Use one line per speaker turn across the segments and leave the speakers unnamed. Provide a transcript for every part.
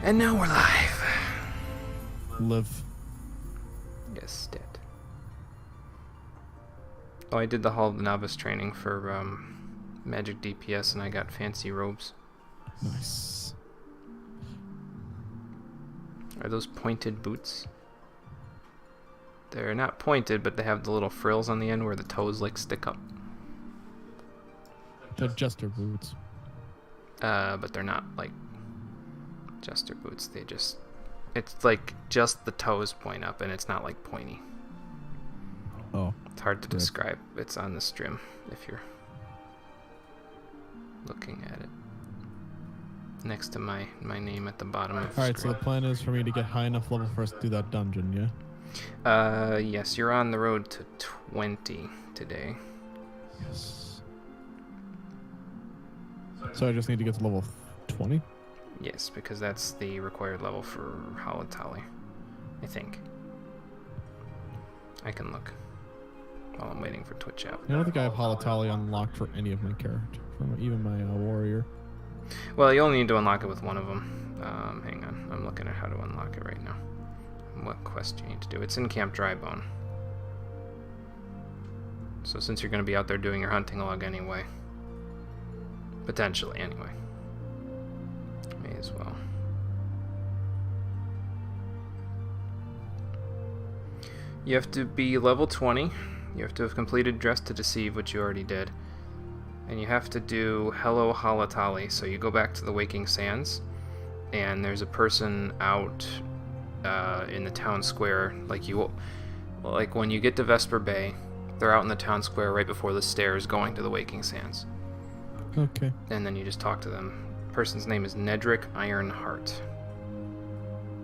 And now we're live.
Live.
Yes, dead. Oh, I did the Hall of the Novice training for Magic DPS, and I got fancy robes.
Nice.
Are those pointed boots? They're not pointed, but they have the little frills on the end where the toes like stick up.
They're jester boots.
But they're not like jester boots. They just, it's like just the toes point up, and it's not like pointy.
Oh.
It's hard to describe. It's on the stream if you're looking at it. Next to my name at the bottom of the
Alright, so
screen.
the plan is for me to get high enough level for us to do that dungeon, yeah?
Yes, you're on the road to 20 today.
Yes. So I just need to get to level 20?
Yes, because that's the required level for Halatali, I think. I can look while I'm waiting for Twitch out.
I don't think I have Halatali unlocked for any of my character, even my warrior.
Well, you only need to unlock it with one of them. Hang on, I'm looking at how to unlock it right now. What quest you need to do. It's in Camp Drybone. So since you're going to be out there doing your hunting log anyway. Potentially, anyway. May as well. You have to be level 20. You have to have completed Dress to Deceive, which you already did. And you have to do Hello Halatali. So you go back to the Waking Sands, and there's a person out in the town square. Like when you get to Vesper Bay, they're out in the town square right before the stairs going to the Waking Sands.
Okay.
And then you just talk to them. The person's name is Nedrick Ironheart.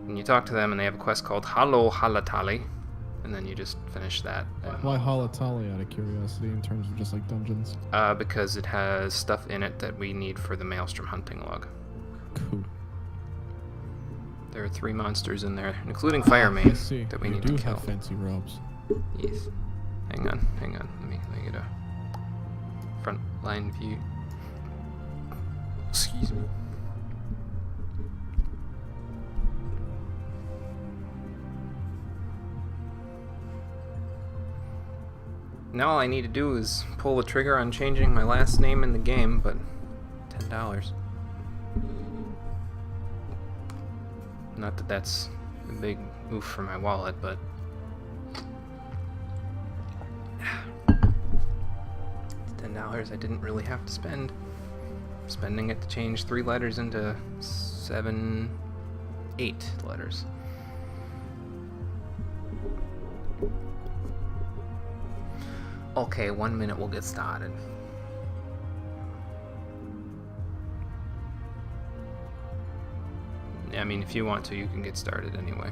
And you talk to them, and they have a quest called Hello Halatali. And then you just finish that.
Why Halatali, out of curiosity, in terms of just like dungeons?
Because it has stuff in it that we need for the Maelstrom hunting log.
Cool.
There are 3 monsters in there, including Fire Main, that we need to
do
kill.
have fancy robes.
Yes. Hang on. Let me get a front line view. Excuse me. Now all I need to do is pull the trigger on changing my last name in the game, but $10. Not that that's a big oof for my wallet, but it's $10 I didn't really have to spend. I'm spending it to change 3 letters into 8 letters. Okay, 1 minute, we'll get started. I mean, if you want to, you can get started anyway.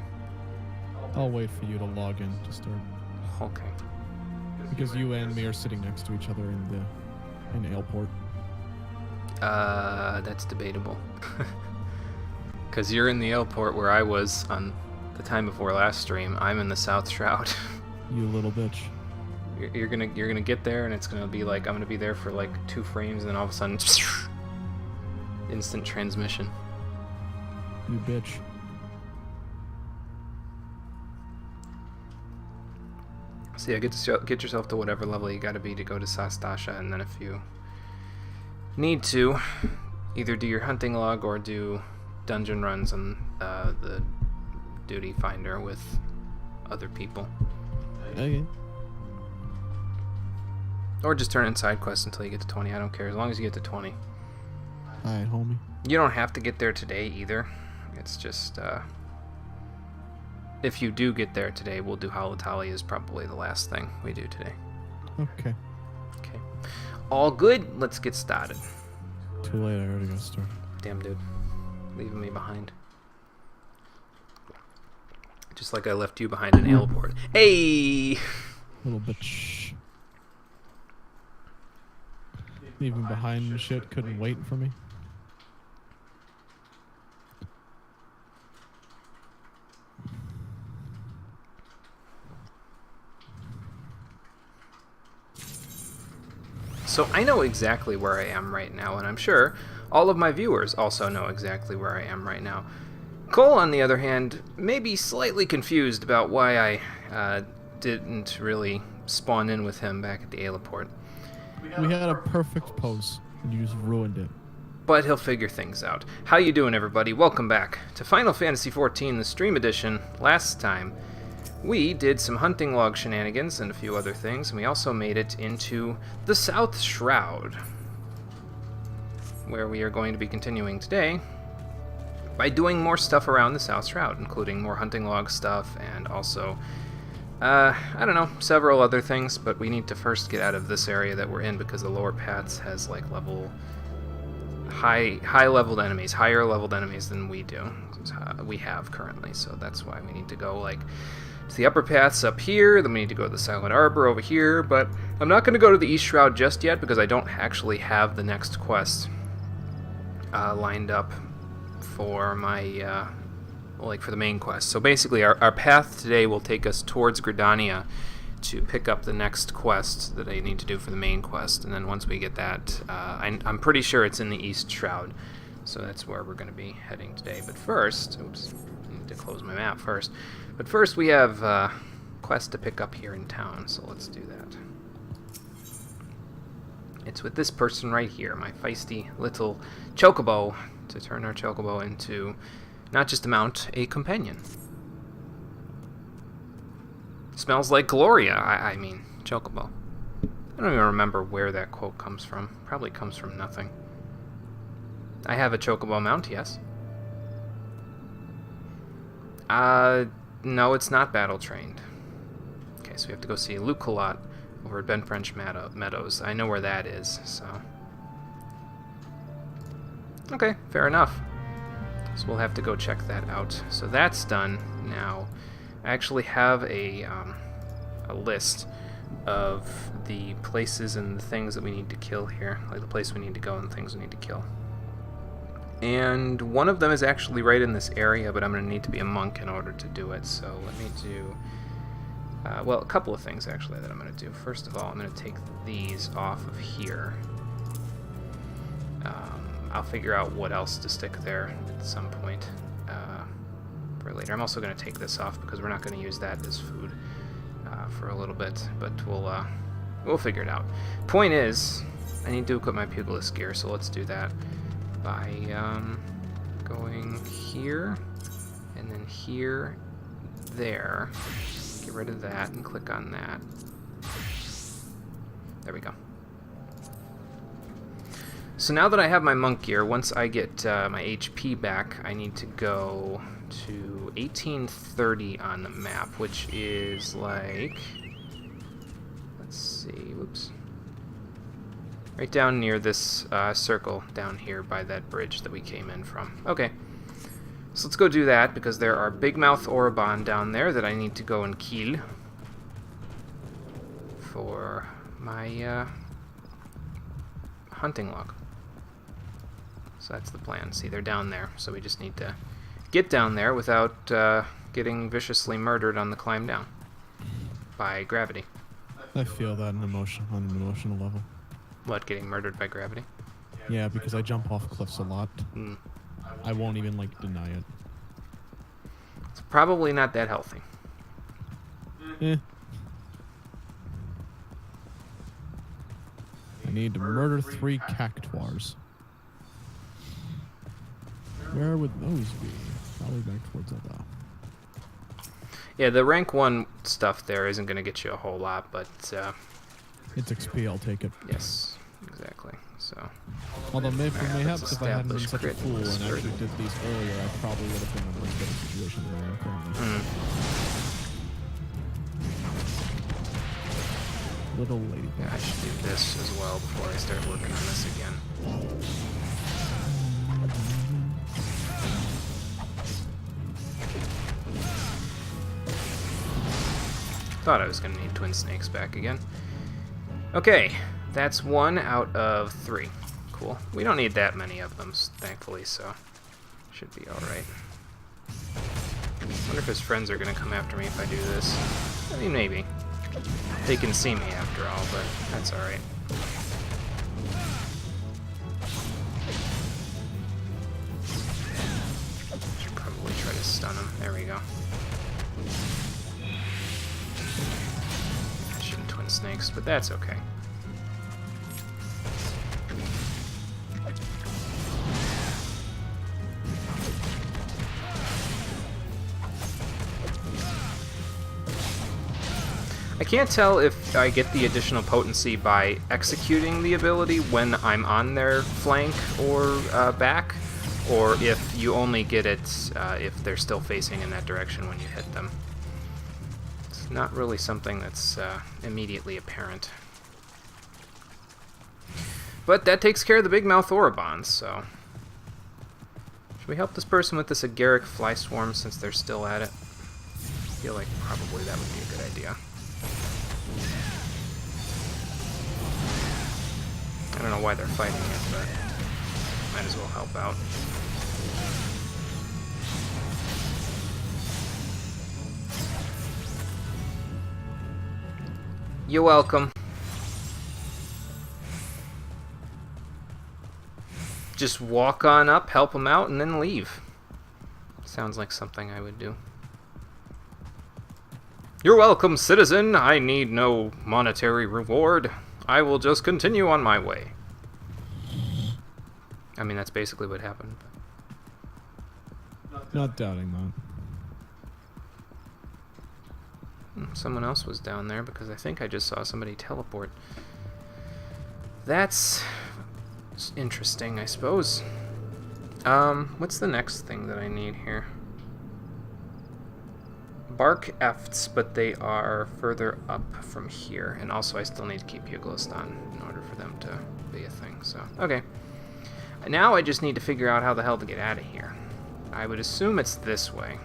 I'll wait for you to log in to start.
Okay.
Because you and me are sitting next to each other in Aleport.
That's debatable. Because you're in the airport where I was on the time before last stream. I'm in the South Shroud.
You little bitch.
You're gonna get there, and it's gonna be like I'm gonna be there for like 2 frames, and then all of a sudden, instant transmission.
You bitch.
So yeah, get yourself to whatever level you gotta be to go to Sastasha, and then if you need to, either do your hunting log or do dungeon runs on the duty finder with other people.
Okay.
Or just turn in side quests until you get to 20. I don't care, as long as you get to 20.
Alright, homie.
You don't have to get there today either. It's just, if you do get there today, we'll do Halatali is probably the last thing we do today.
Okay.
Okay. All good? Let's get started.
Too late, I already got started.
Damn, dude. Leaving me behind. Just like I left you behind in Aleport. Hey!
Little bitch. Leaving behind and shit, couldn't wait for me.
So I know exactly where I am right now, and I'm sure all of my viewers also know exactly where I am right now. Cole, on the other hand, may be slightly confused about why I didn't really spawn in with him back at the Ailaport.
We had a perfect pose, and you just ruined it.
But he'll figure things out. How you doing, everybody? Welcome back to Final Fantasy XIV, the Stream Edition. Last time, we did some hunting log shenanigans and a few other things, and we also made it into the South Shroud, where we are going to be continuing today by doing more stuff around the South Shroud, including more hunting log stuff and also, I don't know, several other things, but we need to first get out of this area that we're in because the lower paths has like high leveled enemies, higher leveled enemies than we do, we have currently, so that's why we need to go like to the upper paths up here, then we need to go to the Silent Arbor over here, but I'm not going to go to the East Shroud just yet because I don't actually have the next quest lined up for my, for the main quest. So basically our path today will take us towards Gridania to pick up the next quest that I need to do for the main quest, and then once we get that, I'm pretty sure it's in the East Shroud, so that's where we're going to be heading today. But first, oops, I need to close my map first. But first we have a quest to pick up here in town, so let's do that. It's with this person right here, my feisty little chocobo, to turn our chocobo into not just a mount, a companion. Smells like Gloria, I mean, chocobo. I don't even remember where that quote comes from. Probably comes from nothing. I have a chocobo mount, yes. No, it's not battle trained. Okay, so we have to go see Luke Colot over at Ben French Meadows. I know where that is, so. Okay, fair enough. So we'll have to go check that out. So that's done now. I actually have a list of the places and the things that we need to kill here, like the place we need to go and the things we need to kill. And one of them is actually right in this area, but I'm going to need to be a monk in order to do it. So let me do, well, a couple of things actually that I'm going to do. First of all, I'm going to take these off of here. I'll figure out what else to stick there at some point for later. I'm also going to take this off because we're not going to use that as food for a little bit, but we'll figure it out. Point is, I need to equip my pugilist gear, so let's do that by going here and then here, there. Get rid of that and click on that. There we go. So now that I have my monk gear, once I get my HP back, I need to go to 1830 on the map, which is like, let's see, whoops, right down near this circle down here by that bridge that we came in from. Okay, so let's go do that because there are Big Mouth Orobon down there that I need to go and kill for my hunting log. So that's the plan. See, they're down there, so we just need to get down there without getting viciously murdered on the climb down by gravity.
I feel that on an emotional level.
What, getting murdered by gravity?
Yeah, because I jump off cliffs a lot.
Mm.
I won't even, deny it.
It's probably not that healthy.
I need to murder 3 cactuars. Where would those be? Probably back towards Zelda.
Yeah, the rank 1 stuff there isn't going to get you a whole lot, but
it's XP, I'll take it.
yes, exactly. So,
although mayhaps if I hadn't been
establish
such a
crit
fool and
and
actually did these earlier, I probably would have been in a much better situation than I am currently. Little lady.
Yeah, I should do this as well before I start working on this again. Thought I was going to need twin snakes back again. Okay, that's 1 out of 3. Cool. We don't need that many of them, thankfully, so should be alright. Wonder if his friends are going to come after me if I do this. I mean, maybe. They can see me after all, but that's alright. Should probably try stun him. There we go. I shouldn't twin snakes, but that's okay. I can't tell if I get the additional potency by executing the ability when I'm on their flank or back, or if you only get it if they're still facing in that direction when you hit them. It's not really something that's immediately apparent. But that takes care of the big mouth Orobons, so... Should we help this person with this agaric fly swarm since they're still at it? I feel like probably that would be a good idea. I don't know why they're fighting it, but might as well help out. You're welcome. Just walk on up, help them out, and then leave. Sounds like something I would do. You're welcome, citizen. I need no monetary reward. I will just continue on my way. I mean, that's basically what happened.
Not doubting that.
Someone else was down there because I think I just saw somebody teleport. That's interesting, I suppose. What's the next thing that I need here? Bark efts, but they are further up from here, and also I still need to keep Eugloston in order for them to be a thing, so, okay. Now I just need to figure out how the hell to get out of here. I would assume it's this way.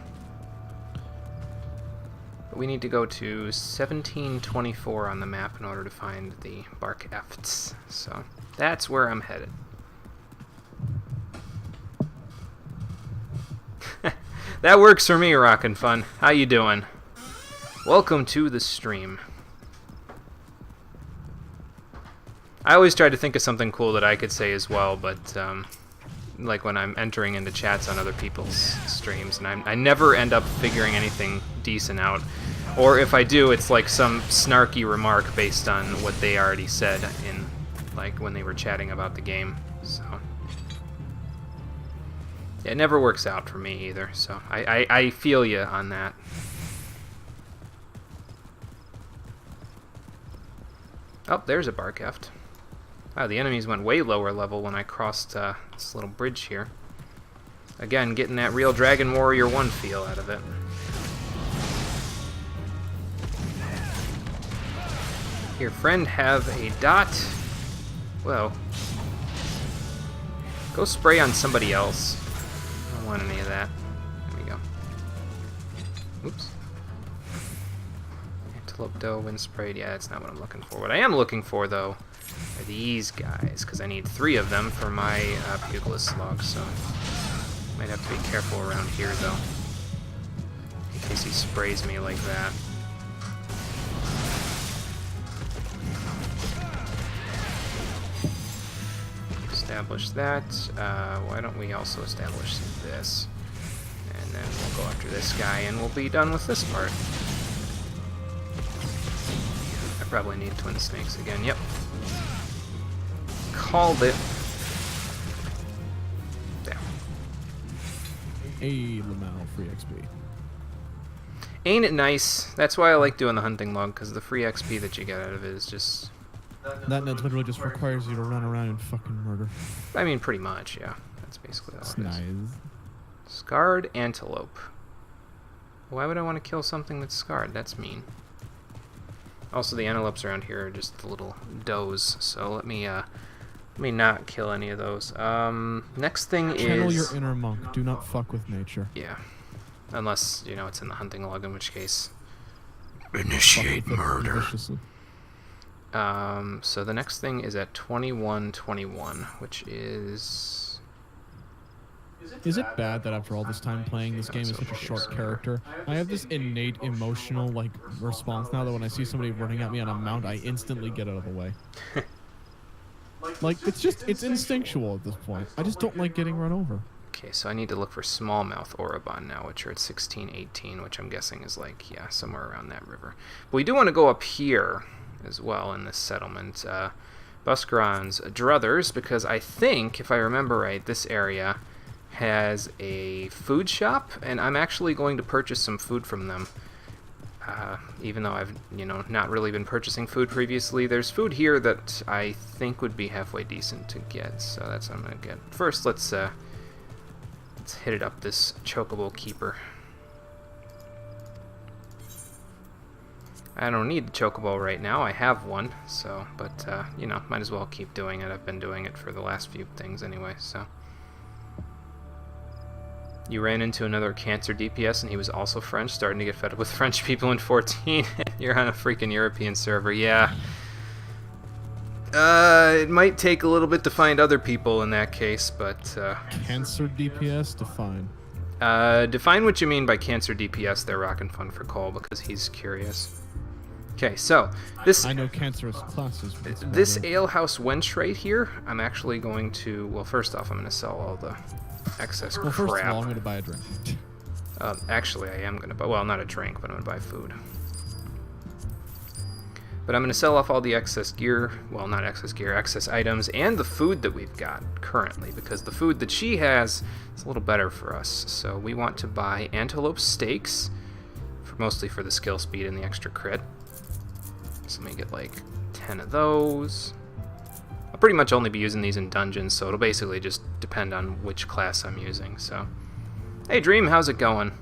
But we need to go to 1724 on the map in order to find the Bark efts, so that's where I'm headed. That works for me, Rockin' Fun. How you doing? Welcome to the stream. I always try to think of something cool that I could say as well, but like when I'm entering into chats on other people's streams, and I never end up figuring anything decent out. Or if I do, it's like some snarky remark based on what they already said in, like, when they were chatting about the game, so... It never works out for me either, so I feel you on that. Oh, there's a Bark eft. Wow, the enemies went way lower level when I crossed this little bridge here. Again, getting that real Dragon Warrior 1 feel out of it. Your friend have a dot? Well, go spray on somebody else. I don't want any of that. There we go. Oops. Antelope doe, wind sprayed. Yeah, that's not what I'm looking for. What I am looking for, though, are these guys, because I need 3 of them for my Pugilist slug, so might have to be careful around here, though, in case he sprays me like that. Establish that. Why don't we also establish this? And then we'll go after this guy, and we'll be done with this part. I probably need twin snakes again. Yep. Called it. There.
Hey, Lamau, free XP.
Ain't it nice? That's why I like doing the hunting log, because the free XP that you get out of it is just...
That literally just requires you to run around and fucking murder.
I mean, pretty much, yeah. That's basically all it is.
Nice.
Scarred antelope. Why would I want to kill something that's scarred? That's mean. Also, the antelopes around here are just the little does, so let me not kill any of those. Next thing is...
Channel your inner monk. Do not fuck with nature.
Yeah. Unless, you know, it's in the hunting log, in which case... Initiate murder. So the next thing is at 2121, which is...
Is it bad that after all this time playing this game as such a short character, I have this innate emotional, like, response now that when I see somebody running at me on a mount, I instantly get out of the way. Like, it's instinctual at this point. I just don't like getting run over.
Okay, so I need to look for smallmouth Orobon now, which are at 16, 18, which I'm guessing is like, yeah, somewhere around that river. But we do want to go up here as well in this settlement. Buscaron's Druthers, because I think, if I remember right, this area has a food shop, and I'm actually going to purchase some food from them. Even though I've, not really been purchasing food previously, there's food here that I think would be halfway decent to get, so that's what I'm going to get. First, let's hit it up, this Chocobo Keeper. I don't need the Chocobo right now, I have one, so, but, might as well keep doing it. I've been doing it for the last few things anyway, so. You ran into another cancer DPS and he was also French, starting to get fed up with French people in 14. You're on a freaking European server, yeah. It might take a little bit to find other people in that case, but...
Cancer DPS? Define.
Define what you mean by cancer DPS there, Rockin' Fun for Cole, because he's curious. Okay, so, this...
I know cancerous classes.
This alehouse wench right here, I'm actually going to... Well, first off, I'm going to sell all the excess crap.
First of all, I'm going to buy a drink.
Actually, I am going to buy... Well, not a drink, but I'm going to buy food. But I'm going to sell off all the excess gear, well, not excess gear, excess items, and the food that we've got currently, because the food that she has is a little better for us. So we want to buy antelope steaks, mostly for the skill speed and the extra crit. So let me get like 10 of those. I'll pretty much only be using these in dungeons, so it'll basically just depend on which class I'm using. So, hey Dream, how's it going?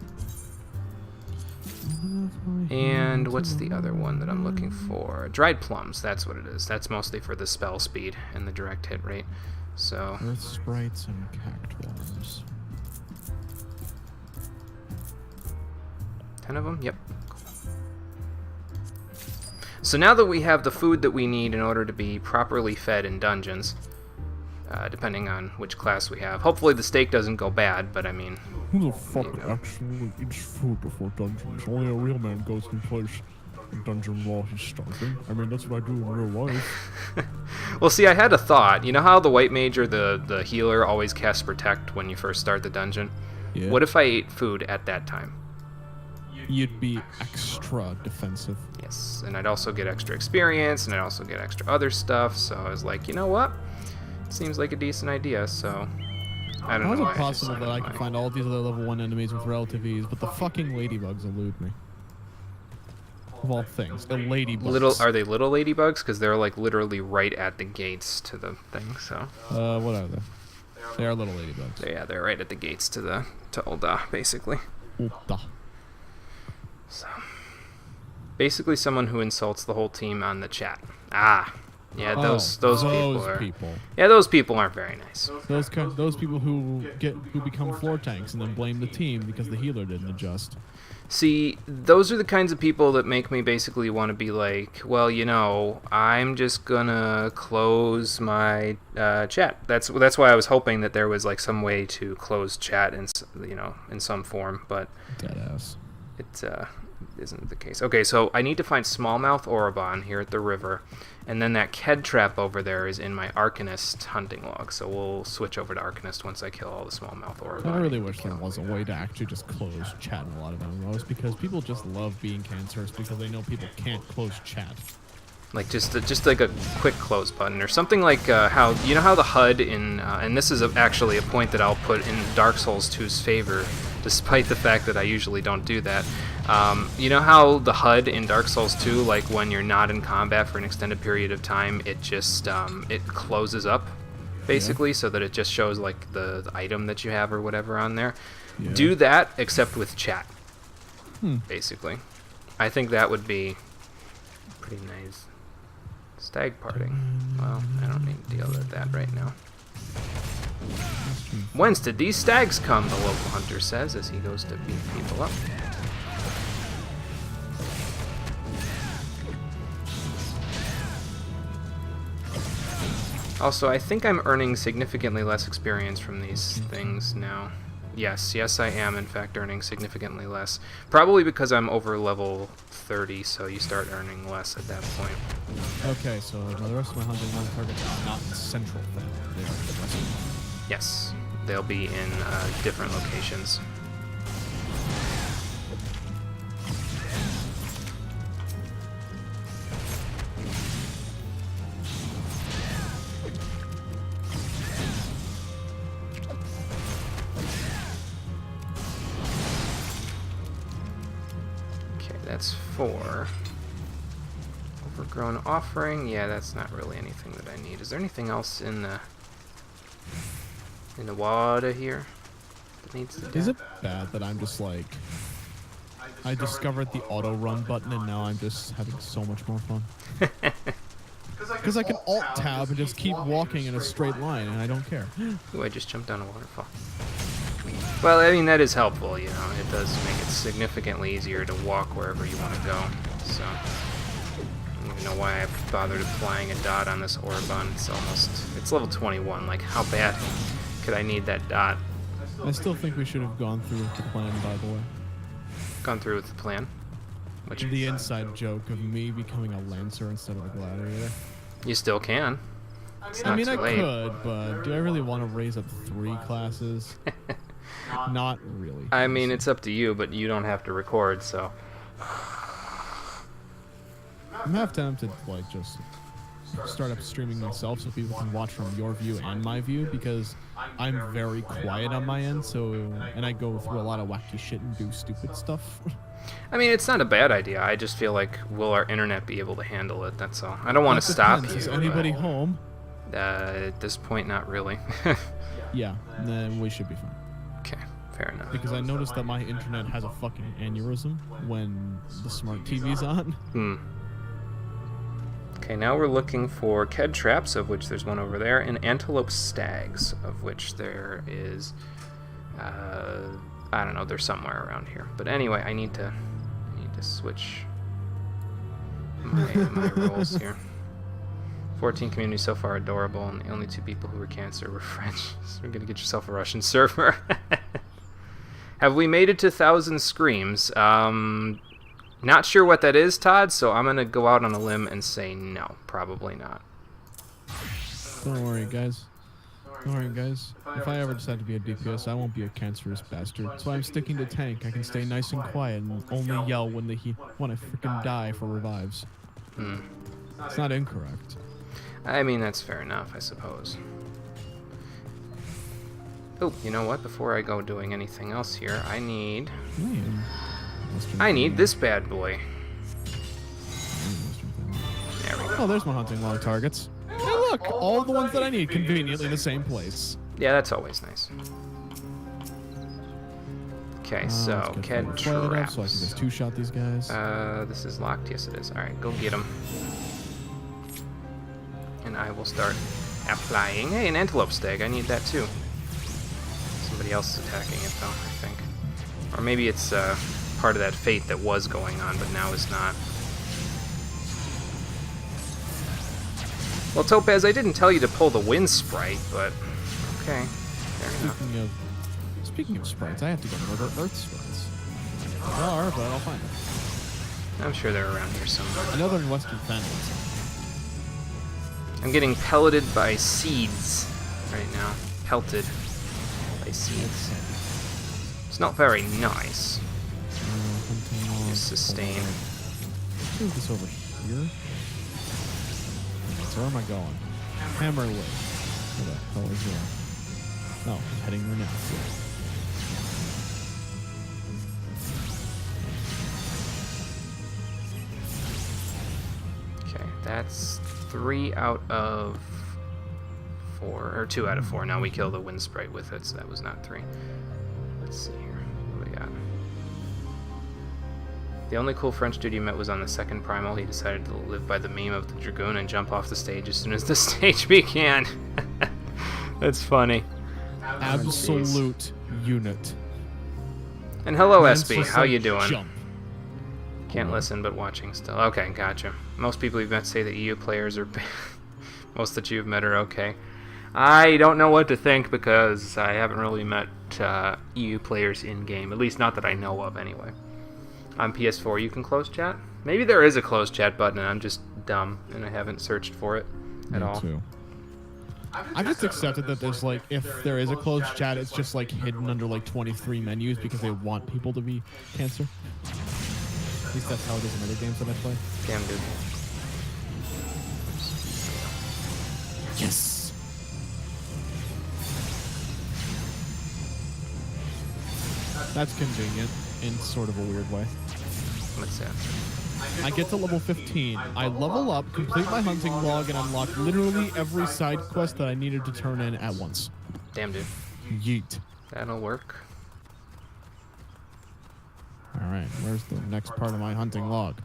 And what's the other one that I'm looking for? Dried plums, that's what it is. That's mostly for the spell speed and the direct hit rate. So
Earth sprites and cactuars.
10 of them? Yep. So now that we have the food that we need in order to be properly fed in dungeons, depending on which class we have. Hopefully the steak doesn't go bad, but I mean...
Who the fuck actually eats food before dungeons? Only a real man goes and plays a dungeon while he's starving. I mean, that's what I do in real life.
Well, see, I had a thought. You know how the white mage or the healer always casts Protect when you first start the dungeon?
Yeah.
What if I ate food at that time?
You'd be extra defensive.
Yes, and I'd also get extra experience, and I'd also get extra other stuff, so I was like, you know what? Seems like a decent idea, so... I don't know.
How is it possible that I can find all these other level 1 enemies with relative ease, but the fucking ladybugs elude me? Of all things, the ladybugs.
Are they little ladybugs? Because they're like literally right at the gates to the thing, so...
What are they? They are little ladybugs.
Yeah, they're right at the gates to Ulda, basically.
Ulda.
So, basically someone who insults the whole team on the chat. Ah, yeah, those people. Yeah, those people aren't very nice.
Those people who become floor tanks and then blame the team because the healer didn't adjust.
See, those are the kinds of people that make me basically want to be like, well, I'm just gonna close my chat. That's why I was hoping that there was like some way to close chat in some form, but
Deadass.
It isn't the case. Okay, so I need to find smallmouth Orobon here at the river, and then that Ked trap over there is in my Arcanist hunting log, so we'll switch over to Arcanist once I kill all the smallmouth Orobon.
I really wish there was a way to actually just close chat in a lot of MMOs, because people just love being cancerous because they know people can't close chat.
Like just like a quick close button or something, like how the HUD in and this is actually a point that I'll put in Dark Souls 2's favor, despite the fact that I usually don't do that. You know how the HUD in Dark Souls 2, like when you're not in combat for an extended period of time, it just it closes up basically, so that it just shows like the item that you have or whatever on there. Yeah. Do that except with chat. Basically, I think that would be pretty nice. Stag parting. Well, I don't need to deal with that right now. Whence did these stags come, the local hunter says as he goes to beat people up. Also, I think I'm earning significantly less experience from these things now. Yes, I am in fact earning significantly less. Probably because I'm over level 30, so you start earning less at that point.
Okay, so the rest of my hunting targets are not in central then.
Yes. they'll be in different locations. That's 4. Overgrown offering. Yeah, that's not really anything that I need. Is there anything else in the water here that needs to die?
Is it bad that I'm just like, I discovered the auto run button and now I'm just having so much more fun? Because I can alt tab and just keep walking in a straight line and I don't care.
Ooh, I just jumped down a waterfall. Well, I mean, that is helpful, you know. It does make it significantly easier to walk wherever you want to go. So, I don't even know why I bothered applying a dot on this Orban. It's level 21. Like, how bad could I need that dot?
I still think we should have gone through with the plan, by the way.
Gone through with the plan? Which
the inside joke of me becoming a Lancer instead of a Gladiator.
You still can. It's not
I mean,
too
I
late.
could, but do I really want to raise up 3 classes? Not really.
I mean, it's up to you, but you don't have to record, so.
I'm half tempted to, like, just start up streaming myself so people can watch from your view and my view, because I'm very quiet on my end, and I go through a lot of wacky shit and do stupid stuff.
I mean, it's not a bad idea. I just feel like, will our internet be able to handle it? That's all. I don't want to stop you.
Is anybody home?
At this point, not really.
Yeah, then we should be fine.
Okay, fair enough.
Because I noticed that my internet has a fucking aneurysm when the smart TV's on.
Okay, now we're looking for Ked traps, of which there's one over there, and antelope stags, of which there is, I don't know, they're somewhere around here. But anyway, I need to switch my roles here. 14 communities so far adorable, and the only 2 people who were cancer were French. So we're gonna get yourself a Russian server. Have we made it to 1,000 screams? Not sure what that is, Todd, so I'm gonna go out on a limb and say no, probably not.
Don't worry, guys. Don't worry, guys. If I ever decide to be a DPS, I won't be a cancerous bastard. That's why I'm sticking to tank. I can stay nice and quiet and only yell when I freaking die for revives. It's not incorrect.
I mean, that's fair enough, I suppose. Oh, you know what? Before I go doing anything else here, I need this bad boy. There we go.
Oh, there's my hunting log targets. Hey, look! All the ones that I need conveniently in the same place.
Yeah, that's always nice. Okay, so Ked traps.
So I can just 2-shot these guys.
This is locked. Yes, it is. All right, go get him. And I will start applying. Hey, an antelope stag. I need that too. Somebody else is attacking it, though, I think. Or maybe it's part of that fate that was going on, but now is not. Well, Topaz, I didn't tell you to pull the wind sprite, but okay, fair enough.
Speaking of sprites, I have to go murder Earth sprites. There are, but I'll find them.
I'm sure they're around here somewhere.
I know they're in Western Fenlands.
I'm getting pelleted by seeds right now. Pelted by seeds. It's not very nice. Just sustain.
Move this over here. So where am I going? Hammerwood. Where the hell is it? No, I'm heading there now.
Okay, that's 3 out of 4, or 2 out of 4. Now we kill the wind sprite with it, so that was not 3. Let's see here. What do we got? The only cool French dude you met was on the 2nd primal. He decided to live by the meme of the Dragoon and jump off the stage as soon as the stage began. That's funny.
Absolute unit.
And hello, SB. How you doing?
Jump.
Can't listen, but watching still. Okay, gotcha. Most people you've met say that EU players are... most that you've met are okay. I don't know what to think because I haven't really met EU players in-game. At least not that I know of, anyway. On PS4, you can close chat? Maybe there is a close chat button and I'm just dumb and I haven't searched for it at all.
Too. I just accepted that there's like, if there is a closed chat, it's just like hidden under like 23 menus because they want people to be cancer. At least that's how it is in other games that I play.
Damn, dude.
Yes. That's convenient in sort of a weird way.
What's that?
I get to level 15. I level up, complete my hunting log, and unlock literally every side quest that I needed to turn in at once.
Damn, dude.
Yeet.
That'll work.
All right, where's the next part of my hunting log?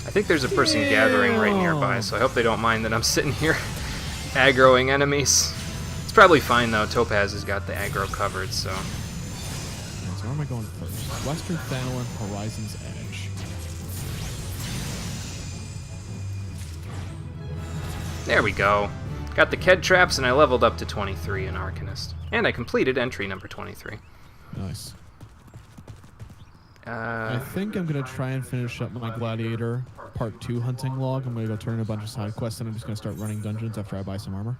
I think there's a person gathering right nearby, so I hope they don't mind that I'm sitting here aggroing enemies. It's probably fine, though. Topaz has got the aggro covered, so...
So where am I going first? Western Thanalan, Horizon's Edge.
There we go. Got the Ked traps, and I leveled up to 23 in Arcanist. And I completed entry number 23.
Nice. I think I'm going to try and finish up my Gladiator Part 2 hunting log. I'm going to go turn in a bunch of side quests, and I'm just going to start running dungeons after I buy some armor.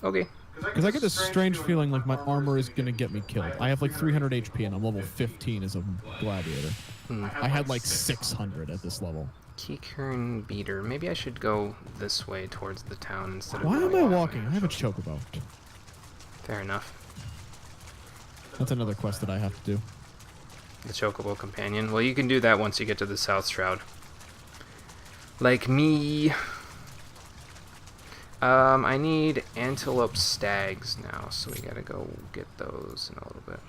Okay.
Because I get this strange feeling like my armor is going to get me killed. I have like 300 HP, and I'm level 15 as a Gladiator. I had like 600 at this level.
Keycurn Beater. Maybe I should go this way towards the town instead of...
Why am I walking? I have a chocobo.
Fair enough.
That's another quest that I have to do.
The Chocobo Companion. Well, you can do that once you get to the South Shroud. Like me. I need antelope stags now, so we gotta go get those in a little bit.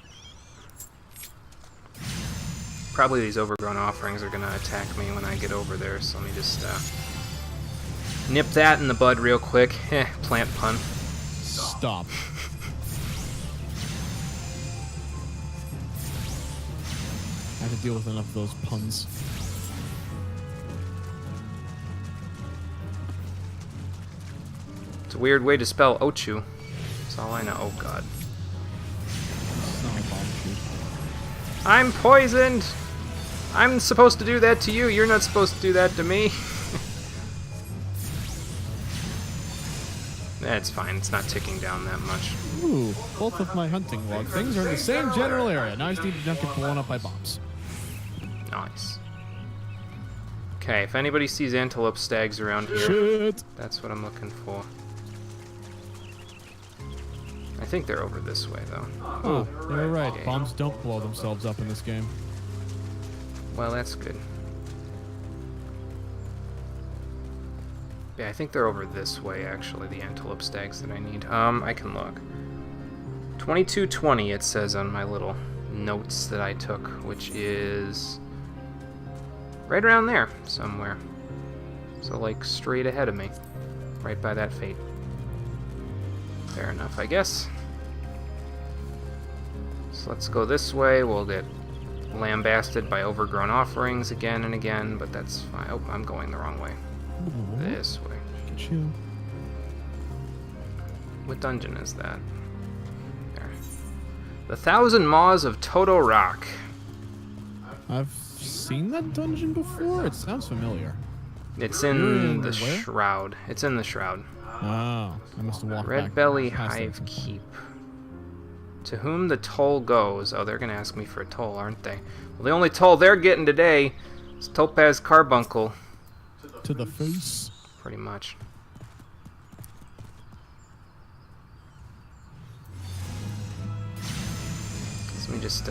Probably these overgrown offerings are gonna attack me when I get over there, so let me just nip that in the bud real quick. Plant pun.
Stop. I have to deal with enough of those puns.
It's a weird way to spell Ochu. That's all I know. Oh god.
It's not a bomb shoot.
I'm poisoned! I'm supposed to do that to you. You're not supposed to do that to me. That's fine. It's not ticking down that much.
Ooh, both of my hunting log things are in the same general area. Now I just need to not get blown up by bombs.
Nice. Okay, if anybody sees antelope stags around here,
Shit.
that's what I'm looking for. I think they're over this way, though.
Oh, you're right.
Okay.
Bombs don't blow themselves up in this game.
Well, that's good. Yeah, I think they're over this way, actually, the antelope stags that I need. I can look. 2220, it says on my little notes that I took, which is right around there somewhere. So, like, straight ahead of me. Right by that fate. Fair enough, I guess. So let's go this way. We'll get lambasted by overgrown offerings again and again, but that's fine. Oh, I'm going the wrong way. This way.
Get you.
What dungeon is that? There. The Thousand Maws of Toto Rock.
I've seen that dungeon before. It sounds familiar.
It's in the
where?
Shroud. It's in the Shroud.
Oh, I must have walked
Red
back
Belly
past that
Hive
sometime.
Keep. To whom the toll goes. Oh, they're going to ask me for a toll, aren't they? Well, the only toll they're getting today is Topaz Carbuncle.
To the face.
Pretty much. Let me just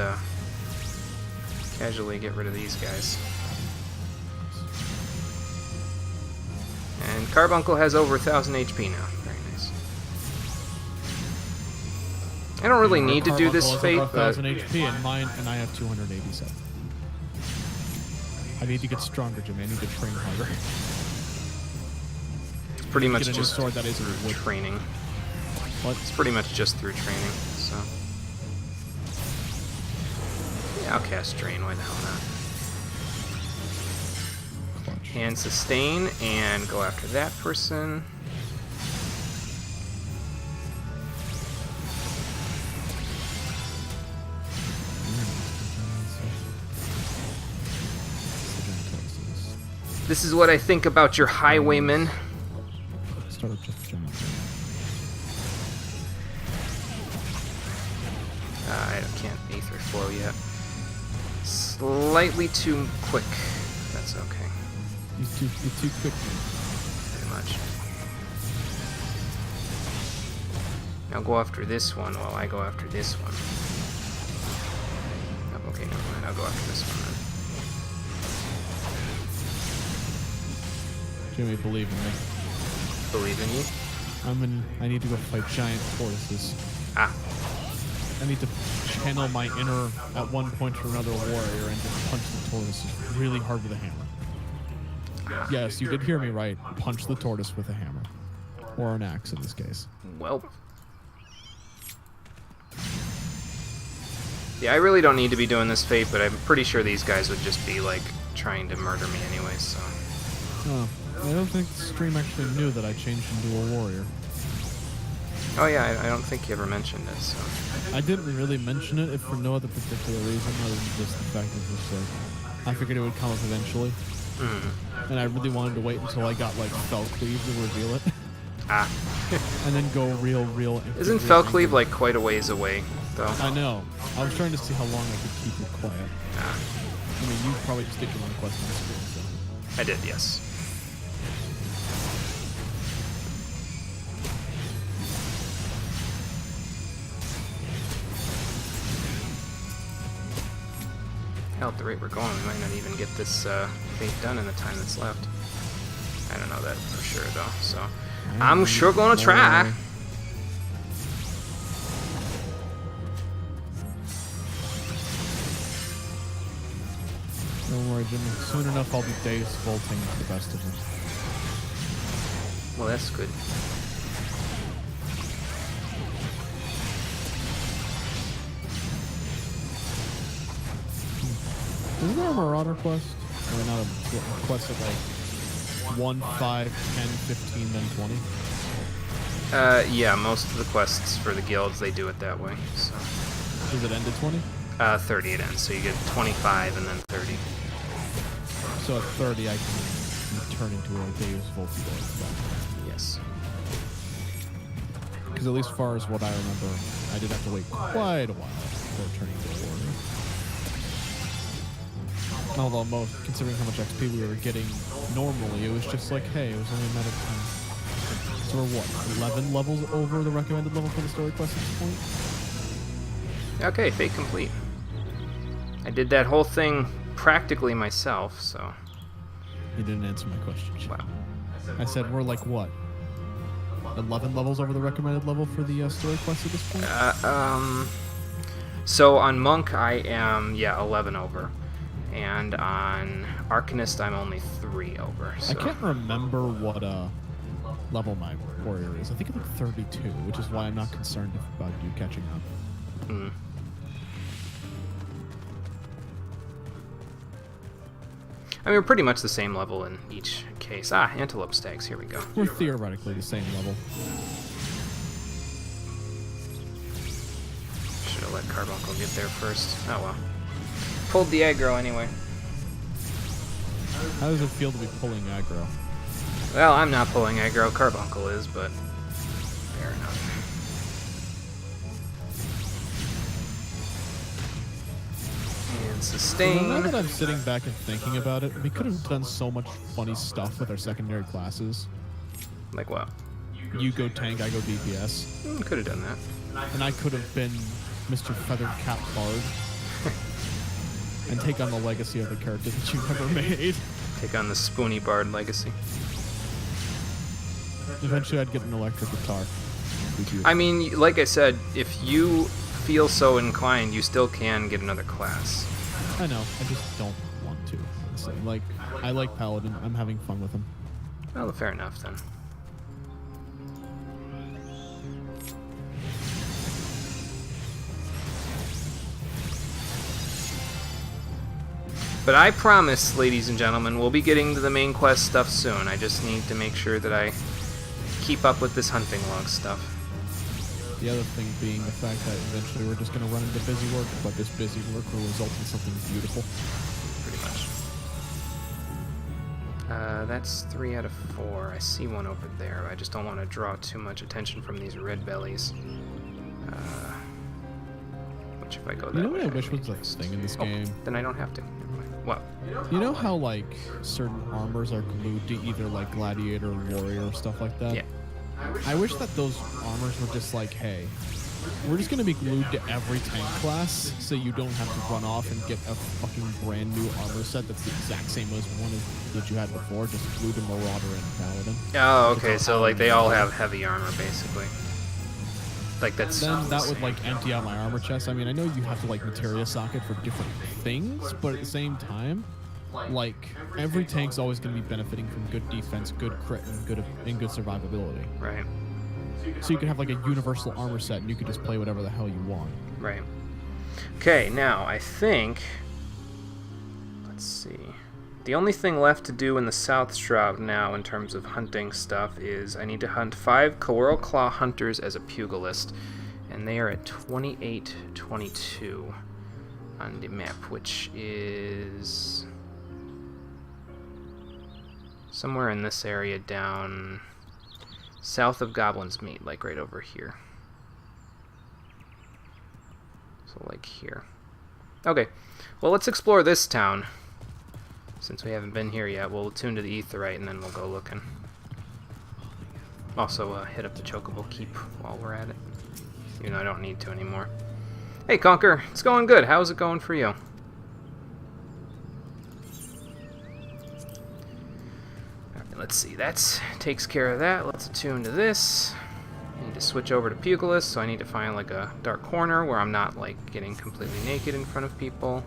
casually get rid of these guys. And Carbuncle has over 1,000 HP now. Very nice. I don't really need to do this fate, but
1,000 HP and mine, and I have 287. I need to get stronger, Jimmy. I need to train harder.
it's pretty much
Get a new
just
sword that isn't
through
wood.
training.
What?
It's pretty much just through training, so... Yeah, I'll cast Drain, why the hell not?
Clutch.
And sustain, and go after that person. This is what I think about your highwaymen. can't Aether Flow yet. Slightly too quick. That's okay.
You're too quick.
Pretty much. Now go after this one while I go after this one. Oh, okay, never mind. I'll go after this one then.
Jimmy, believe in me.
Believe in you?
I need to go fight giant tortoises.
Ah.
I need to channel my inner, at one point or another, warrior and just punch the tortoises really hard with a hammer. Yes, you did hear me right. Punch the tortoise with a hammer. Or an axe in this case.
Well. Yeah, I really don't need to be doing this fate, but I'm pretty sure these guys would just be, like, trying to murder me anyway, so...
Oh, I don't think the stream actually knew that I changed into a warrior.
Oh yeah, I don't think you ever mentioned it, so...
I didn't really mention it if for no other particular reason other than just the fact that it was like, I figured it would come up eventually. And I really wanted to wait until I got, like, Felcleave to reveal it.
Ah.
And then go real...
Isn't Felcleave, like, quite a ways away, though?
I know. I was trying to see how long I could keep it quiet.
Ah.
I mean, you probably just did your own quest on the screen, so...
I did, yes. Hell, at the rate we're going, we might not even get this fate done in the time that's left. I don't know that for sure, though, so... I'm sure gonna try!
Don't worry, Jimmy. Soon enough, I'll be dazed vaulting the best of them.
Well, that's good.
Isn't there a Marauder quest? Or not a quest at like 1, 5, 10, 15, then 20?
Yeah, most of the quests for the guilds, they do it that way, so...
Does it end at 20?
30 it ends, so you get 25 and then 30.
So at 30 I can turn into a Deus Volti.
Yes.
Because at least as far as what I remember, I did have to wait quite a while before turning into a warrior. Although considering how much XP we were getting normally, it was just like, hey, it was only a matter of time. So we're what, 11 levels over the recommended level for the story quest at this point?
Okay, fate complete. I did that whole thing practically myself, so...
You didn't answer my question.
Wow.
I said we're like what? 11 levels over the recommended level for the story quest at this point?
So on Monk I am, 11 over. And on Arcanist I'm only 3 over. So.
I can't remember what level my warrior is. I think it's like 32, which is why I'm not concerned about you catching up.
Mm. I mean, we're pretty much the same level in each case. Ah, Antelope Stags, here we go.
We're theoretically the same level.
Should have let Carbuncle get there first. Oh well. Pulled the aggro anyway.
How does it feel to be pulling aggro?
Well, I'm not pulling aggro, Carbuncle is, but fair enough. And sustain.
Now that I'm sitting back and thinking about it, we could have done so much funny stuff with our secondary classes.
Like what?
You go tank, I go DPS.
Could have done that.
And I could have been Mr. Feathered Cap Bard. And take on the legacy of the character that you ever made.
Take on the Spoony Bard legacy.
Eventually I'd get an electric guitar.
I mean, like I said, if you feel so inclined, you still can get another class.
I know, I just don't want to. So, like, I like Paladin, I'm having fun with him.
Well, fair enough then. But I promise, ladies and gentlemen, we'll be getting to the main quest stuff soon. I just need to make sure that I keep up with this hunting log stuff.
The other thing being the fact that eventually we're just going to run into busy work, but this busy work will result in something beautiful.
Pretty much. That's 3 out of 4. I see one over there. I just don't want to draw too much attention from these red bellies. Which if I go that
You know
way,
what I wish was a thing in this game?
then I don't have to. Never mind. What?
You know how like certain armors are glued to either like gladiator or warrior or stuff like that?
Yeah.
I wish that those armors were just like, hey, we're just gonna be glued to every tank class, so you don't have to run off and get a fucking brand new armor set that's the exact same as one that you had before, just glued to Marauder and Paladin.
Oh, okay. So like they all have heavy armor, basically. Like that's.
Then that would like empty out my armor chest. I mean, I know you have to like materia socket for different things, but at the same time, like every tank's always going to be benefiting from good defense, good crit, and good survivability.
Right.
So you could have like a universal armor set, and you could just play whatever the hell you want.
Right. Okay. Now I think. Let's see. The only thing left to do in the South Shroud now in terms of hunting stuff is I need to hunt 5 Coral Claw Hunters as a pugilist, and they are at 28-22 on the map, which is somewhere in this area down south of Goblin's Meat, like right over here. So like here. Okay, well let's explore this town. Since we haven't been here yet, we'll tune to the Aetheryte and then we'll go looking. Also, hit up the Chocobo Keep while we're at it. Even though I don't need to anymore. Hey, Conker, it's going good. How's it going for you? Alright, let's see. That takes care of that. Let's attune to this. I need to switch over to Pugilist, so I need to find like a dark corner where I'm not like getting completely naked in front of people.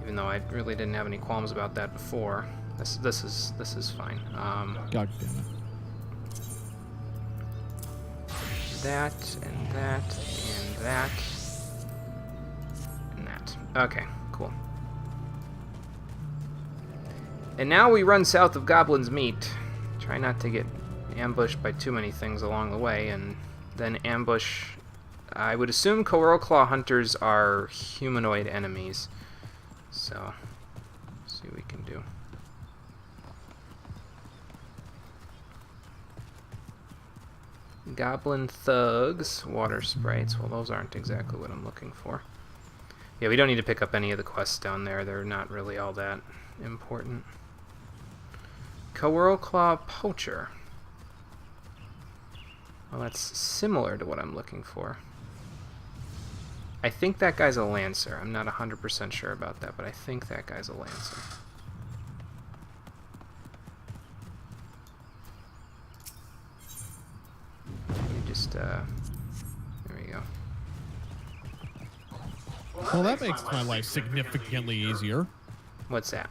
Even though I really didn't have any qualms about that before. This is fine.
God damn it.
That and that and that and that. Okay, cool. And now we run south of Goblin's Meat. Try not to get ambushed by too many things along the way, and then ambush. I would assume Coral Claw Hunters are humanoid enemies. So, let's see what we can do. Goblin Thugs, Water Sprites. Well, those aren't exactly what I'm looking for. Yeah, we don't need to pick up any of the quests down there. They're not really all that important. Coral Claw Poacher. Well, that's similar to what I'm looking for. I think that guy's a Lancer. I'm not 100% sure about that, but I think that guy's a Lancer. Let me just, there we go.
Well, that makes my life significantly easier.
What's that?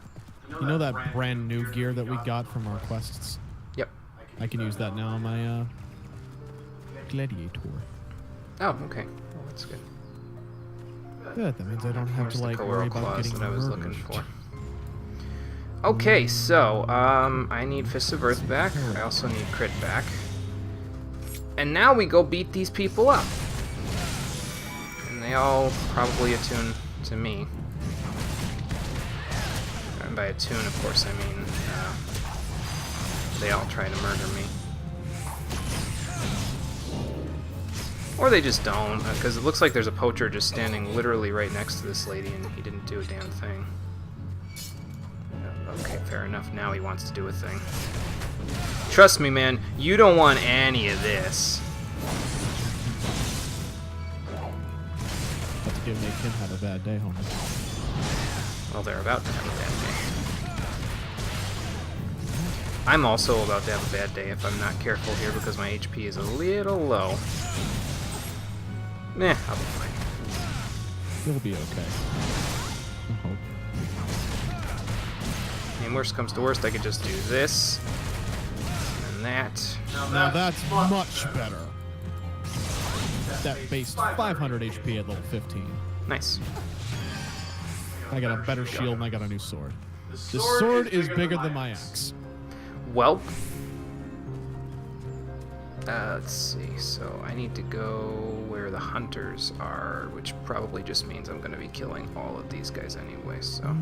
You know that brand new gear that we got from our quests?
Yep.
I can use that now on my gladiator.
Oh, okay. Well, that's good.
Good, that means I don't have to like worry about getting
that I was
murdered.
looking for. Okay, so I need Fists of Earth back. I also need Crit back. And now we go beat these people up. And they all probably attune to me. And by attune, of course, I mean they all try to murder me. Or they just don't, because it looks like there's a poacher just standing literally right next to this lady and he didn't do a damn thing. Okay, fair enough. Now he wants to do a thing. Trust me, man, you don't want any of this.
That's gonna make him have a bad day, homie.
Well, they're about to have a bad day. I'm also about to have a bad day if I'm not careful here because my HP is a little low. I'll be fine.
You'll be okay. I hope.
I mean, worst comes to worst, I could just do this. And that.
Now that's much better. That based 500 HP at level 15.
Nice.
I got a better shield and I got a new sword. The sword is bigger than my axe.
Well, let's see. So I need to go where the hunters are, which probably just means I'm going to be killing all of these guys anyway, so.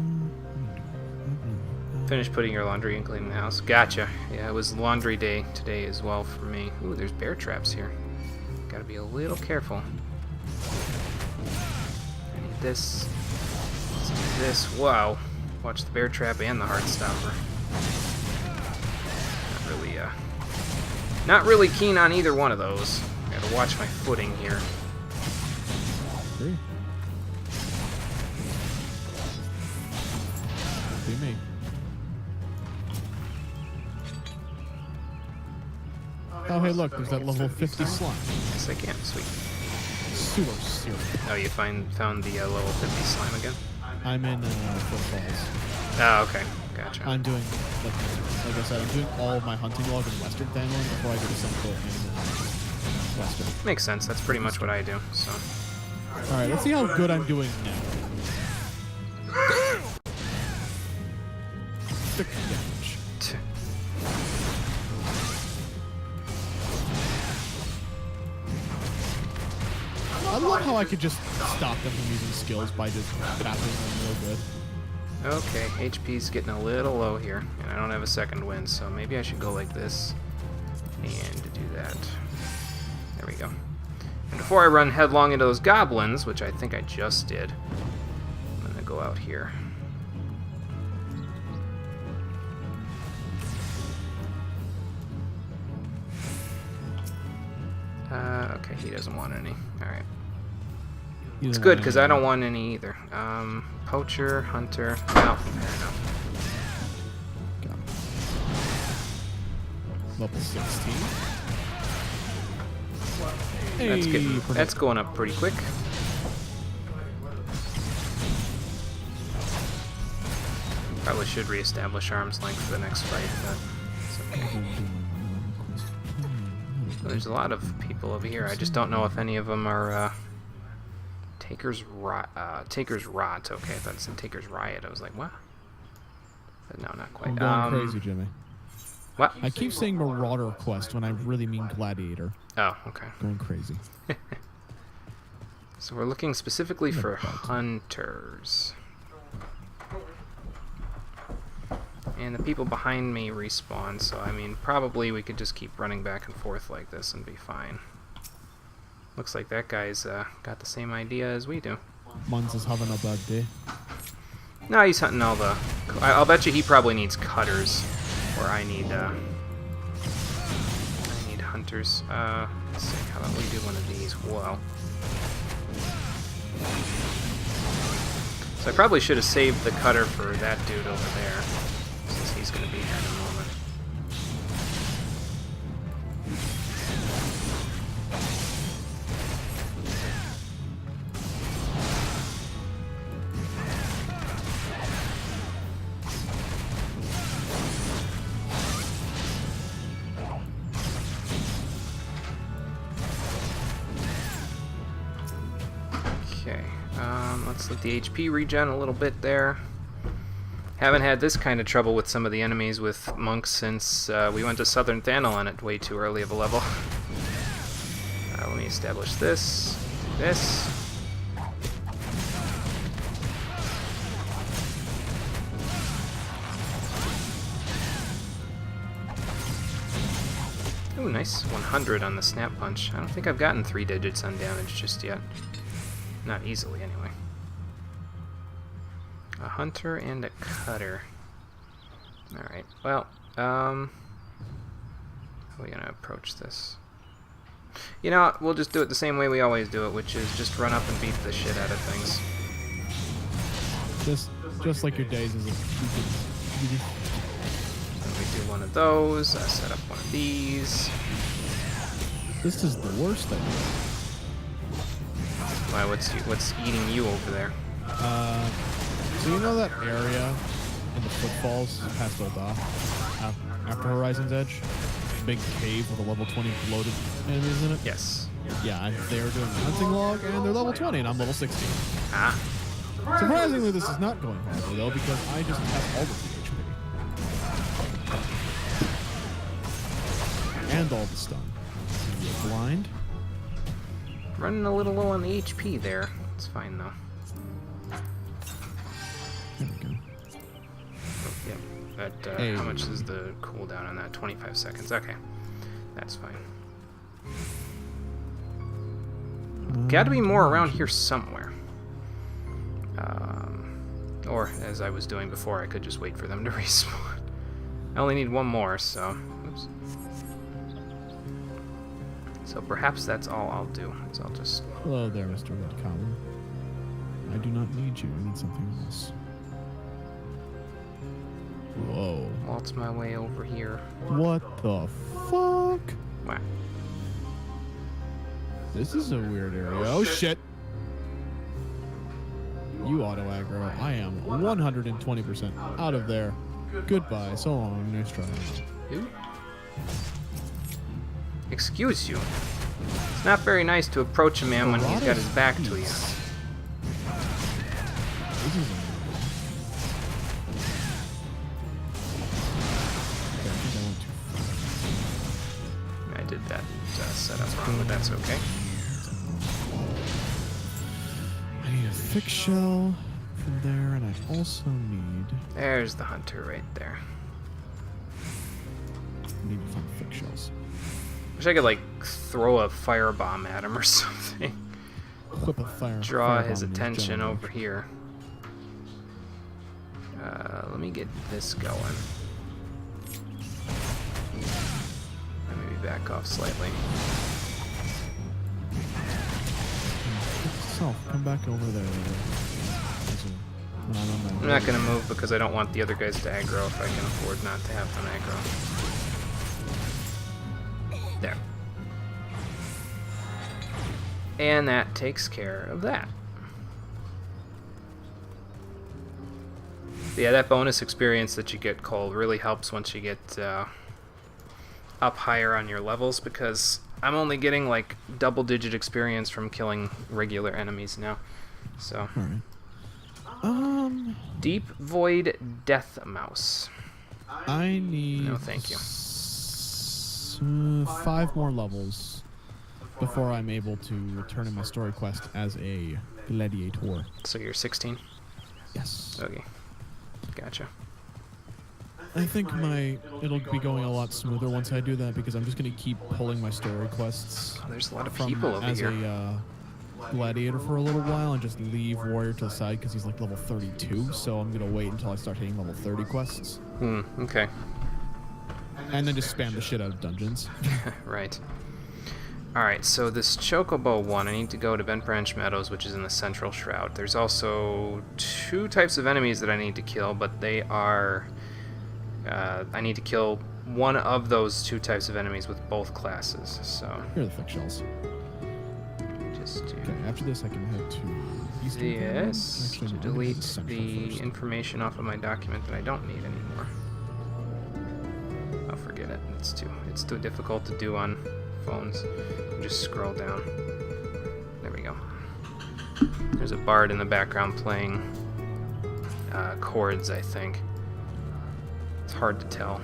Finish putting your laundry and cleaning the house. Gotcha. Yeah, it was laundry day today as well for me. Ooh, there's bear traps here. Gotta be a little careful. this. Let's do this. Wow. Watch the bear trap and the heart stopper. Not really keen on either one of those. Gotta watch my footing here.
Agree. Be me. Oh, hey, look, there's that level 50 slime.
Yes, I can. Sweet.
Sewer syrup.
Oh, you found the level 50 slime again?
I'm in footfalls.
Oh, okay. Gotcha.
I'm doing, like I said, I'm doing all of my hunting log in Western Thailand before I go to Central and Western.
Makes sense. That's pretty much what I do, so.
Alright, let's see how good I'm doing now. Stick damage. I love how I could just stop them from using skills by just grappling them real good.
Okay, HP's getting a little low here, and I don't have a second wind, so maybe I should go like this and do that. There we go. And before I run headlong into those goblins, which I think I just did, I'm gonna go out here. Okay, he doesn't want any. Alright. It's good, because I don't want any either. Poacher, hunter. No, fair enough.
Level 16.
That's
Hey,
good. That's going up pretty quick. Probably should reestablish arm's length for the next fight, but it's okay. There's a lot of people over here. I just don't know if any of them are Taker's Rot. Okay, I thought it said Taker's Riot. I was like, what? But no, not quite.
I'm going crazy, Jimmy.
What?
I keep saying Marauder Quest when I really mean Gladiator.
Oh, okay.
Going crazy.
So we're looking specifically for hunters. And the people behind me respawn, so I mean, probably we could just keep running back and forth like this and be fine. Looks like that guy's got the same idea as we do.
Mons is having a bad day.
No, he's hunting all the... I'll bet you he probably needs cutters, where I need hunters. Let's see, how about we do one of these? Whoa. So I probably should have saved the cutter for that dude over there, since he's going to be here in a moment. Okay, let's let the HP regen a little bit there. Haven't had this kind of trouble with some of the enemies with monks since we went to Southern Thanalon at way too early of a level. Let me establish this. This. Ooh, nice. 100 on the snap punch. I don't think I've gotten 3 digits on damage just yet. Not easily, anyway. A hunter and a cutter. Alright, well, how are we gonna approach this? You know, we'll just do it the same way we always do it, which is just run up and beat the shit out of things.
Just like your days as a...
Let me do one of those, set up one of these.
This is the worst thing.
Why, what's eating you over there?
So you know that area in the footfalls past Oda, after Horizon's Edge? Big cave with a level 20 bloated enemies in it?
Yes.
Yeah, they were doing hunting log, and they're level 20, and I'm level 16.
Ah.
Surprisingly, this is not going horribly, though, because I just have all of the HP. And all the stun. You're blind?
Running a little low on the HP there. It's fine, though.
There we go.
Oh, yep. But,
Hey.
how much is the cooldown on that? 25 seconds. Okay. That's fine. Gotta be more around here somewhere. Or, as I was doing before, I could just wait for them to respawn. I only need one more, so... Oops. So perhaps that's all I'll do. Is I'll just...
Hello there, Mr. Red Collar. I do not need you. I need something else. Whoa.
Waltz my way over here.
What the fuck?
Wow.
This is a weird area. Oh, shit. You auto aggro. I am 120% out of there. Goodbye. So long. Nice try.
Who? Excuse you. It's not very nice to approach a man when he's got his back to you.
This is
I did that setup wrong, but that's okay.
I need a thick shell from there, and I also need...
There's the hunter right there.
I need to find thick shells.
Wish I could, like, throw a firebomb at him or something.
Whip a fire.
Draw his attention over here. Let me get this going. Maybe back off slightly.
So, come back over there.
I'm not going to move because I don't want the other guys to aggro if I can afford not to have them aggro. There. And that takes care of that. Yeah, that bonus experience that you get, Cole, really helps once you get up higher on your levels, because I'm only getting like double-digit experience from killing regular enemies now. So.
Alright.
Deep Void Death Mouse.
I need...
No, thank you.
5 more levels before I'm able to return in my story quest as a gladiator.
So you're 16?
Yes.
Okay. Gotcha.
I think it'll be going a lot smoother once I do that, because I'm just going to keep pulling my story quests.
There's a lot of people over here.
As a gladiator for a little while and just leave warrior to the side because he's like level 32. So I'm going to wait until I start hitting level 30 quests.
Okay.
And then just spam the shit out of dungeons.
Right. Alright, so this Chocobo one, I need to go to Bent Branch Meadows, which is in the Central Shroud. There's also 2 types of enemies that I need to kill, but they are... I need to kill one of those 2 types of enemies with both classes, so...
Here are the thick shells.
Just to...
Okay, after this I can head to...
Yes,
Actually,
to
no,
delete
Central first.
information off of my document that I don't need anymore. I'll forget it. It's too difficult to do on phones. Just scroll down. There we go. There's a bard in the background playing chords, I think. It's hard to tell.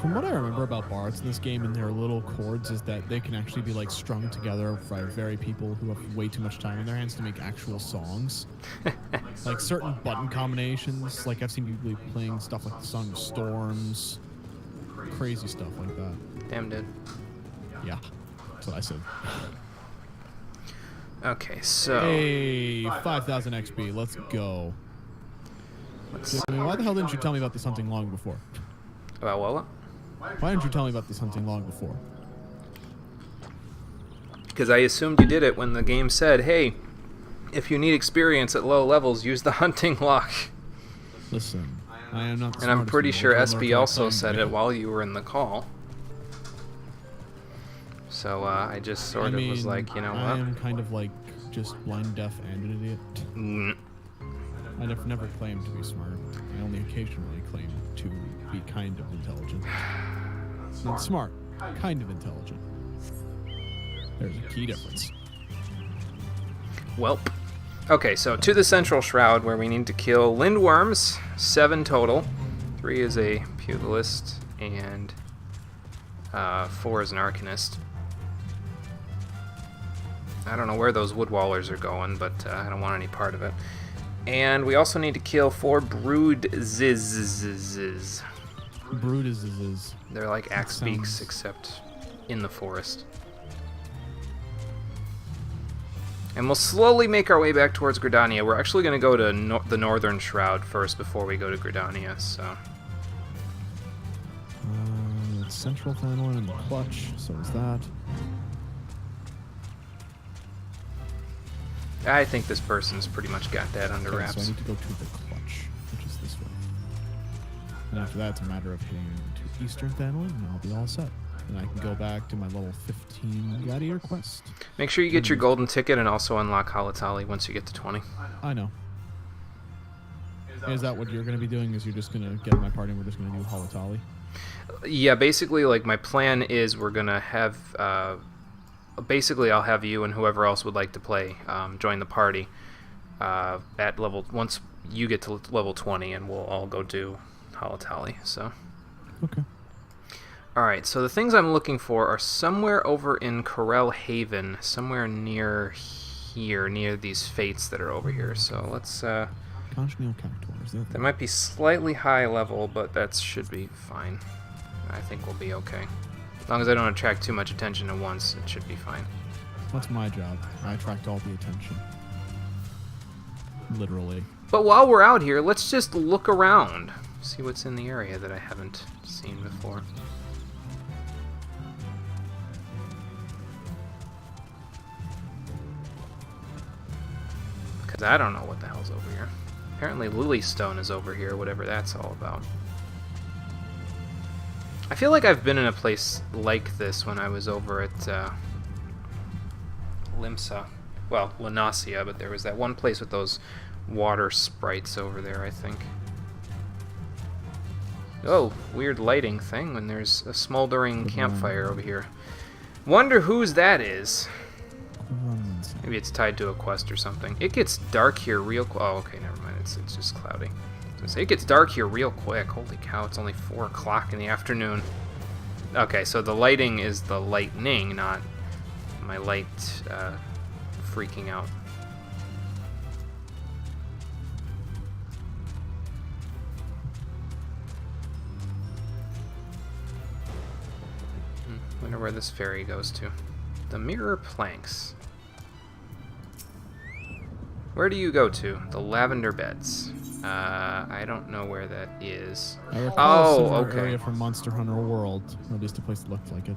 From what I remember about bards in this game and their little chords is that they can actually be like strung together by very people who have way too much time in their hands to make actual songs. Like certain button combinations, like I've seen people playing stuff like the Song of Storms, crazy stuff like that.
Damn, dude.
Yeah, that's what I said.
Okay, so...
Hey, 5,000 XP, let's go. Why the hell didn't you tell me about this hunting long before?
About what?
Why didn't you tell me about this hunting long before?
Because I assumed you did it when the game said, hey, if you need experience at low levels, use the hunting lock.
Listen, I am not the
And I'm
smartest
pretty
in the
sure
world, nor
SB
can I
also
claim
said
to
it
be.
while you were in the call. So I just sort of was like, you know
I
what?
am kind of like just blind, deaf, and an idiot. I've never claimed to be smart. I only occasionally claim to be kind of intelligent. Not smart, kind of intelligent. There's a key difference.
Welp. Okay, so to the Central Shroud, where we need to kill lindworms, 7 total. 3 is a pugilist, and 4 is an arcanist. I don't know where those woodwallers are going, but I don't want any part of it. And we also need to kill 4 brood zizzes.
Brood is.
They're like axe beaks,
sounds-
except in the forest. And we'll slowly make our way back towards Gridania. We're actually going to go to the Northern Shroud first before we go to Gridania, so...
Central Thanalan and the Clutch, so is that.
I think this person's pretty much got that under wraps.
So I need to go to the Clutch, which is this way. And after that, it's a matter of heading to Eastern Thanalan, and I'll be all set. And I can go back to my level 15 Gladiator quest.
Make sure you get your golden ticket and also unlock Halatali once you get to 20.
I know. Is that what you're going to be doing? Is you're just going to get in my party and we're just going to do Halatali?
Yeah, basically, like, my plan is we're going to have... basically, I'll have you and whoever else would like to play join the party at level... Once you get to level 20, and we'll all go do Halatali, so...
Okay.
Alright, so the things I'm looking for are somewhere over in Corel Haven, somewhere near here, near these fates that are over here, so let's...
Conchineal Cactuars.
That might be slightly high level, but that should be fine. I think we'll be okay. As long as I don't attract too much attention at once, it should be fine.
That's my job. I attract all the attention. Literally.
But while we're out here, let's just look around. See what's in the area that I haven't seen before. Because I don't know what the hell's over here. Apparently Lilystone is over here, whatever that's all about. I feel like I've been in a place like this when I was over at Limsa. Well, Lanasia, but there was that one place with those water sprites over there, I think. Oh, weird lighting thing when there's a smoldering campfire over here. Wonder whose that is. Maybe it's tied to a quest or something. It gets dark here real quick. Oh, okay, never mind. It's just cloudy. I was gonna say, it gets dark here real quick. Holy cow, it's only 4 o'clock in the afternoon. Okay, so the lighting is the lightning, not my light freaking out. Wonder where this ferry goes to. The Mirror Planks. Where do you go to? The Lavender Beds. I don't know where that is.
I recall a
okay.
area from Monster Hunter World, or at least a place that looked like it.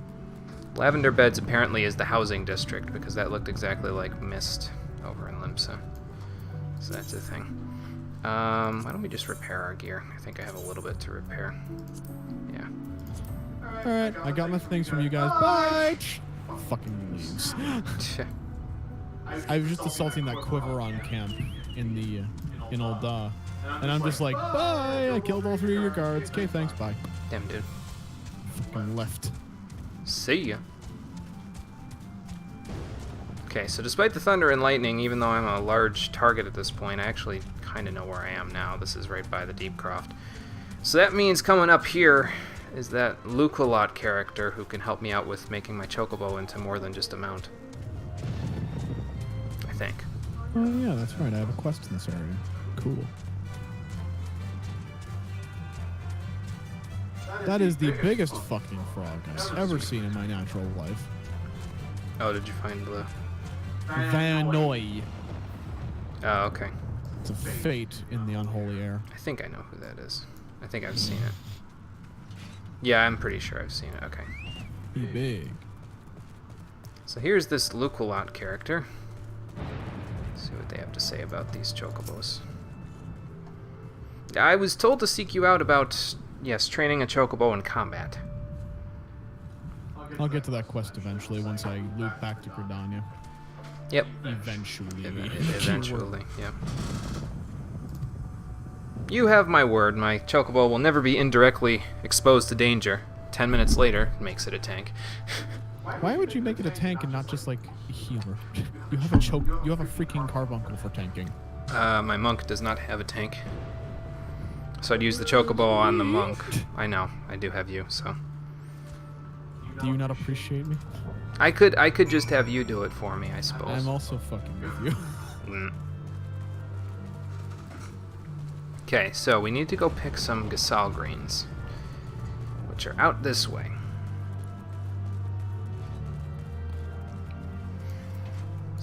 Lavender Beds apparently is the housing district, because that looked exactly like Mist over in Limsa. So that's a thing. Why don't we just repair our gear? I think I have a little bit to repair. Yeah.
Alright, I got my things from you guys. Bye! Fucking leaves. I was just assaulting that Quiveron camp in the in Old and I'm just like, bye! I killed all 3 of your guards. Okay, thanks, bye.
Damn, dude.
Fucking left.
See ya. Okay, so despite the thunder and lightning, even though I'm a large target at this point, I actually kind of know where I am now. This is right by the Deepcroft. So that means coming up here is that Luculot character who can help me out with making my chocobo into more than just a mount. I think.
Oh yeah, that's right. I have a quest in this area. Cool. That is the biggest fucking frog I've ever seen in my natural life.
Oh, did you find the...
Vanoy.
Oh, okay.
It's a fate in the unholy air.
I think I know who that is. I think I've seen it. Yeah, I'm pretty sure I've seen it. Okay.
Be big.
So here's this Luculot character. Let's see what they have to say about these chocobos. I was told to seek you out about, yes, training a chocobo in combat.
I'll get to that quest eventually once I loop back to Gridania.
Yep.
Eventually.
Eventually, yep. You have my word, my chocobo will never be indirectly exposed to danger. 10 minutes later, makes it a tank.
Why would you make it a tank and not just like a healer? You have a freaking carbuncle for tanking.
My monk does not have a tank. So I'd use the chocobo on the monk. I know, I do have you, so.
Do you not appreciate me?
I could just have you do it for me, I suppose.
I'm also fucking with you.
Okay, so we need to go pick some Gasal greens, which are out this way.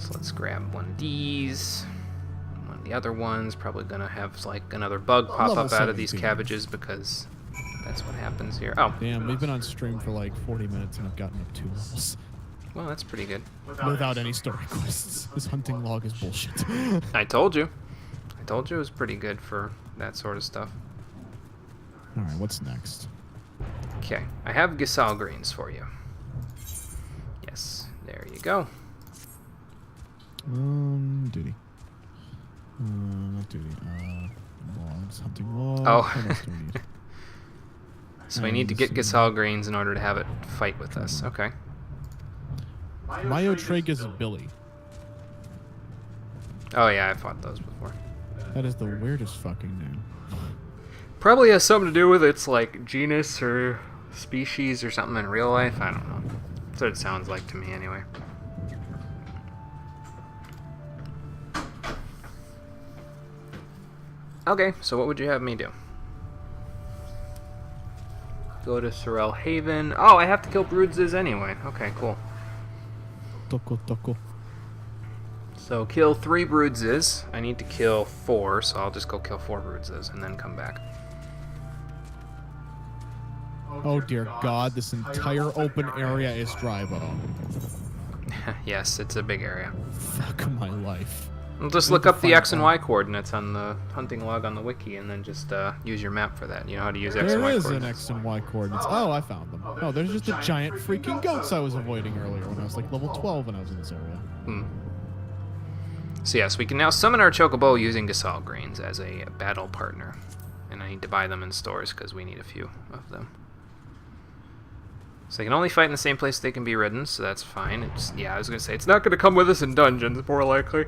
So let's grab one of these. One of the other ones, probably gonna have like another bug pop
Level
up out of these
17.
cabbages because that's what happens here. Oh.
Damn, we've been on stream for like 40 minutes and I've gotten up 2 levels.
Well, that's pretty good.
Without any story quests. This hunting log is bullshit.
I told you. I told you it was pretty good for that sort of stuff.
Alright, what's next?
Okay, I have Gisal greens for you. Yes, there you go.
Duty. Not duty. Logs, hunting log.
Oh.
What else do we need?
So we need to get Gisal greens in order to have it fight with us. Okay.
Myotragus Billy.
Oh yeah, I fought those before.
That is the weirdest fucking name.
Probably has something to do with its like genus or species or something in real life. I don't know. That's what it sounds like to me anyway. Okay, so what would you have me do? Go to Sorrel Haven. Oh, I have to kill Broodses anyway. Okay, cool.
Toko.
So kill 3 Broodses. I need to kill 4, so I'll just go kill 4 Broodses and then come back.
Oh dear God, this entire open area is Drybo.
Yes, it's a big area.
Fuck my life.
Well, just look up the X and Y coordinates on the hunting log on the wiki and then just use your map for that. You know how to use X and Y
There
coordinates.
is an X and Y coordinates. Oh, I found them. Oh, there's just the giant freaking goats I was avoiding earlier when I was like level 12 when I was in this area.
So yes, we can now summon our Chocobo using Gisal greens as a battle partner. And I need to buy them in stores because we need a few of them. So they can only fight in the same place they can be ridden, so that's fine. It's, yeah, I was going to say, it's not going to come with us in dungeons, more likely.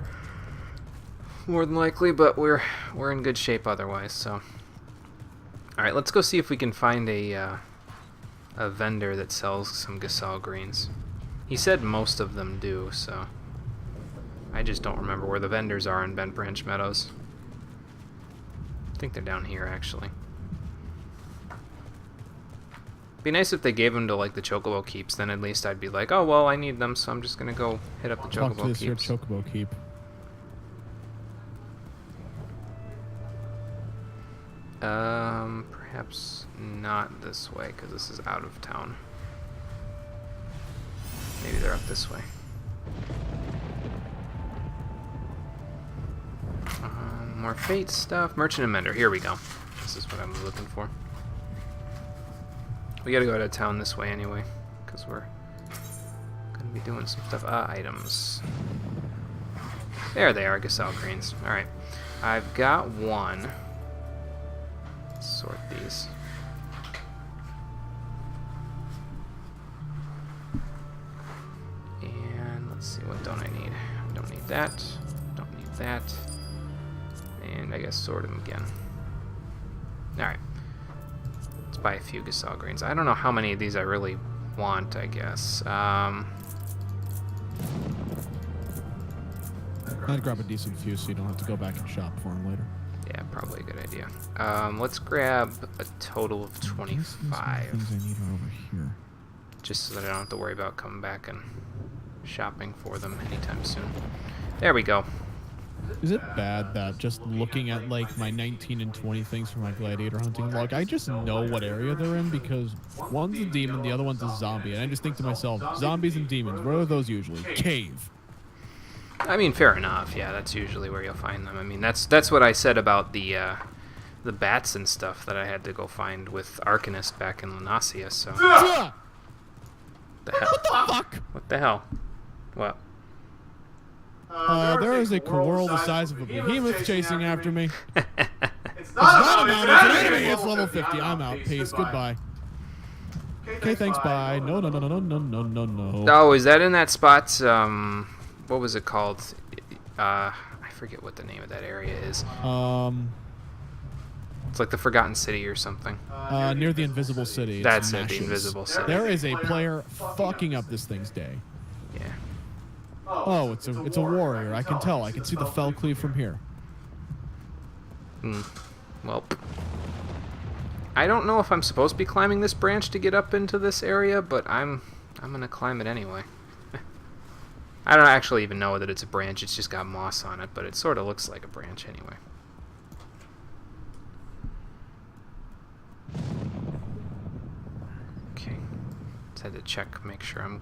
More than likely, but we're in good shape otherwise, so. Alright, let's go see if we can find a vendor that sells some Gisal greens. He said most of them do, so. I just don't remember where the vendors are in Bent Branch Meadows. I think they're down here, actually. Be nice if they gave them to like the Chocobo Keeps, then at least I'd be like, oh well, I need them, so I'm just gonna go hit up the
Talk to
Chocobo
this here
Keeps.
Chocobo Keep.
Perhaps not this way, because this is out of town. Maybe they're up this way. More fate stuff. Merchant and Mender. Here we go. This is what I'm looking for. We gotta go out of town this way anyway, because we're gonna be doing some stuff. Items. There they are, Gisal greens. Alright. I've got one. Let's sort these. And let's see, what don't I need? I don't need that. Don't need that. And I guess sort them again. Alright. Let's buy a few Gisal greens. I don't know how many of these I really want, I guess.
I'd grab a decent few so you don't have to go back and shop for them later.
Yeah, probably a good idea. Let's grab a total of 25.
Things I need are over here.
Just so that I don't have to worry about coming back and shopping for them anytime soon. There we go.
Is it bad that just looking at like my 19 and 20 things for my gladiator hunting log, I just know what area they're in because one's a demon, the other one's a zombie, and I just think to myself, zombies and demons, where are those usually? Cave.
I mean, fair enough. Yeah, that's usually where you'll find them. I mean, that's what I said about the bats and stuff that I had to go find with Arcanist back in Lunasia. So.
Ah!
The hell?
What the fuck?
What the hell? What?
There is a Quirrell the size of a behemoth chasing after me.
It's
Not
not
a
about
mountain, it's an enemy. It's level 50. I'm out. Peace. Goodbye. Okay, thanks. Bye. No.
Oh, is that in that spot? What was it called? I forget what the name of that area is. It's like the Forgotten City or something.
Near the Invisible City. It's
That's it, the
Mashes.
Invisible City.
There is a player fucking up this thing's day.
Yeah.
Oh, it's a warrior. I can tell. I can see the fell cleave from here.
Well, I don't know if I'm supposed to be climbing this branch to get up into this area, but I'm gonna climb it anyway. I don't actually even know that it's a branch. It's just got moss on it, but it sort of looks like a branch anyway. Okay. Just had to check, make sure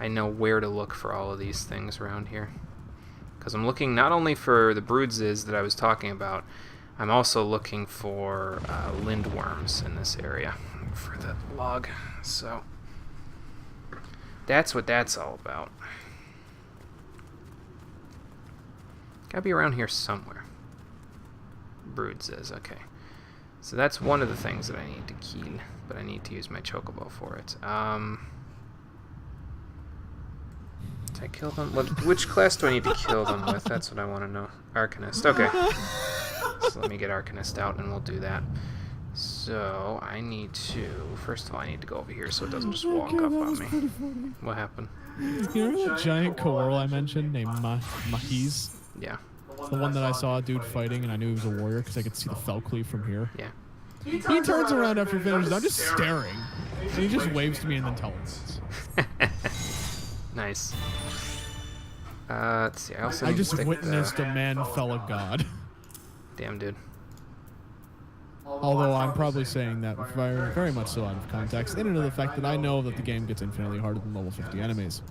I know where to look for all of these things around here. Because I'm looking not only for the broodses that I was talking about, I'm also looking for lindworms in this area for the log. So that's what that's all about. Gotta be around here somewhere. Broodses, okay. So that's one of the things that I need to kill, but I need to use my chocobo for it. Did I kill them? Which class do I need to kill them with? That's what I want to know. Arcanist. Okay. So let me get Arcanist out and we'll do that. So I need to... First of all, I need to go over here so it doesn't just walk up on me. What happened?
You remember that giant coral I mentioned named Mahiz?
Yeah.
The one that I saw a dude fighting and I knew he was a warrior because I could see the fell cleave from here.
Yeah.
He turns around after he finishes. I'm just staring. And he just waves to me and then teleports.
Nice. Let's see.
I just witnessed a man fell a god.
Damn, dude.
Although I'm probably saying that very, very much so out of context, in and of the fact that I know that the game gets infinitely harder than level 50 enemies.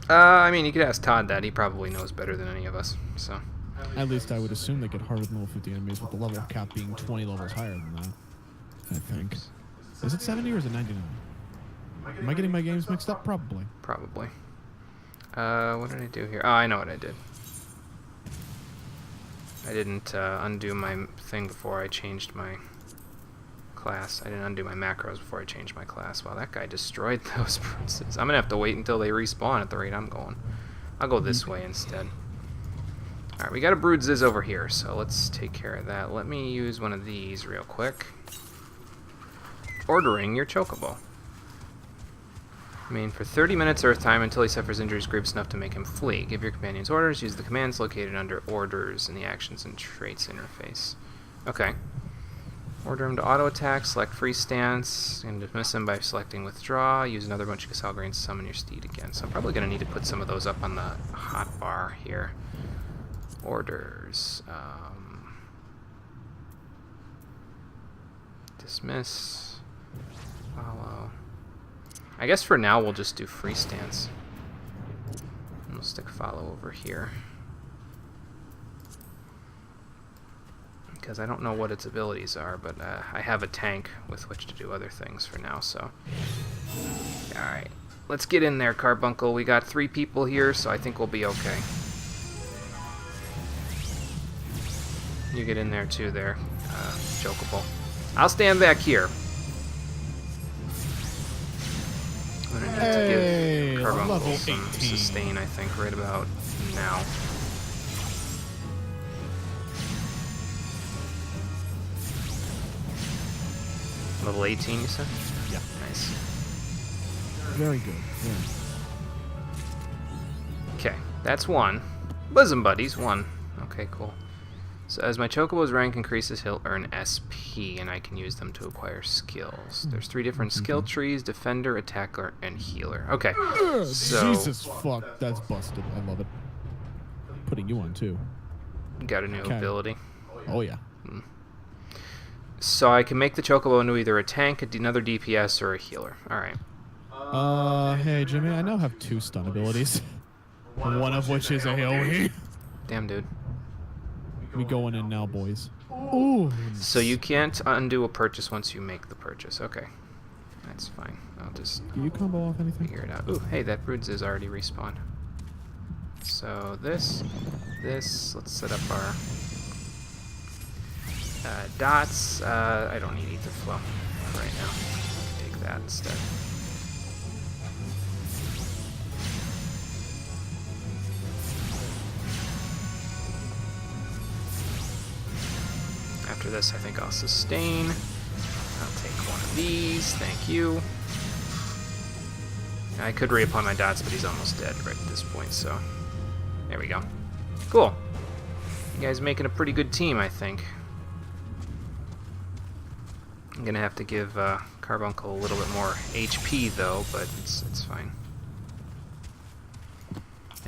I mean, you could ask Todd that. He probably knows better than any of us, so...
At least I would assume they get harder than level 50 enemies, with the level cap being 20 levels higher than that. I think. Is it 70 or is it 99? Am I getting my games mixed up? Probably.
Probably. What did I do here? Oh, I know what I did. I didn't undo my thing before I changed my class. I didn't undo my macros before I changed my class. Wow, that guy destroyed those princes. I'm gonna have to wait until they respawn at the rate I'm going. I'll go this way instead. Alright, we got a broodziz over here, so let's take care of that. Let me use one of these real quick. Ordering your chocobo. I mean, for 30 minutes Earth time until he suffers injuries grievous enough to make him flee. Give your companions orders. Use the commands located under Orders in the Actions and Traits interface. Okay. Order him to auto-attack. Select Free Stance. And dismiss him by selecting Withdraw. Use another bunch of Casal Grains to summon your steed again. So I'm probably going to need to put some of those up on the hotbar here. Orders. Dismiss. Follow. I guess for now we'll just do free stance. And we'll stick follow over here. Because I don't know what its abilities are, but I have a tank with which to do other things for now, so. Alright. Let's get in there, Carbuncle. We got 3 people here, so I think we'll be okay. You get in there too there, Chocobo. I'll stand back here. I'm gonna need to give Carbuncle some sustain, I think, right about now. Level 18, you said?
Yeah.
Nice.
Very good. Yeah.
Okay, that's 1. Bosom buddies, 1. Okay, cool. So as my Chocobo's rank increases, he'll earn SP, and I can use them to acquire skills. There's 3 different skill trees: Defender, Attacker, and Healer. Okay, so...
Jesus fuck, that's busted. I love it. Putting you on, too.
Got a new ability.
Oh, yeah.
So I can make the Chocobo into either a tank, another DPS, or a healer. Alright.
Hey, Jimmy, I now have 2 stun abilities. One of which is AoE.
Damn, dude.
We going in now, boys. Ooh.
So you can't undo a purchase once you make the purchase. Okay. That's fine. I'll just
Do you combo off anything?
figure it out. Ooh, hey, that Broods is already respawned. So this, let's set up our dots. I don't need Ether Flow right now. Take that instead. After this, I think I'll sustain. I'll take one of these. Thank you. I could reapply my dots, but he's almost dead right at this point, so... There we go. Cool. You guys making a pretty good team, I think. I'm gonna have to give Carbuncle a little bit more HP, though, but it's fine.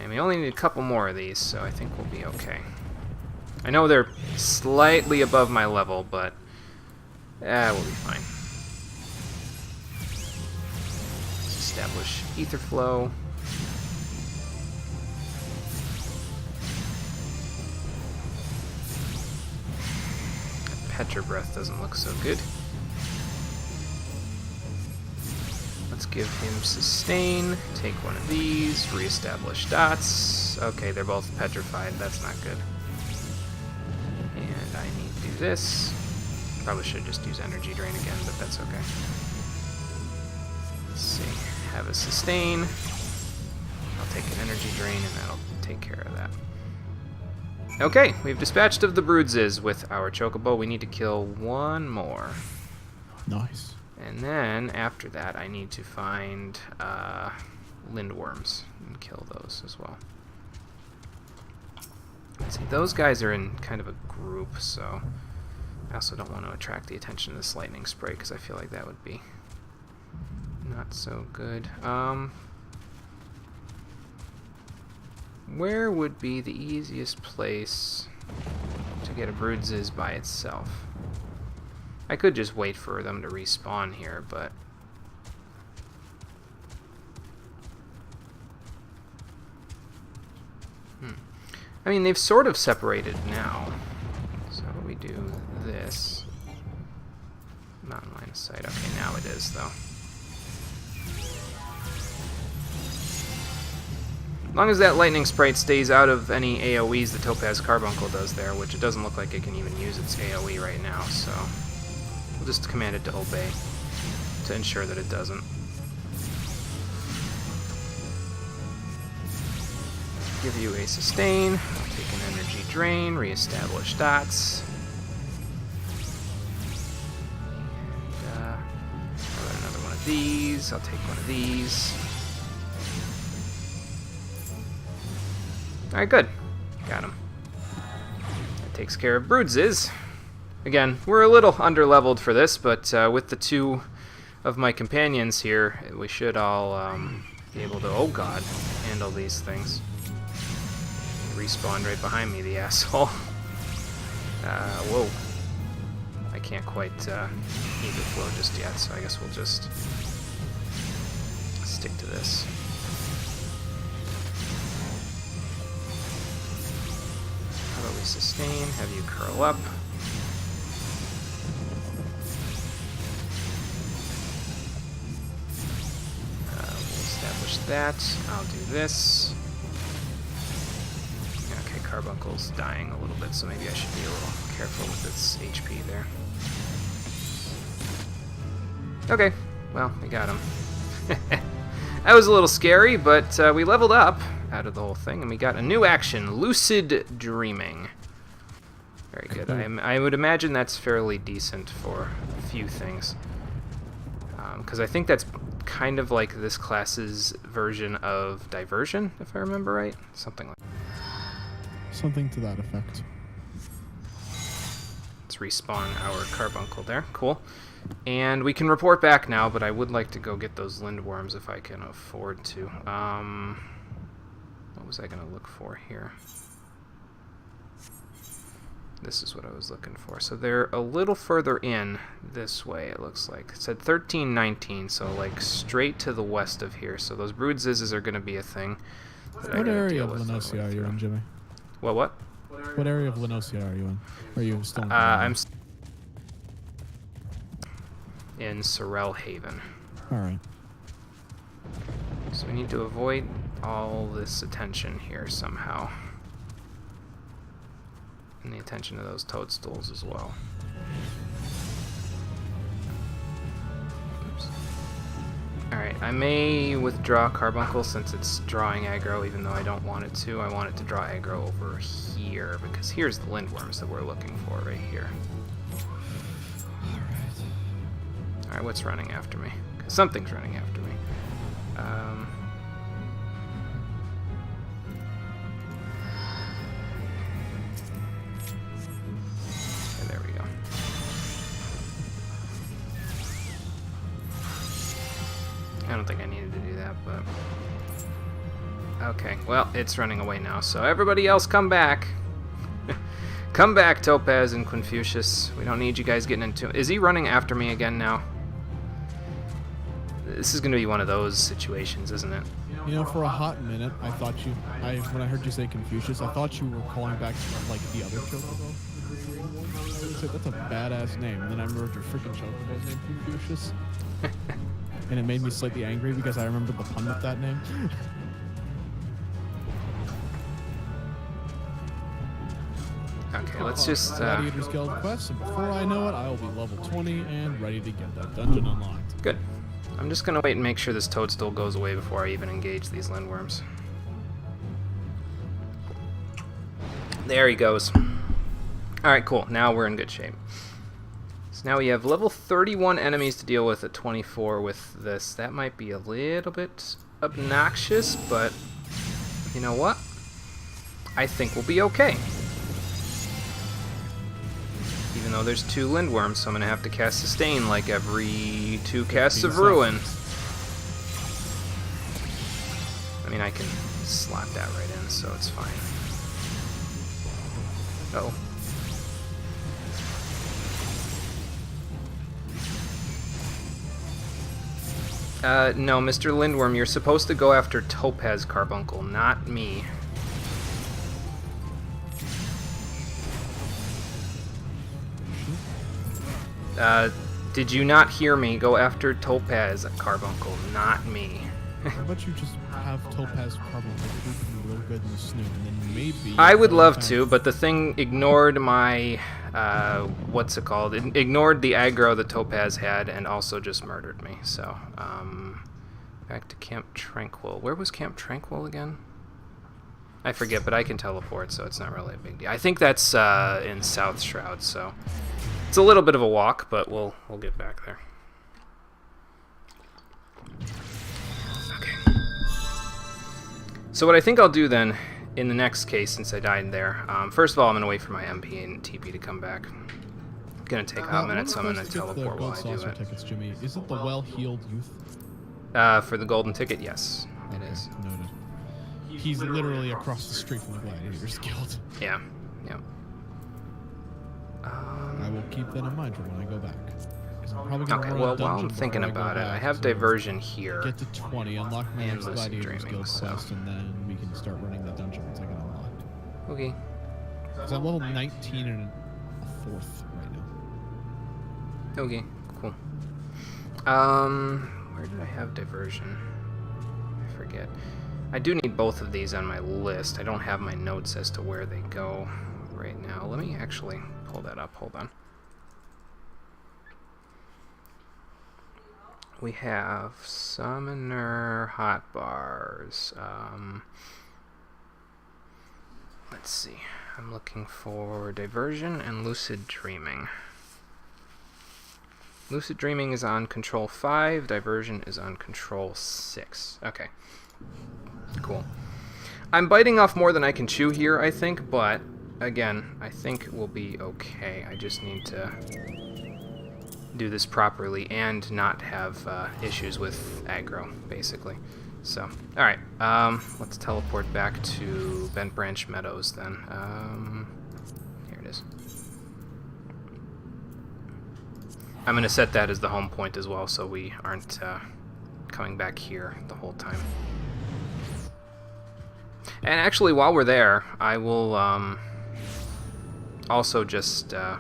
And we only need a couple more of these, so I think we'll be okay. I know they're slightly above my level, but we'll be fine. Let's establish ether flow. Petra breath doesn't look so good. Let's give him sustain, take one of these, reestablish dots. Okay, they're both petrified, that's not good. And I need to do this. Probably should just use energy drain again, but that's okay. Let's see, have a sustain. I'll take an energy drain and that'll take care of that. Okay, we've dispatched of the Broodses with our Chocobo. We need to kill one more.
Nice.
And then, after that, I need to find lindworms and kill those as well. Let's see, those guys are in kind of a group, so I also don't want to attract the attention of this lightning spray, because I feel like that would be not so good. Where would be the easiest place to get a Broodses by itself? I could just wait for them to respawn here, but I mean, they've sort of separated now. So we do this. Not in line of sight. Okay, now it is, though. As long as that lightning sprite stays out of any AoEs the Topaz Carbuncle does there, which it doesn't look like it can even use its AoE right now, so we'll just command it to obey to ensure that it doesn't. Give you a sustain, I'll take an energy drain, reestablish dots. And I'll got another one of these, I'll take one of these. Alright, good. Got him. That takes care of Broodses. Again, we're a little underleveled for this, but with the two of my companions here, we should all be able to, oh god, handle these things. Respawned right behind me, the asshole. Whoa. I can't quite ether flow just yet, so I guess we'll just stick to this. How about we sustain, have you curl up. We'll establish that. I'll do this. Okay, Carbuncle's dying a little bit, so maybe I should be a little careful with its HP there. Okay, well, we got him. That was a little scary, but we leveled up out of the whole thing, and we got a new action, Lucid Dreaming. Very good. I would imagine that's fairly decent for a few things. Because I think that's kind of like this class's version of Diversion, if I remember right. Something like that.
Something to that effect.
Let's respawn our Carbuncle there. Cool. And we can report back now, but I would like to go get those Lindworms if I can afford to. What was I going to look for here? This is what I was looking for. So they're a little further in this way, it looks like. It said 1319, so like straight to the west of here. So those Broodses are going to be a thing.
What area of Lenosia are you in, Jimmy?
What?
What area of Lenosia are you in? Are you still in
I'm in Sorrel Haven.
Alright.
So we need to avoid all this attention here somehow. And the attention of those toadstools as well. Oops. Alright, I may withdraw Carbuncle since it's drawing aggro, even though I don't want it to. I want it to draw aggro over here, because here's the Lindworms that we're looking for right here. Alright, what's running after me? 'Cause something's running after me. And there we go. I don't think I needed to do that, but... Okay, well, it's running away now, so everybody else come back. Come back, Topaz and Confucius. We don't need you guys getting into... Is he running after me again now? This is going to be one of those situations, isn't it?
You know, for a hot minute, I thought when I heard you say Confucius, I thought you were calling back to, like, the other Chocobo. That's a badass name. And then I remembered your freaking Chocobo's name, Confucius. And it made me slightly angry because I remembered the pun with that name.
Okay, let's just...
Gladiators Guild quest, and before I know it, I will be level 20 and ready to get that dungeon unlocked.
Good. I'm just gonna wait and make sure this toadstool goes away before I even engage these lindworms. There he goes. Alright, cool. Now we're in good shape. So now we have level 31 enemies to deal with at 24 with this. That might be a little bit obnoxious, but you know what? I think we'll be okay. Even though there's 2 lindworms, so I'm gonna have to cast Sustain like every 2 casts of Ruin. I mean, I can slot that right in, so it's fine. Uh-oh. No, Mr. Lindworm, you're supposed to go after Topaz Carbuncle, not me. Did you not hear me? Go after Topaz Carbuncle, not me.
How about you just have Topaz Carbuncle poop real good in the snoot, and then maybe...
I would love to, but the thing ignored my, what's it called? It ignored the aggro that Topaz had and also just murdered me, so, back to Camp Tranquil. Where was Camp Tranquil again? I forget, but I can teleport, so it's not really a big deal. I think that's, in South Shroud, so... It's a little bit of a walk, but we'll get back there. Okay. So what I think I'll do then, in the next case, since I died there, first of all, I'm going to wait for my MP and TP to come back. It's going to take a hot minute, so I'm going to teleport while I do it.
Tickets, Jimmy. Is it the well-heeled youth?
For the golden ticket, yes, it is.
Noted. He's literally across the street from the Gladiators Guild.
Yeah, yeah.
I will keep that in mind for when I go back.
Okay, well, while I'm thinking about it, I have diversion here.
Get to 20, unlock my next
Lucid
Gladiators
Dreaming,
Guild quest, and then we can start running the dungeon once I get unlocked.
Okay.
Because I'm level 19 and a 4th right now.
Okay, cool. Where did I have diversion? I forget. I do need both of these on my list. I don't have my notes as to where they go right now. Let me actually pull that up. Hold on. We have Summoner Hotbars. Let's see. I'm looking for Diversion and Lucid Dreaming. Lucid Dreaming is on Control 5. Diversion is on Control 6. Okay. Cool. I'm biting off more than I can chew here, I think, but again, I think we'll be okay. I just need to do this properly and not have issues with aggro, basically. So, alright, let's teleport back to Bent Branch Meadows then. Here it is. I'm going to set that as the home point as well, so we aren't coming back here the whole time. And actually, while we're there, I will also just, I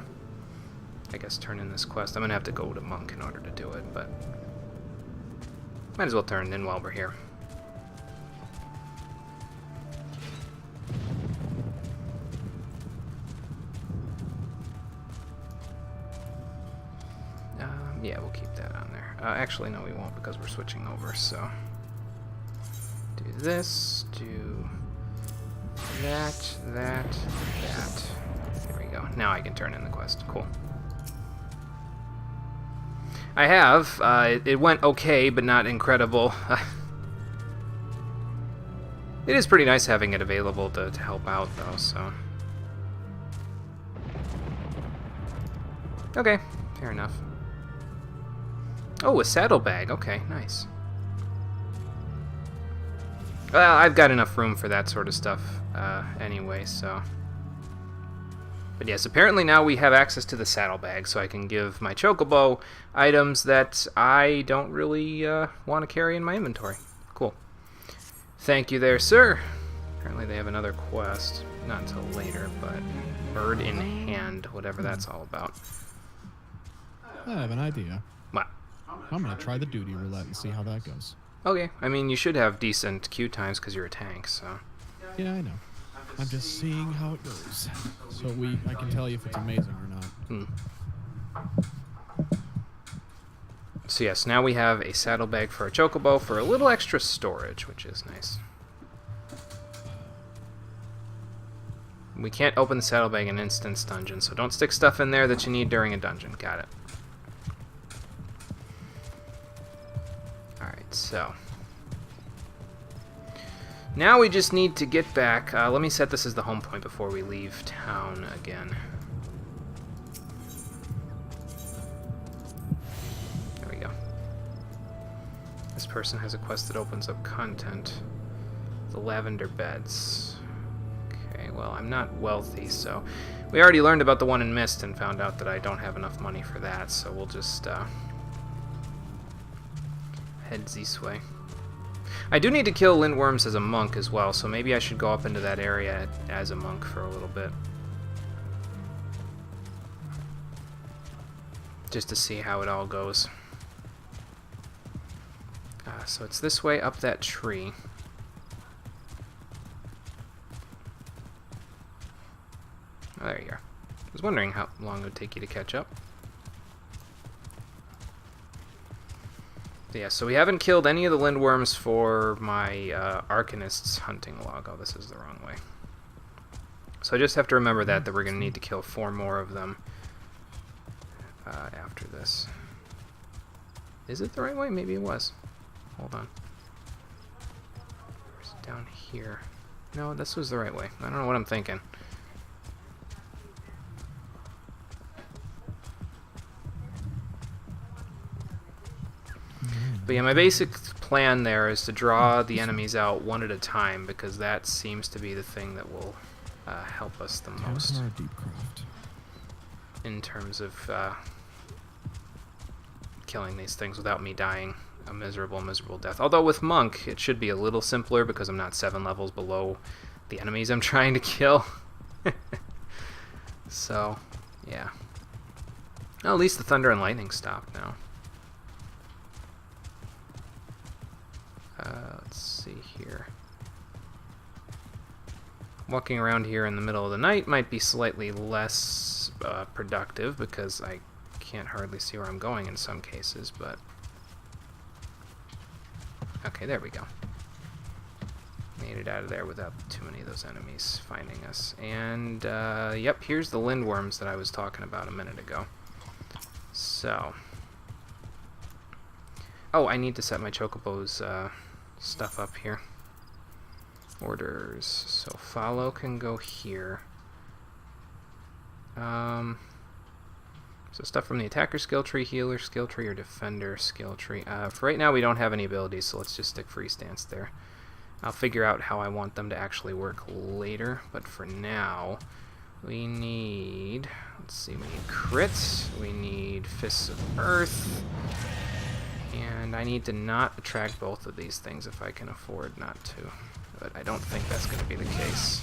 guess, turn in this quest. I'm going to have to go to Monk in order to do it, but might as well turn in while we're here. Yeah, we'll keep that on there. Actually, no, we won't because we're switching over, so do this, do that. There we go. Now I can turn in the quest. Cool. I have. It went okay, but not incredible. It is pretty nice having it available to help out, though, so. Okay, fair enough. Oh, a saddlebag. Okay, nice. Well, I've got enough room for that sort of stuff anyway, so... But yes, apparently now we have access to the saddlebag, so I can give my chocobo items that I don't really want to carry in my inventory. Cool. Thank you there, sir. Apparently they have another quest. Not until later, but bird in hand, whatever that's all about.
I have an idea.
What?
I'm gonna try the duty roulette and see how that goes.
Okay, I mean, you should have decent queue times because you're a tank, so...
Yeah, I know. I'm just seeing how it goes. So I can tell you if it's amazing or not.
So yes, now we have a saddlebag for a chocobo for a little extra storage, which is nice. We can't open the saddlebag in instance dungeon, so don't stick stuff in there that you need during a dungeon. Got it. Alright, so... Now we just need to get back. Let me set this as the home point before we leave town again. There we go. This person has a quest that opens up content. The lavender beds. Okay, well, I'm not wealthy, so... We already learned about the one in Mist and found out that I don't have enough money for that, so we'll just head this way. I do need to kill lindworms as a monk as well, so maybe I should go up into that area as a monk for a little bit. Just to see how it all goes. So it's this way up that tree. Oh, there you are. I was wondering how long it would take you to catch up. Yeah, so we haven't killed any of the lindworms for my Arcanist's hunting log. Oh, this is the wrong way. So I just have to remember that we're going to need to kill 4 more of them after this. Is it the right way? Maybe it was. Hold on. Where's it down here? No, this was the right way. I don't know what I'm thinking. But yeah, my basic plan there is to draw the enemies out one at a time, because that seems to be the thing that will help us the most in terms of killing these things without me dying a miserable, miserable death. Although with Monk, it should be a little simpler because I'm not 7 levels below the enemies I'm trying to kill. So, yeah. Well, at least the thunder and lightning stopped now. Let's see here. Walking around here in the middle of the night might be slightly less productive because I can't hardly see where I'm going in some cases, but... Okay, there we go. Made it out of there without too many of those enemies finding us. And, yep, here's the lindworms that I was talking about a minute ago. So... Oh, I need to set my chocobo's stuff up here. Orders. So follow can go here. So stuff from the attacker skill tree, healer skill tree, or defender skill tree. For right now we don't have any abilities, so let's just stick free stance there. I'll figure out how I want them to actually work later, but for now we need, let's see, we need crits, we need fists of earth, and I need to not attract both of these things if I can afford not to. But I don't think that's going to be the case.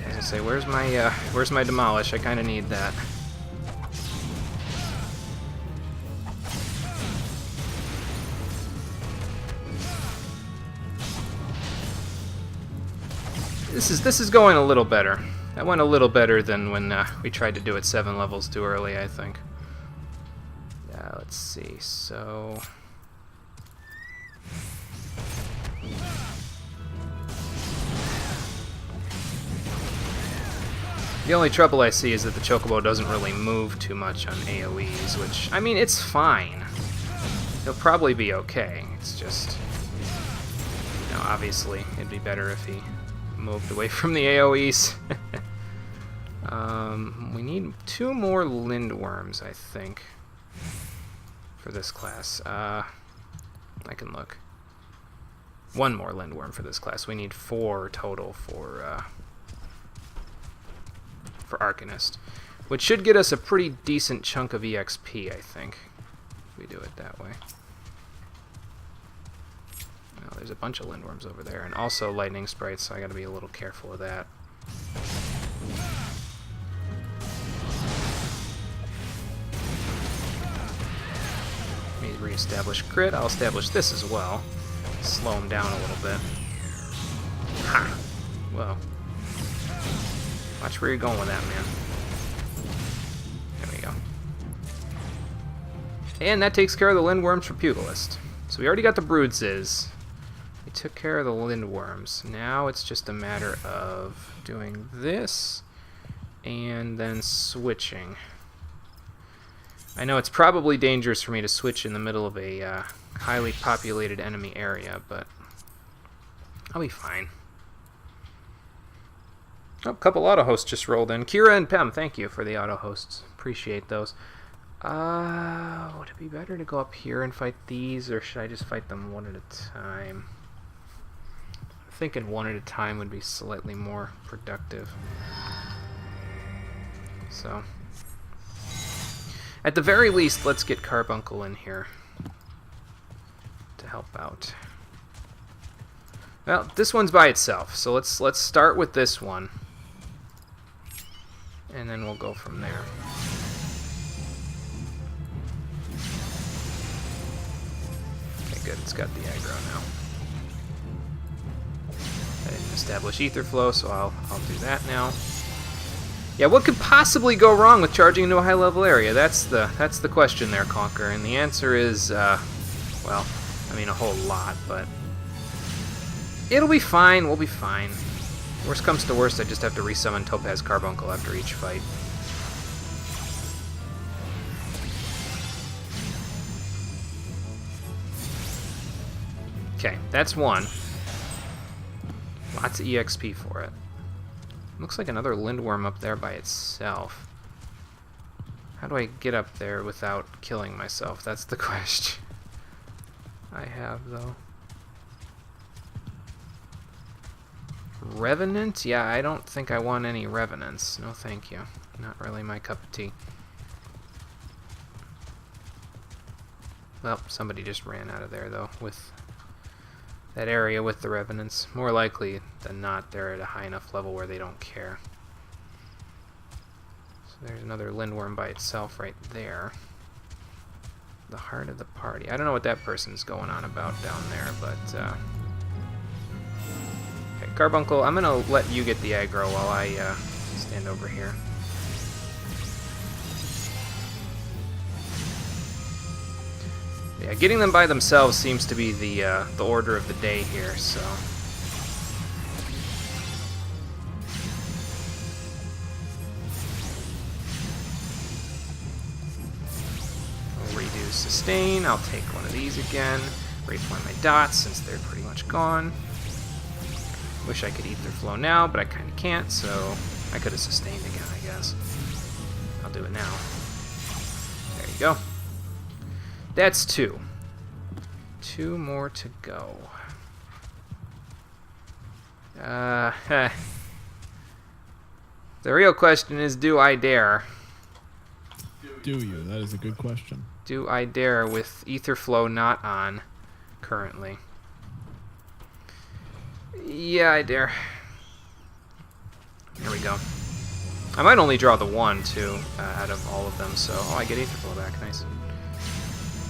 As I say, where's my demolish? I kind of need that. This is going a little better. That went a little better than when we tried to do it 7 levels too early, I think. Let's see, so... The only trouble I see is that the chocobo doesn't really move too much on AoEs, which, I mean, it's fine. He'll probably be okay. It's just, you know, obviously, it'd be better if he moved away from the AoEs. We need 2 more lindworms, I think. for this class? I can look. One more Lindworm for this class. We need 4 total for Arcanist, which should get us a pretty decent chunk of EXP, I think, if we do it that way. Oh, there's a bunch of Lindworms over there, and also lightning sprites, so I gotta be a little careful of that. Let me re-establish crit. I'll establish this as well. Slow him down a little bit. Ha! Well. Watch where you're going with that, man. There we go. And that takes care of the Lindworms for Pugilist. So we already got the Broodses. We took care of the Lindworms. Now it's just a matter of doing this and then switching. I know it's probably dangerous for me to switch in the middle of a highly populated enemy area, but I'll be fine. Oh, a couple auto hosts just rolled in. Kira and Pem, thank you for the auto hosts. Appreciate those. Would it be better to go up here and fight these, or should I just fight them one at a time? I'm thinking one at a time would be slightly more productive. So, at the very least, let's get Carbuncle in here to help out. Well, this one's by itself, so let's start with this one, and then we'll go from there. Okay, good. It's got the aggro now. I didn't establish ether flow, so I'll do that now. Yeah, what could possibly go wrong with charging into a high-level area? That's the question there, Conquer. And the answer is, well, I mean a whole lot, but it'll be fine. We'll be fine. Worst comes to worst, I just have to resummon Topaz Carbuncle after each fight. Okay, that's one. Lots of EXP for it. Looks like another Lindworm up there by itself. How do I get up there without killing myself? That's the question I have, though. Revenant? Yeah, I don't think I want any Revenants. No, thank you. Not really my cup of tea. Well, somebody just ran out of there, though, with that area with the Revenants. More likely than not, they're at a high enough level where they don't care. So there's another Lindworm by itself right there. The heart of the party. I don't know what that person's going on about down there, but okay, Carbuncle, I'm gonna let you get the aggro while I stand over here. Yeah, getting them by themselves seems to be the order of the day here, so. I'll redo sustain. I'll take one of these again. Redeploy my dots since they're pretty much gone. Wish I could ether flow now, but I kind of can't, so I could have sustained again, I guess. I'll do it now. There you go. That's 2. 2 more to go. The real question is, do I dare?
Do you? That is a good question.
Do I dare with ether flow not on currently? Yeah, I dare. Here we go. I might only draw the 1, too, out of all of them, so... Oh, I get ether flow back. Nice.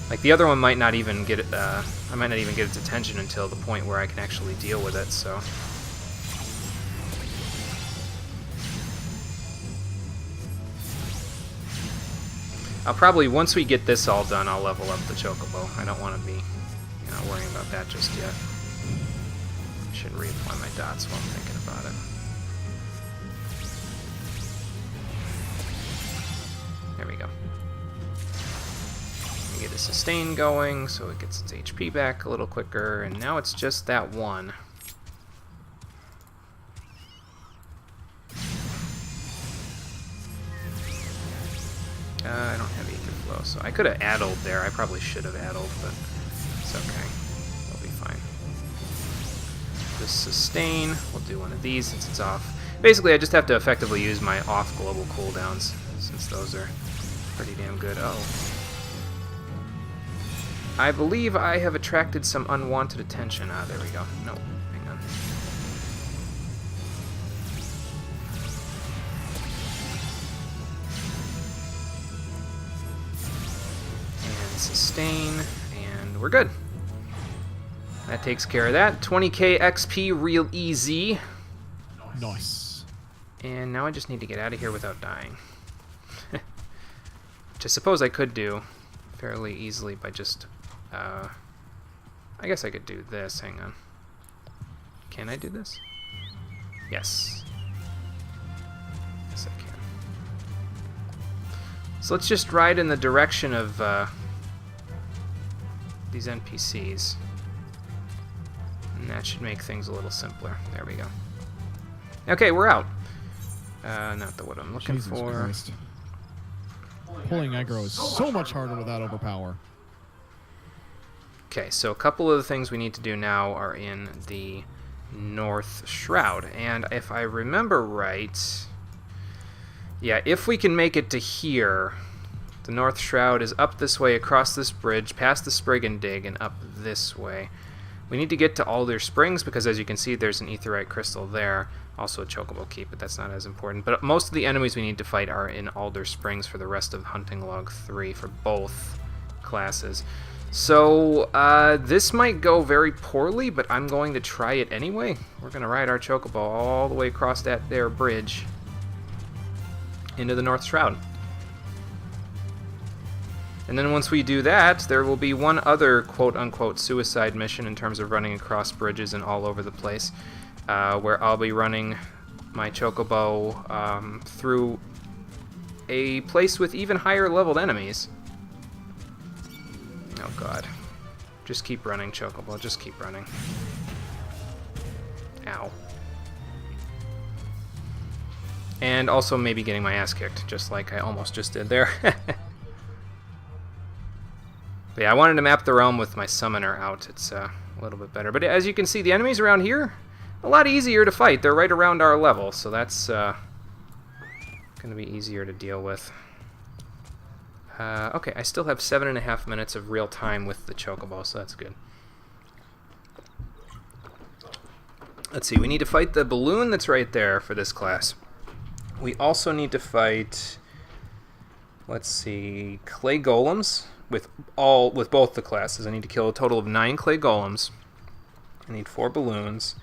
Like, the other one might not even get it, I might not even get its attention until the point where I can actually deal with it, so. I'll probably, once we get this all done, I'll level up the Chocobo. I don't want to be, worrying about that just yet. I should reapply my dots while I'm thinking about it. There we go. Get a sustain going, so it gets its HP back a little quicker, and now it's just that 1. I don't have ether flow, So I could have addled there. I probably should have addled, but it's okay. We'll be fine. Just sustain. We'll do one of these since it's off. Basically, I just have to effectively use my off global cooldowns, since those are pretty damn good. Oh. I believe I have attracted some unwanted attention. Ah, there we go. No, hang on. And sustain, and we're good. That takes care of that. 20k XP, real easy.
Nice.
And now I just need to get out of here without dying. Which I suppose I could do fairly easily by just... I guess I could do this. Hang on. Can I do this? Yes. Yes, I can. So let's just ride in the direction of these NPCs. And that should make things a little simpler. There we go. Okay, we're out. Not the what I'm looking
Jesus
for.
Christ. Pulling aggro is so much harder without overpower.
Okay, so a couple of the things we need to do now are in the North Shroud. And if I remember right, yeah, if we can make it to here, the North Shroud is up this way, across this bridge, past the Sprig and Dig, and up this way. We need to get to Alder Springs because, as you can see, there's an Aetheryte Crystal there. Also a Chocobo Keep, but that's not as important. But most of the enemies we need to fight are in Alder Springs for the rest of Hunting Log 3 for both classes. So, this might go very poorly, but I'm going to try it anyway. We're going to ride our Chocobo all the way across that there bridge into the North Shroud. And then once we do that, there will be one other quote-unquote suicide mission in terms of running across bridges and all over the place, where I'll be running my Chocobo through a place with even higher leveled enemies. Oh god. Just keep running, Chocobo. Just keep running. Ow. And also maybe getting my ass kicked, just like I almost just did there. But yeah, I wanted to map the realm with my summoner out. It's a little bit better. But as you can see, the enemies around here, a lot easier to fight. They're right around our level, so that's going to be easier to deal with. Okay, I still have 7.5 minutes of real time with the Chocobo, so that's good. Let's see, we need to fight the balloon that's right there for this class. We also need to fight, let's see, clay golems with both the classes. I need to kill a total of 9 clay golems. I need 4 balloons,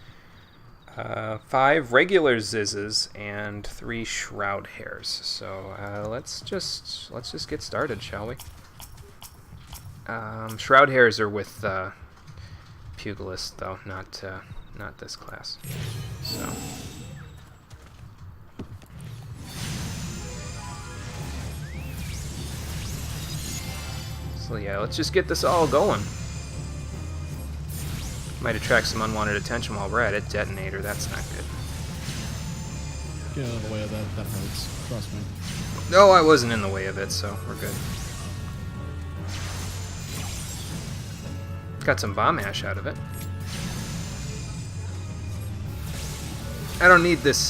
5 regular Zizzes, and 3 shroud hairs. So let's just get started, shall we? Shroud hairs are with Pugilist, though, not this class. So yeah, let's just get this all going. Might attract some unwanted attention while we're at it. Detonator, that's not good.
Get out of the way of that. That hurts. Trust me.
No, I wasn't in the way of it, so we're good. Got some bomb ash out of it. I don't need this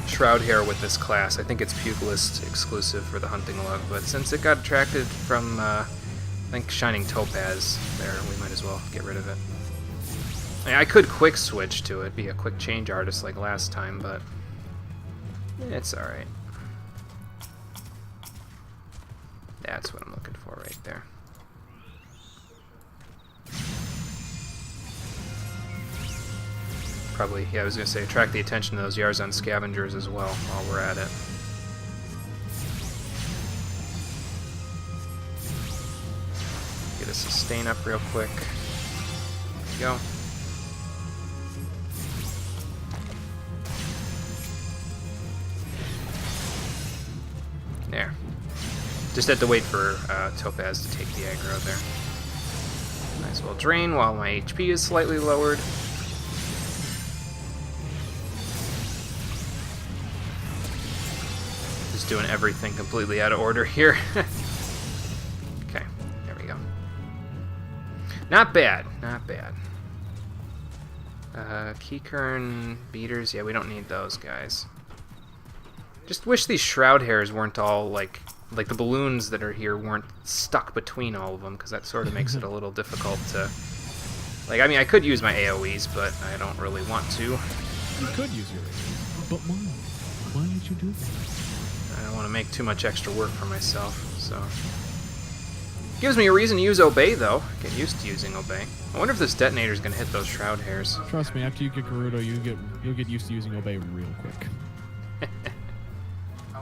shroud hair with this class. I think it's Pugilist exclusive for the Hunting Log, but since it got attracted from, I think, Shining Topaz there, we might as well get rid of it. I could quick switch to it, be a quick change artist like last time, but it's alright. That's what I'm looking for right there. Probably, yeah, I was going to say, attract the attention of those Yarzan scavengers as well while we're at it. Get a sustain up real quick. There we go. There. Just had to wait for Topaz to take the aggro there. Might as well drain while my HP is slightly lowered. Just doing everything completely out of order here. Not bad, not bad. Keycurn beaters, yeah, we don't need those guys. Just wish these shroud hairs weren't all like the balloons that are here weren't stuck between all of them, because that sort of makes it a little difficult to. Like, I mean, I could use my AoEs, but I don't really want to.
You could use your AoEs, but why? Why did you do that?
I don't want to make too much extra work for myself, so. Gives me a reason to use Obey, though. Get used to using Obey. I wonder if this detonator's gonna hit those shroud hairs.
Trust me, after you get Gerudo, you'll get used to using Obey real quick.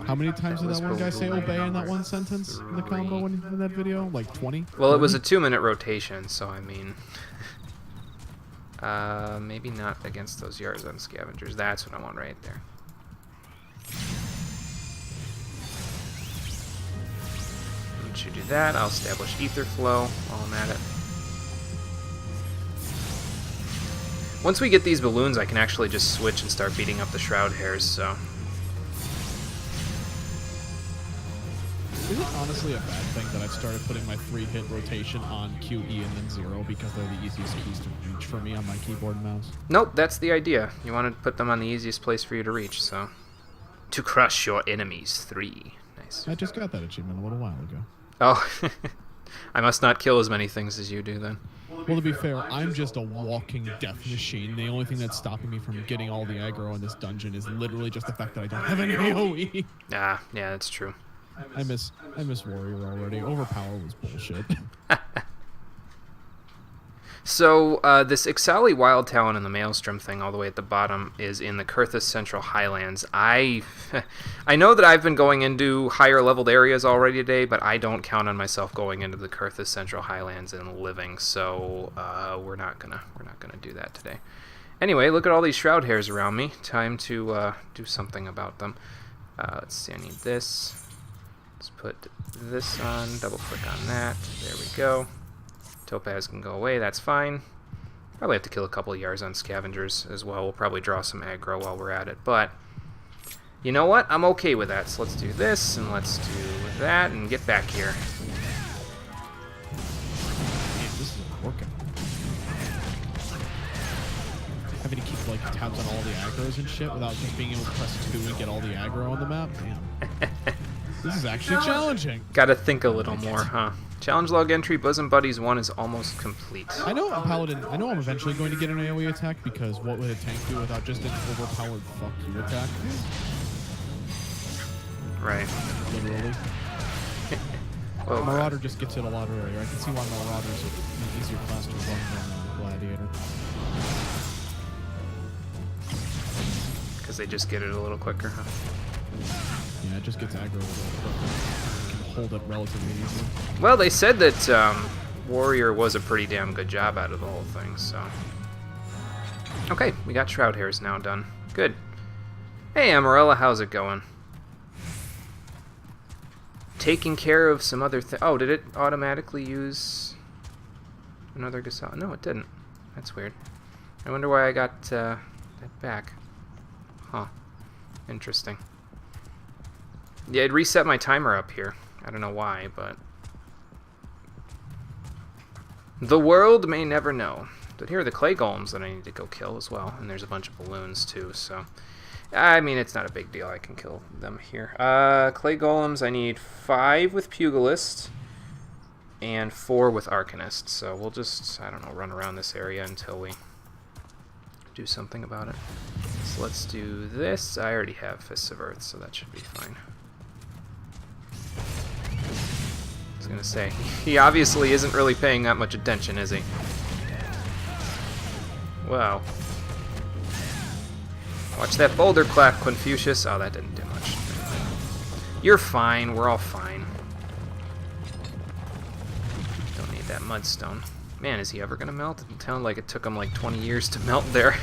How many times did that one guy say Obey in that one sentence in the combo in that video? Like 20?
Well, it was a 2-minute rotation, so I mean... maybe not against those Yarzan scavengers. That's what I want right there. Once you do that, I'll establish ether flow while I'm at it. Once we get these balloons, I can actually just switch and start beating up the shroud hairs, so...
Is it honestly a bad thing that I've started putting my 3-hit rotation on QE and then 0 because they're the easiest keys to reach for me on my keyboard and mouse?
Nope, that's the idea. You want to put them on the easiest place for you to reach, so... To crush your enemies, 3. Nice.
I just got that achievement a little while ago.
Oh, I must not kill as many things as you do, then.
Well, to be fair, I'm just a walking death machine. The only thing that's stopping me from getting all the aggro in this dungeon is literally just the fact that I don't have any AoE.
Ah, yeah, that's true.
I miss Warrior already. Overpower was bullshit.
So, this Ixali Wild Talon and the Maelstrom thing all the way at the bottom is in the Kurthus Central Highlands. I know that I've been going into higher leveled areas already today, but I don't count on myself going into the Kurthus Central Highlands and living, so we're not gonna do that today. Anyway, look at all these shroud hairs around me. Time to do something about them. Let's see, I need this. Let's put this on, double click on that. There we go. Topaz can go away, that's fine. Probably have to kill a couple of Yarzan scavengers as well. We'll probably draw some aggro while we're at it, but you know what? I'm okay with that. So let's do this, and let's do that, and get back here.
Man, this is working. Having to keep like tabs on all the aggros and shit without just being able to press 2 and get all the aggro on the map. Damn. This is actually challenging.
Gotta think a little more, huh? Challenge log entry, Bosom Buddies 1 is almost complete.
I know Paladin. I know I'm eventually going to get an AoE attack because what would a tank do without just an overpowered fuck you attack?
Right.
Literally.
Well,
Marauder just gets hit a lot earlier. I can see why Marauder's an easier class to run than Gladiator.
Because they just get it a little quicker, huh?
Yeah, it just gets aggro a little quicker. Can hold it relatively easily.
Well, they said that Warrior was a pretty damn good job out of the whole thing, so... Okay, we got Shroud Hairs now done. Good. Hey, Amarella, how's it going? Taking care of some other thing. Oh, did it automatically use another Gasol? No, it didn't. That's weird. I wonder why I got that back. Huh. Interesting. Yeah, it reset my timer up here. I don't know why, but... The world may never know. But here are the clay golems that I need to go kill as well. And there's a bunch of balloons too, so... I mean, it's not a big deal. I can kill them here. Clay golems, I need 5 with Pugilist and 4 with Arcanist. So we'll just, I don't know, run around this area until we do something about it. So let's do this. I already have Fists of Earth, so that should be fine. I was gonna say, he obviously isn't really paying that much attention, is he? Wow. Watch that boulder clap, Confucius. Oh, that didn't do much. You're fine. We're all fine. Don't need that mudstone. Man, is he ever gonna melt? It sounded like it took him like 20 years to melt there.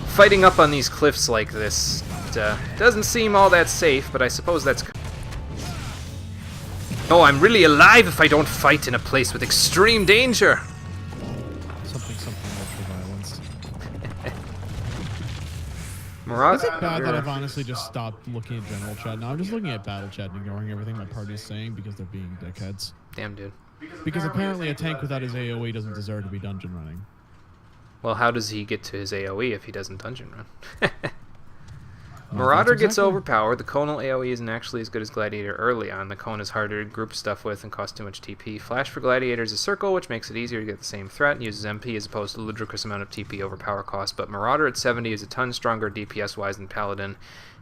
Fighting up on these cliffs like this doesn't seem all that safe, but I suppose that's... Oh, I'm really alive if I don't fight in a place with extreme danger!
Something ultra violence.
Marauder.
Is it bad that I've honestly just stopped looking at general chat? Now I'm just looking at battle chat and ignoring everything my party is saying because they're being dickheads.
Damn, dude.
Because apparently a tank without his AoE doesn't deserve to be dungeon running.
Well, how does he get to his AoE if he doesn't dungeon run?
Well,
Marauder
that's
gets
exactly-
overpowered. The Conal AoE isn't actually as good as Gladiator early on. The Cone is harder to group stuff with and costs too much TP. Flash for Gladiator is a circle, which makes it easier to get the same threat and uses MP as opposed to ludicrous amount of TP overpower cost. But Marauder at 70 is a ton stronger DPS-wise than Paladin,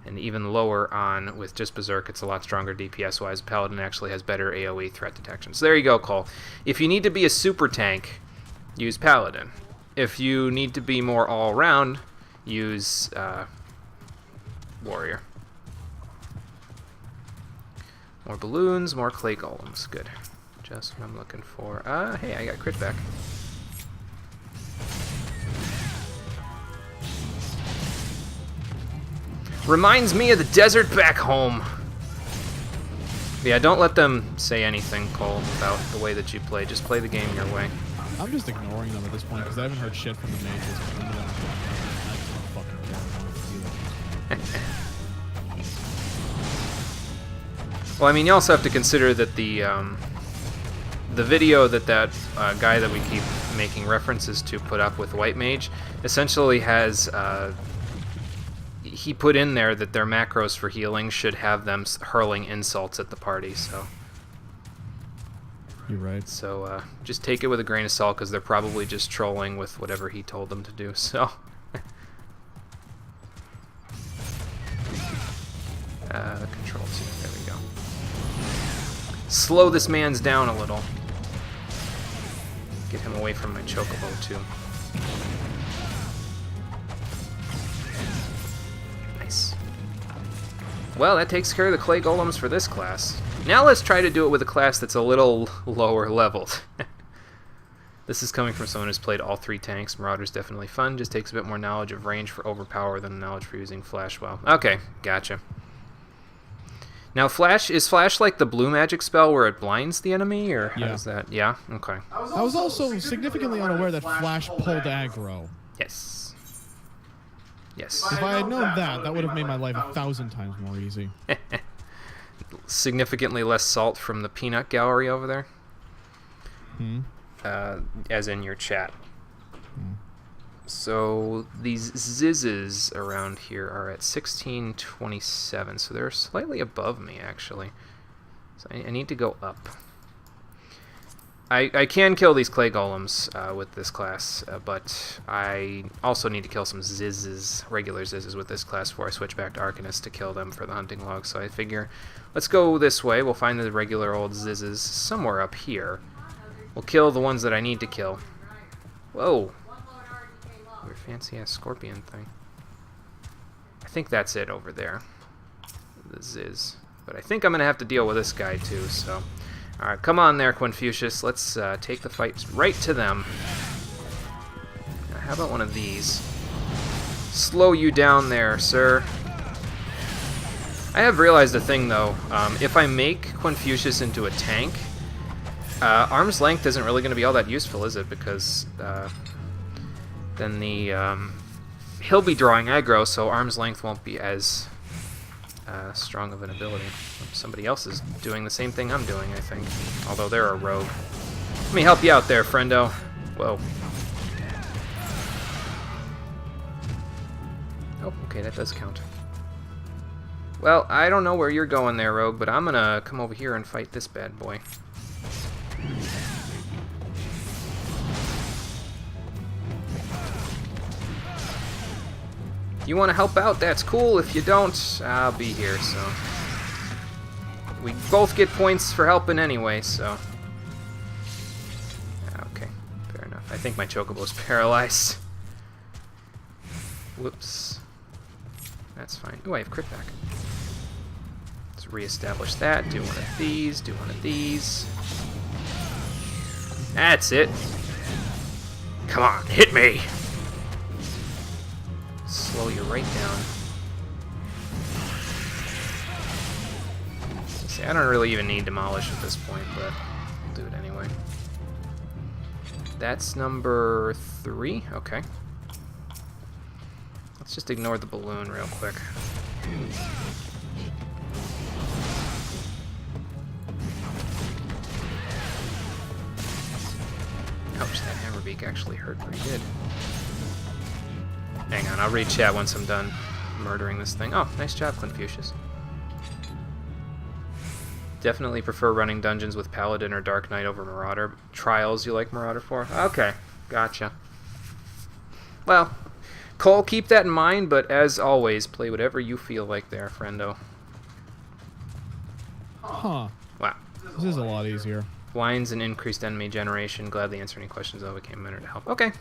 and even lower on with just Berserk, it's a lot stronger DPS-wise. Paladin actually has better AoE threat detection. So there you go, Cole. If you need to be a super tank, use Paladin. If you need to be more all-around, use Warrior. More balloons, more clay golems. Good. Just what I'm looking for. Hey, I got crit back. Reminds me of the desert back home. Yeah, don't let them say anything, Cole, about the way that you play. Just play the game your way.
I'm just ignoring them at this point because I haven't heard shit from the mages. I don't fucking care. I don't feel it.
Well, I mean, you also have to consider that the video that guy that we keep making references to put up with White Mage essentially has he put in there that their macros for healing should have them hurling insults at the party. So
you're right.
So just take it with a grain of salt because they're probably just trolling with whatever he told them to do. So. The control team. There we go. Slow this man's down a little. Get him away from my chocobo, too. Nice. Well, that takes care of the clay golems for this class. Now let's try to do it with a class that's a little lower leveled. This is coming from someone who's played all 3 tanks. Marauder's definitely fun, just takes a bit more knowledge of range for overpower than knowledge for using flash well. Okay, gotcha. Now, is Flash like the blue magic spell where it blinds the enemy, or how does that? Yeah? Okay.
I was also significantly unaware that Flash pulled aggro.
Yes. Yes.
If I had known that, that would have made my life 1,000 times more easy.
Significantly less salt from the peanut gallery over there. As in your chat. So these zizzes around here are at 1627, so they're slightly above me, actually. So I need to go up. I can kill these clay golems with this class, but I also need to kill some zizzes, regular zizzes with this class before I switch back to Arcanist to kill them for the hunting log. So I figure, let's go this way. We'll find the regular old zizzes somewhere up here. We'll kill the ones that I need to kill. Whoa! Your fancy-ass scorpion thing. I think that's it over there. The Ziz. But I think I'm going to have to deal with this guy too, so... Alright, come on there, Confucius. Let's take the fight right to them. Now, how about one of these? Slow you down there, sir. I have realized a thing, though. If I make Confucius into a tank, arm's length isn't really going to be all that useful, is it? Because... then he'll be drawing aggro, so arm's length won't be as strong of an ability. Somebody else is doing the same thing I'm doing, I think. Although they're a rogue. Let me help you out there, friendo. Whoa. Oh, okay, that does count. Well, I don't know where you're going there, rogue, but I'm gonna come over here and fight this bad boy. You want to help out? That's cool. If you don't, I'll be here, so... We both get points for helping anyway, so... Okay, fair enough. I think my chocobo's paralyzed. Whoops. That's fine. Oh, I have crit back. Let's reestablish that. Do one of these. Do one of these. That's it. Come on, hit me! Slow you right down. See, I don't really even need Demolish at this point, but I'll do it anyway. That's number 3? Okay. Let's just ignore the balloon real quick. Ouch, that hammer beak actually hurt pretty good. Hang on, I'll read chat once I'm done murdering this thing. Oh, nice job, Confucius. Definitely prefer running dungeons with Paladin or Dark Knight over Marauder. Trials you like Marauder for? Okay, gotcha. Well, Cole, keep that in mind, but as always, play whatever you feel like there, friendo.
Huh.
Wow.
This is a lot easier.
Wines and increased enemy generation. Gladly answer any questions. Oh, it came a minute to help. Okay,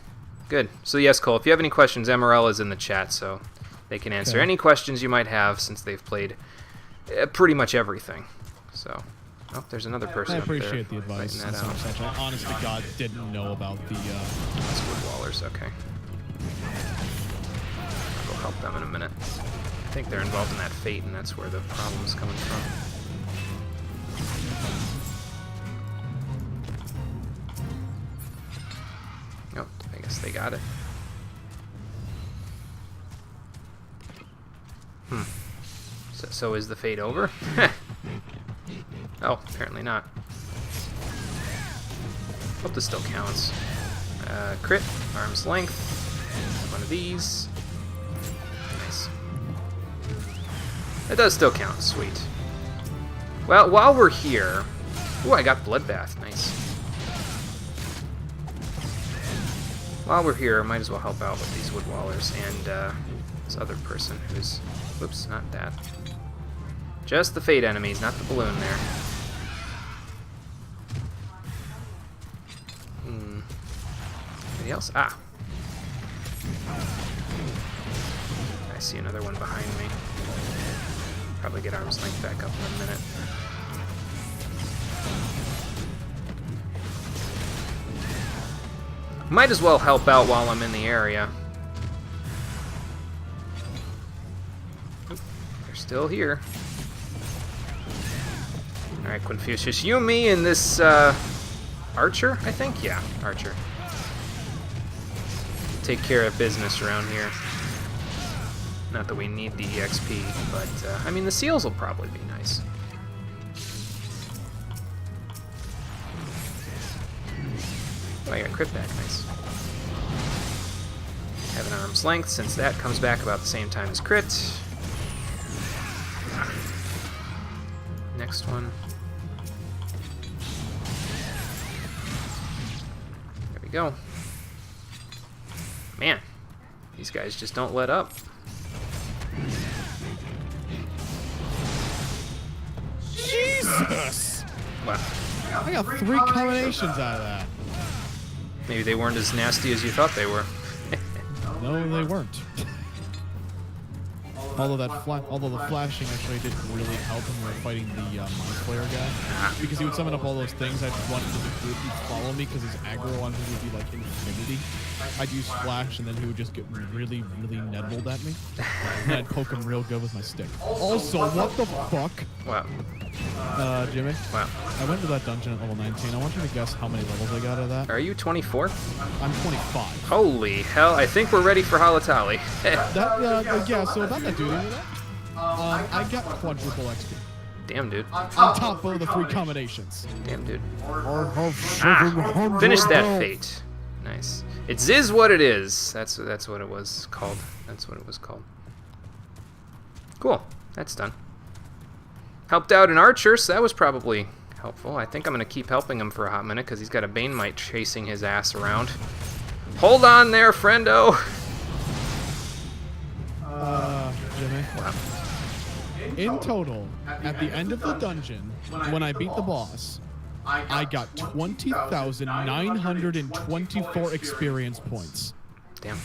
good. So yes, Cole, if you have any questions, MRL is in the chat, so they can answer any questions you might have since they've played pretty much everything. So, oh, there's another person.
I
up there
appreciate the advice.
that out.
Such. I honest to God didn't know about the.
That's Woodwallers. Okay. I'll go help them in a minute. I think they're involved in that fate, and that's where the problem is coming from. Oh, I guess they got it. So is the fate over? Oh, apparently not. Hope this still counts. Crit, arm's length. One of these. Nice. It does still count. Sweet. Well, while we're here... Ooh, I got Bloodbath. Nice. While we're here, might as well help out with these Woodwallers and this other person who's... Whoops, not that. Just the Fate enemies, not the balloon there. Anything else? Ah. I see another one behind me. Probably get arm's length back up in a minute. Might as well help out while I'm in the area. Oop, they're still here. Alright, Confucius, you, me, and this, Archer, I think? Yeah, Archer. Take care of business around here. Not that we need the EXP, but, I mean, the seals will probably be nice. Oh, I got crit back, nice. Have an arm's length, since that comes back about the same time as crit. Next one. There we go. Man, these guys just don't let up.
Jesus!
Wow.
I got 3 combinations out of that.
Maybe they weren't as nasty as you thought they were.
No, they weren't. Although the flashing actually didn't really help when we were fighting the Mind Flayer guy. Because he would summon up all those things, I'd run into the group, he'd follow me because his aggro on him would be like infinity. I'd use flash and then he would just get really, really nettled at me. And I'd poke him real good with my stick. Also, what the fuck?
Wow.
Jimmy?
Wow.
I went to that dungeon at level 19. I want you to guess how many levels I got out of that.
Are you 24?
I'm 25.
Holy hell, I think we're ready for Halatali.
Yeah, so about that dude, I got quadruple XP.
Damn, dude.
On top of the 3 combinations.
Damn, dude. Finish that fate. Nice. It's is what it is. That's what it was called. That's what it was called. Cool. That's done. Helped out an archer, so that was probably helpful. I think I'm going to keep helping him for a hot minute because he's got a Bane Mite chasing his ass around. Hold on there, friendo!
Jimmy?
Wow.
In total, at the end of the dungeon, when I beat the boss, I got 20,924 experience points.
Damn.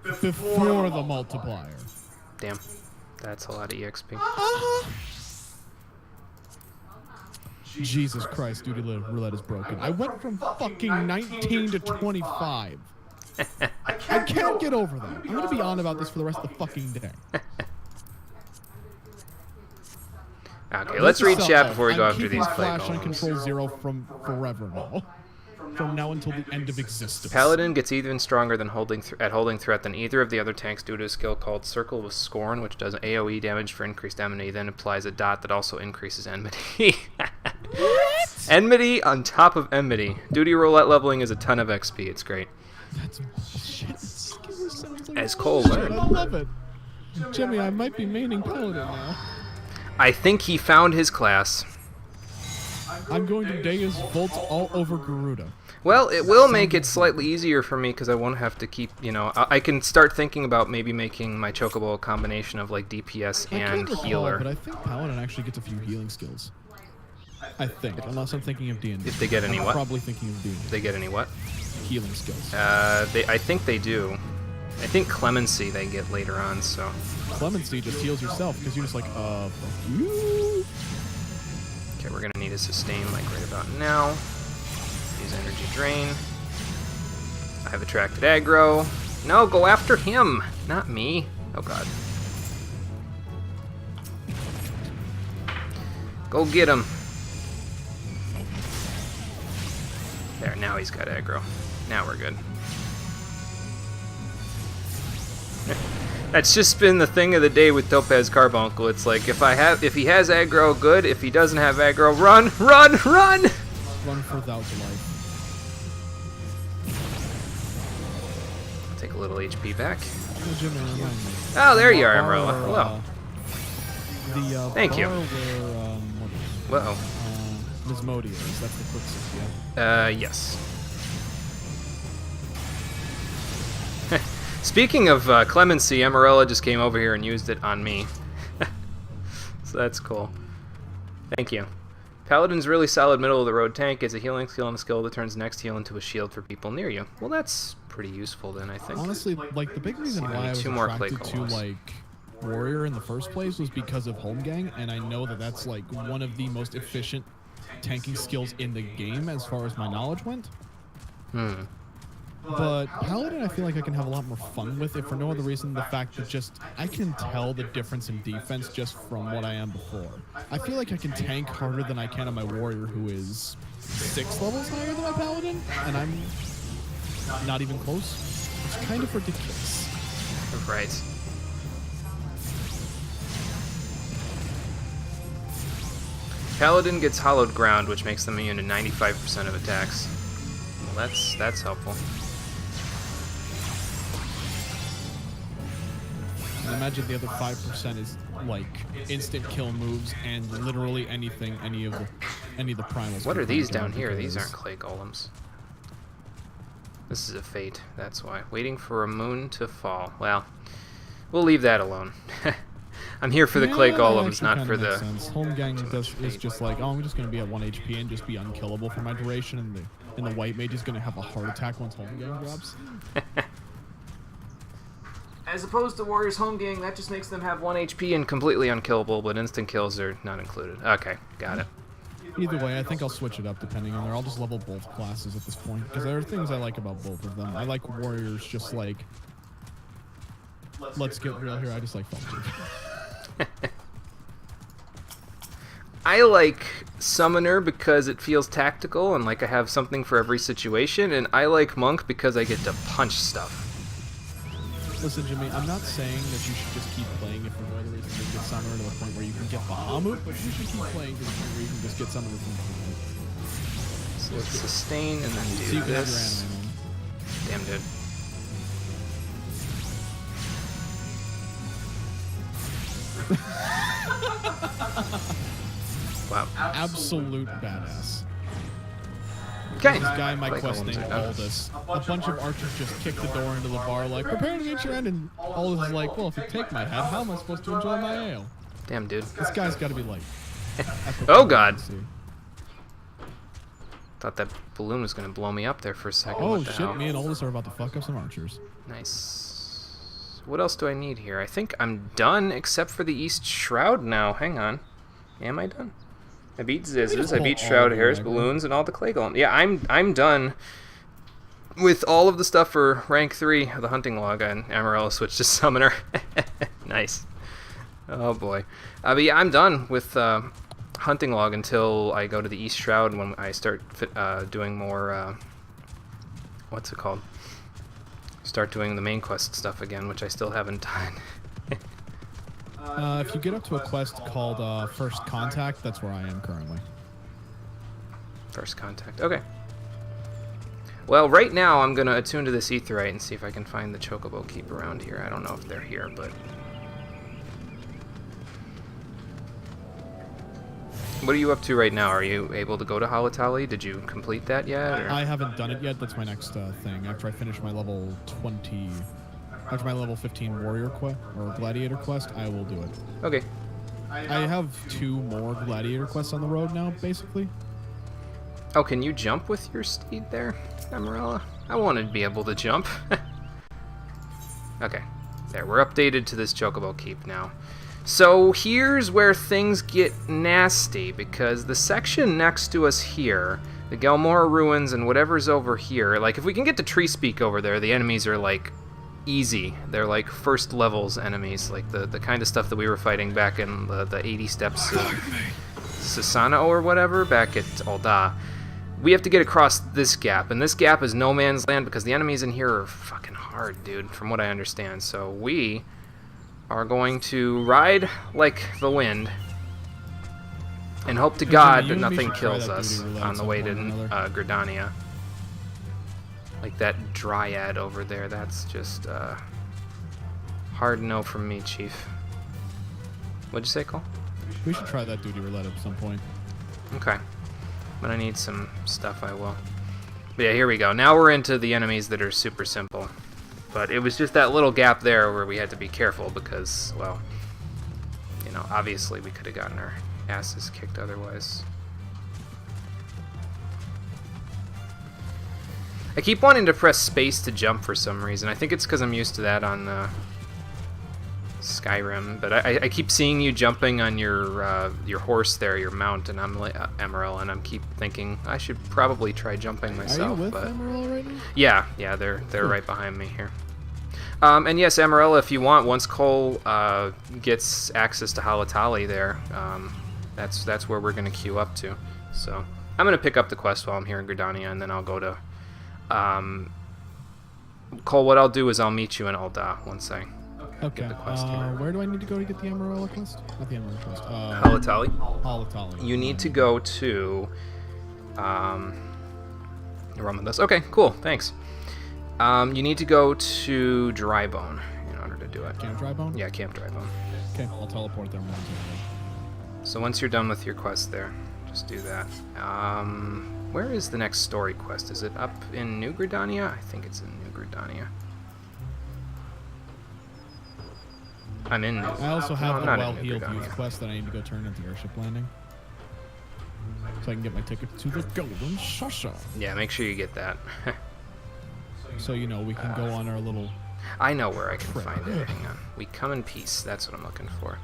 Before the multiplier.
Damn. That's a lot of EXP.
Jesus Christ, duty roulette is broken. I went from fucking 19 to 25. I can't get over that. I'm gonna be on about this for the rest of the fucking day.
Okay, let's read chat before we go after these
flash
play
on control 0 from forever now. From now until the end of existence.
Paladin gets even stronger than holding threat than either of the other tanks due to a skill called Circle of Scorn, which does AoE damage for increased enmity, then applies a dot that also increases enmity.
What?
Enmity on top of enmity. Duty roulette leveling is a ton of XP. It's great.
That's bullshit. Sounds like
As Cole
bullshit.
learned.
I love it. Jimmy, I might be maining Paladin now.
I think he found his class.
I'm going to Deus Volt all over Garuda.
Well, it will make it slightly easier for me because I won't have to keep, you know, I can start thinking about maybe making my Chocobo a combination of like DPS
I
and
can't recall,
healer.
but I think Paladin actually gets a few healing skills. I think, unless I'm thinking of D&D.
If they get any
I'm
what?
Probably thinking of D&D.
They get any what?
Healing skills.
I think they do. I think Clemency they get later on, so.
Clemency just heals yourself because you're just like, fuck you.
Okay, we're gonna need a sustain like right about now. Use energy drain. I have attracted aggro. No, go after him, not me. Oh god. Go get him. There, now he's got aggro. Now we're good. That's just been the thing of the day with Topaz Carbuncle. It's like if he has aggro, good. If he doesn't have aggro, run, run, run!
Run for thou life.
Take a little HP back.
Oh, Jimmy, remind me.
Oh, there you are,
Bar
Umbrella.
Hello.
The Thank you.
Bar where,
Whoa.
Mismodia is. That's the quicksand, yeah.
Yes. Speaking of Clemency, Amarella just came over here and used it on me. So that's cool. Thank you. Paladin's really solid middle-of-the-road tank. It's a healing skill and a skill that turns next heal into a shield for people near you. Well, that's pretty useful then, I think.
Honestly, like, the big reason
See, we
why
need
I was
two more
attracted
clay
to,
colas.
like, Warrior in the first place was because of Home Gang, and I know that that's, like, one of the most efficient tanking skills in the game as far as my knowledge went. But Paladin, I feel like I can have a lot more fun with it for no other reason than the fact that just I can tell the difference in defense just from what I am before. I feel like I can tank harder than I can on my Warrior, who is 6 levels higher than my Paladin, and I'm not even close. It's kind of ridiculous.
Right. Paladin gets hollowed ground, which makes them immune to 95% of attacks. Well, that's helpful.
And imagine the other 5% is like instant kill moves and literally anything any of the primals.
What
can
are these
crank out
down here? These
because-
aren't clay golems. This is a fate, that's why. Waiting for a moon to fall. Well, we'll leave that alone. I'm here for the clay
that
golems,
actually
not
kinda
for
makes
the...
sense. Home Gang is just like, oh, I'm just going to be at 1 HP and just be unkillable for my duration, and the white mage is going to have a heart attack once Home Gang drops.
As opposed to Warriors Home Gang, that just makes them have 1 HP and completely unkillable, but instant kills are not included. Okay, got it.
Either way, I think I'll switch it up depending on there. I'll just level both classes at this point, because there are things I like about both of them. I like Warriors just like... Let's get real here, I just like Felcher.
I like Summoner because it feels tactical and like I have something for every situation, and I like Monk because I get to punch stuff.
Listen, Jimmy, I'm not saying that you should just keep playing it for no other reason than get Summoner to the point where you can get Bahamut, but you should keep playing to the point where you can just get Summoner from Bahamut.
So let's sustain and then
So
do
you can have your
this.
anime on.
Damn, dude. Wow.
Absolute badass.
Okay.
This guy in my
Clay
quest
golems
named
are done.
Aldous. A bunch of archers just kick the door into the bar like, prepare to meet your end, and Aldous is like, well, if you take my head, how am I supposed to enjoy my ale?
Damn, dude.
This guy's got to be like... epic
Oh, God.
fantasy.
Thought that balloon was gonna blow me up there for a second.
Oh
What the
shit,
hell?
me and Aldous are about to fuck up some archers.
Nice. What else do I need here? I think I'm done, except for the East Shroud now. Hang on. Am I done? I beat Zizzes, I beat Shroud Hairs, Balloons, and all the Clay Golem. Yeah, I'm done with all of the stuff for rank 3 of the Hunting Log, and Amarella switched to Summoner. Nice. Oh boy. But yeah, I'm done with Hunting Log until I go to the East Shroud when I start doing more, what's it called? Start doing the main quest stuff again, which I still haven't done.
If you get up to a quest called First Contact, that's where I am currently.
First contact. Okay. Well, right now I'm going to attune to this aetheryte and see if I can find the chocobo keep around here. I don't know if they're here, but... What are you up to right now? Are you able to go to Halatali? Did you complete that yet? Or?
I haven't done it yet. That's my next thing. After I finish my level 20... After my level 15 warrior quest, or gladiator quest, I will do it.
Okay.
I have 2 more gladiator quests on the road now, basically.
Oh, can you jump with your steed there, Emerella? I wanted to be able to jump. Okay. There, we're updated to this chocobo keep now. So here's where things get nasty, because the section next to us here, the Galmora ruins and whatever's over here, like if we can get to Tree Speak over there, the enemies are like easy. They're like first levels enemies, like the kind of stuff that we were fighting back in the 80 steps of Sasano or whatever, back at Alda. We have to get across this gap, and this gap is no man's land because the enemies in here are fucking hard, dude, from what I understand. So we are going to ride like the wind and hope to God that nothing kills us on the way to Gridania. Like that dryad over there, that's just hard no from me, Chief. What'd you say, Cole?
We should try that duty roulette at some point.
Okay. When I need some stuff, I will. But yeah, here we go. Now we're into the enemies that are super simple. But it was just that little gap there where we had to be careful because, well, you know, obviously we could have gotten our asses kicked otherwise. I keep wanting to press space to jump for some reason. I think it's because I'm used to that on Skyrim. But I keep seeing you jumping on your horse there, your mount, and I'm like Emerald, and I'm keep thinking I should probably try jumping myself.
Are you with
but
Emerald right now?
Yeah, they're right behind me here. And yes, Emerald, if you want, once Cole gets access to Halatali there, that's where we're gonna queue up to. So I'm gonna pick up the quest while I'm here in Gridania, and then I'll go to. Cole, what I'll do is I'll meet you in Alda once I get the quest here.
Where do I need to go to get the Emerald quest? Not the Emerald quest.
Halatali?
Halatali.
You need to go to... run with us. Okay, cool, thanks. You need to go to Drybone in order to do it.
Camp Drybone?
Yeah, Camp Drybone.
Okay, I'll teleport there.
So once you're done with your quest there, just do that. Where is the next story quest? Is it up in New Gridania? I think it's in New Gridania. I'm in.
I also have a
not in
well-healed
New
youth
Gridania.
quest that I need to go turn at the airship landing. So I can get my ticket to the Golden Saucer.
Yeah, make sure you get that.
So, you know, we can go on our little...
I know where I can find it. Hang on. We come in peace. That's what I'm looking for.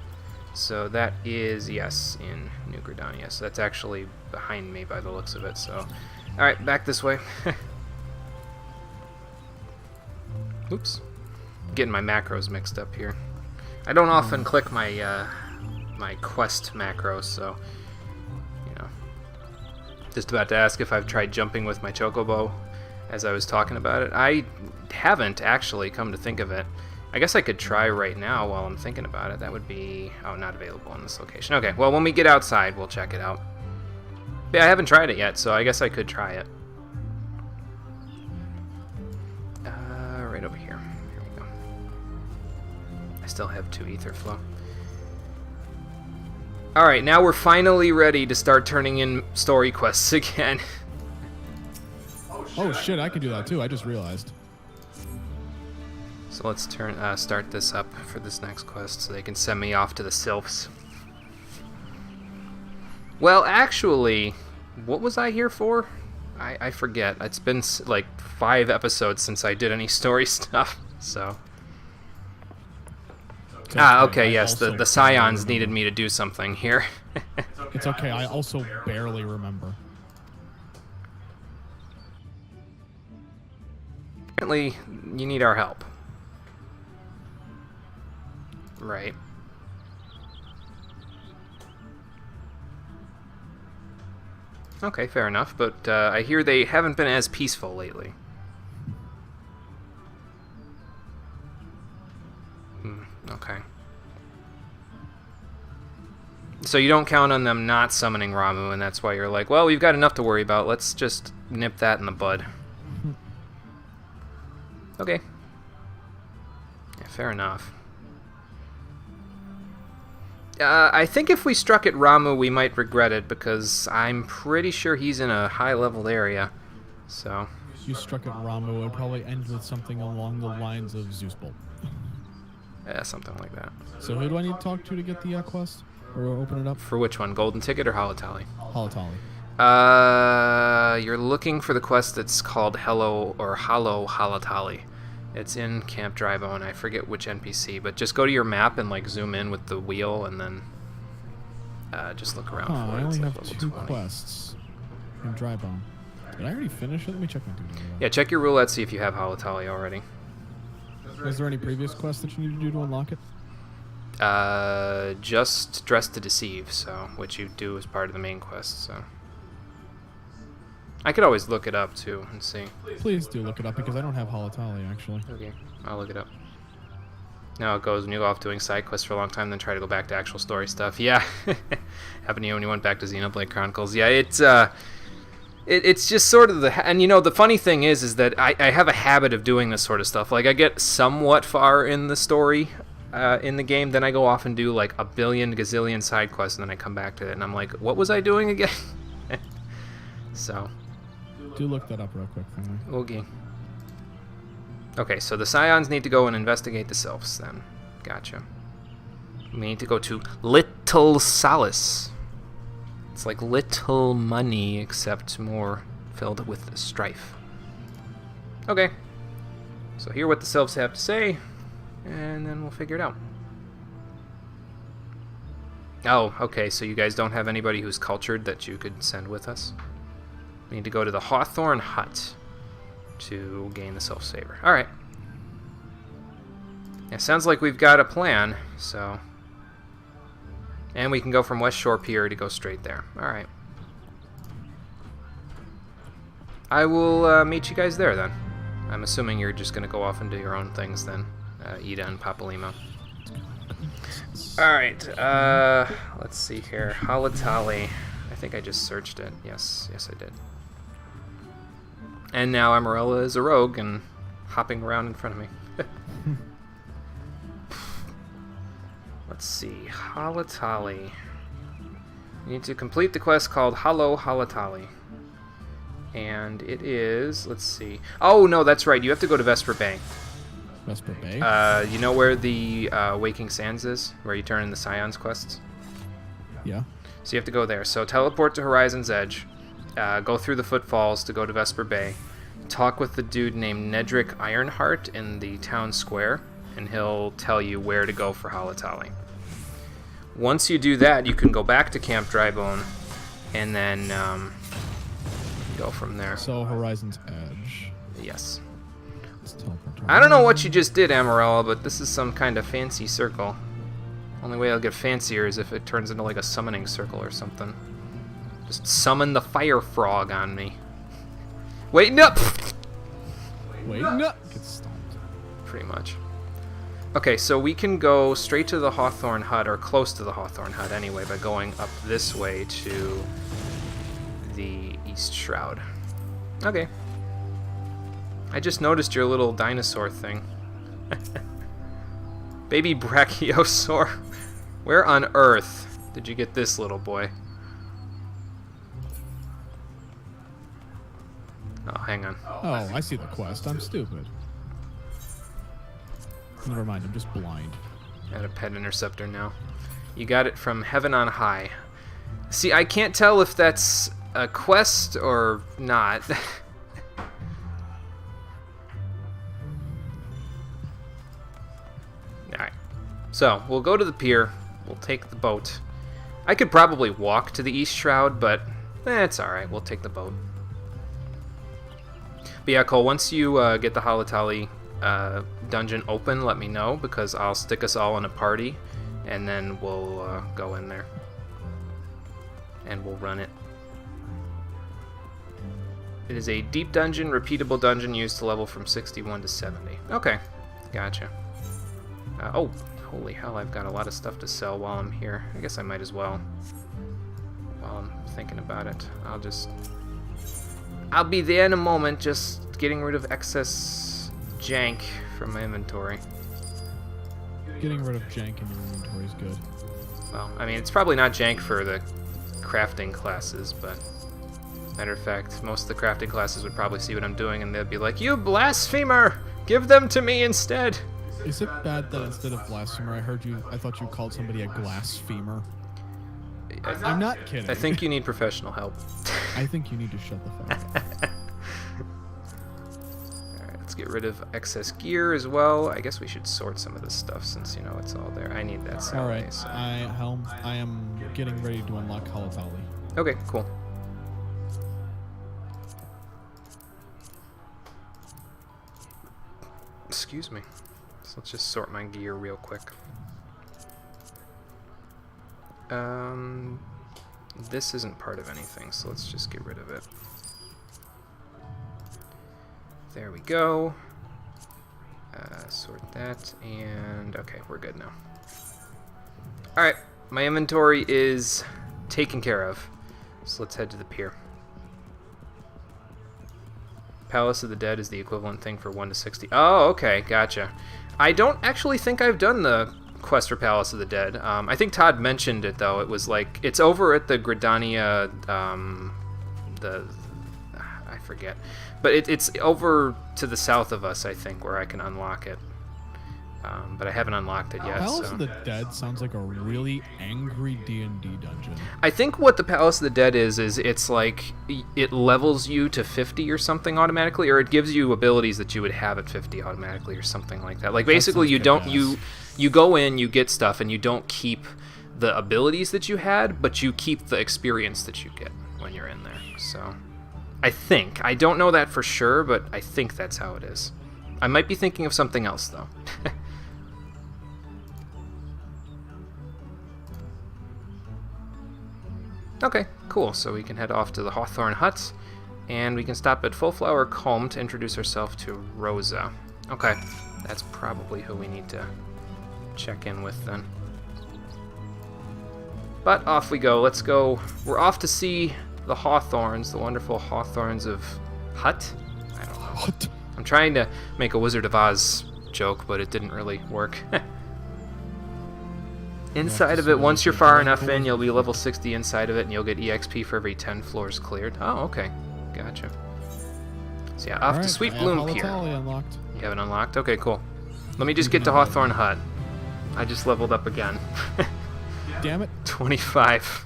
So that is, yes, in New Gridania. So that's actually behind me by the looks of it. So, alright, back this way. Oops. Getting my macros mixed up here. I don't often click my my quest macros, so, you know. Just about to ask if I've tried jumping with my chocobo as I was talking about it. I haven't, actually, come to think of it. I guess I could try right now while I'm thinking about it. That would be... Oh, not available in this location. Okay, well, when we get outside, we'll check it out. Yeah, I haven't tried it yet, so I guess I could try it. Right over here. Here we go. I still have 2 ether flow. Alright, now we're finally ready to start turning in story quests again.
Oh shit, I can do that too. I just realized.
So let's start this up for this next quest so they can send me off to the Sylphs. Well, actually, what was I here for? I forget. It's been like 5 episodes since I did any story stuff, so... Okay, yes, the Scions needed me to do something here.
It's okay, I also barely remember.
Apparently, you need our help. Right. Okay, fair enough, but I hear they haven't been as peaceful lately. Okay. So you don't count on them not summoning Ramu, and that's why you're like, well, we've got enough to worry about. Let's just nip that in the bud. Okay. Yeah, fair enough. I think if we struck at Ramu, we might regret it, because I'm pretty sure he's in a high-leveled area. So...
If you struck at Ramu, it would probably end with something along the lines of Zeus Bolt.
Yeah, something like that.
So who do I need to talk to get the quest? Or open it up?
For which one? Golden Ticket or Holotally?
Holotally.
You're looking for the quest that's called Hello or Hollow Holotally. It's in Camp Drybone. I forget which NPC, but just go to your map and like zoom in with the wheel, and then just look around for it.
I only
like
have 2 quests in Drybone. Did I already finish it? Let me check my duty.
Yeah, check your roulette, see if you have Holotally already.
Is there any previous quests that you need to do to unlock it?
Just Dress to Deceive, so which you do as part of the main quest. So I could always look it up too and see.
Please do look it up, because I don't have Holotally actually.
Okay, I'll look it up. Now it goes when you go off doing side quests for a long time, then try to go back to actual story stuff. Yeah, happened to you when you went back to Xenoblade Chronicles. Yeah, it's just sort of and you know, the funny thing is that I have a habit of doing this sort of stuff. Like, I get somewhat far in the story in the game, then I go off and do like a billion gazillion side quests, and then I come back to it, and I'm like, what was I doing again? So...
Do look that up real quick for me.
Okay. Okay, so the Scions need to go and investigate the Sylphs, then. Gotcha. We need to go to Little Solace. It's like little money, except more filled with strife. Okay. So hear what the Sylphs have to say, and then we'll figure it out. Oh, okay, so you guys don't have anybody who's cultured that you could send with us? We need to go to the Hawthorne Hut to gain the Sylph Saber. Alright. Yeah, sounds like we've got a plan, so... And we can go from West Shore Pier to go straight there. Alright. I will meet you guys there, then. I'm assuming you're just going to go off and do your own things, then. Ida and Papalima. Alright, let's see here. Holotally. I think I just searched it. Yes, I did. And now Amarella is a rogue and hopping around in front of me. Let's see. Holotally. You need to complete the quest called Hollow Holotally. And it is... Let's see. Oh, no, that's right. You have to go to Vesper Bay.
Vesper Bay?
You know where the Waking Sands is? Where you turn in the Scions quests?
Yeah.
So you have to go there. So teleport to Horizon's Edge. Go through the footfalls to go to Vesper Bay. Talk with the dude named Nedrick Ironheart in the town square, and he'll tell you where to go for Holotally. Once you do that, you can go back to Camp Drybone, and then go from there.
So Horizon's Edge.
Yes.
Let's teleport to
I don't know what you just did, Amarella, but this is some kind of fancy circle. Only way I'll get fancier is if it turns into like a summoning circle or something. Just summon the fire frog on me. Wait, no!
Wait, no! Get stomped.
Pretty much. Okay, so we can go straight to the Hawthorne Hut, or close to the Hawthorne Hut anyway, by going up this way to the East Shroud. Okay. I just noticed your little dinosaur thing. Baby Brachiosaur. Where on earth did you get this little boy? Oh, hang on.
Oh, I see the quest. I'm stupid. Never mind, I'm just blind.
Got a pet interceptor now. You got it from Heaven on High. See, I can't tell if that's a quest or not. Alright. So, we'll go to the pier. We'll take the boat. I could probably walk to the East Shroud, but it's alright. We'll take the boat. But yeah, Cole, once you get the Holotally dungeon open, let me know, because I'll stick us all in a party, and then we'll go in there. And we'll run it. It is a deep dungeon, repeatable dungeon used to level from 61 to 70. Okay, gotcha. Oh, holy hell, I've got a lot of stuff to sell while I'm here. I guess I might as well. While I'm thinking about it, I'll be there in a moment, just getting rid of excess jank from my inventory.
Getting rid of jank in your inventory is good.
Well, I mean, it's probably not jank for the crafting classes, but matter of fact, most of the crafting classes would probably see what I'm doing and they'd be like, "You blasphemer! Give them to me instead!"
Is it bad that instead of blasphemer, I thought you called somebody a blasphemer? I'm not kidding.
I think you need professional help.
I think you need to shut the fuck up.
Alright, let's get rid of excess gear as well. I guess we should sort some of this stuff since, you know, it's all there. I need that salad.
Alright, so. I am getting ready to unlock Halatali.
Okay, cool. Excuse me. So let's just sort my gear real quick. This isn't part of anything, so let's just get rid of it. There we go. Sort that, and okay, we're good now. Alright, my inventory is taken care of. So let's head to the pier. Palace of the Dead is the equivalent thing for 1 to 60. Oh, okay, gotcha. I don't actually think I've done the quest for Palace of the Dead. I think Todd mentioned it, though. It was like, it's over at the Gridania, I forget. But it's over to the south of us, I think, where I can unlock it. But I haven't unlocked it yet.
Palace of the Dead sounds like a really angry D&D dungeon.
I think what the Palace of the Dead is it's like it levels you to 50 or something automatically, or it gives you abilities that you would have at 50 automatically or something like that. Like basically you go in, you get stuff, and you don't keep the abilities that you had, but you keep the experience that you get when you're in there. So I think. I don't know that for sure, but I think that's how it is. I might be thinking of something else, though. Okay, cool. So we can head off to the Hawthorne Hut, and we can stop at Fullflower Combe to introduce ourselves to Rosa. Okay, that's probably who we need to check in with then. But off we go. Let's go. We're off to see the Hawthorns, the wonderful Hawthorns of Hut? I don't know.
What?
I'm trying to make a Wizard of Oz joke, but it didn't really work. Inside of it, once you're far enough in, you'll be level 60 inside of it, and you'll get EXP for every 10 floors cleared. Oh, okay. Gotcha. So yeah, off to Sweet Bloom Pier.
Unlocked.
You haven't unlocked? Okay, cool. Let me just get to Hawthorne Hut. I just leveled up again.
Damn it.
25.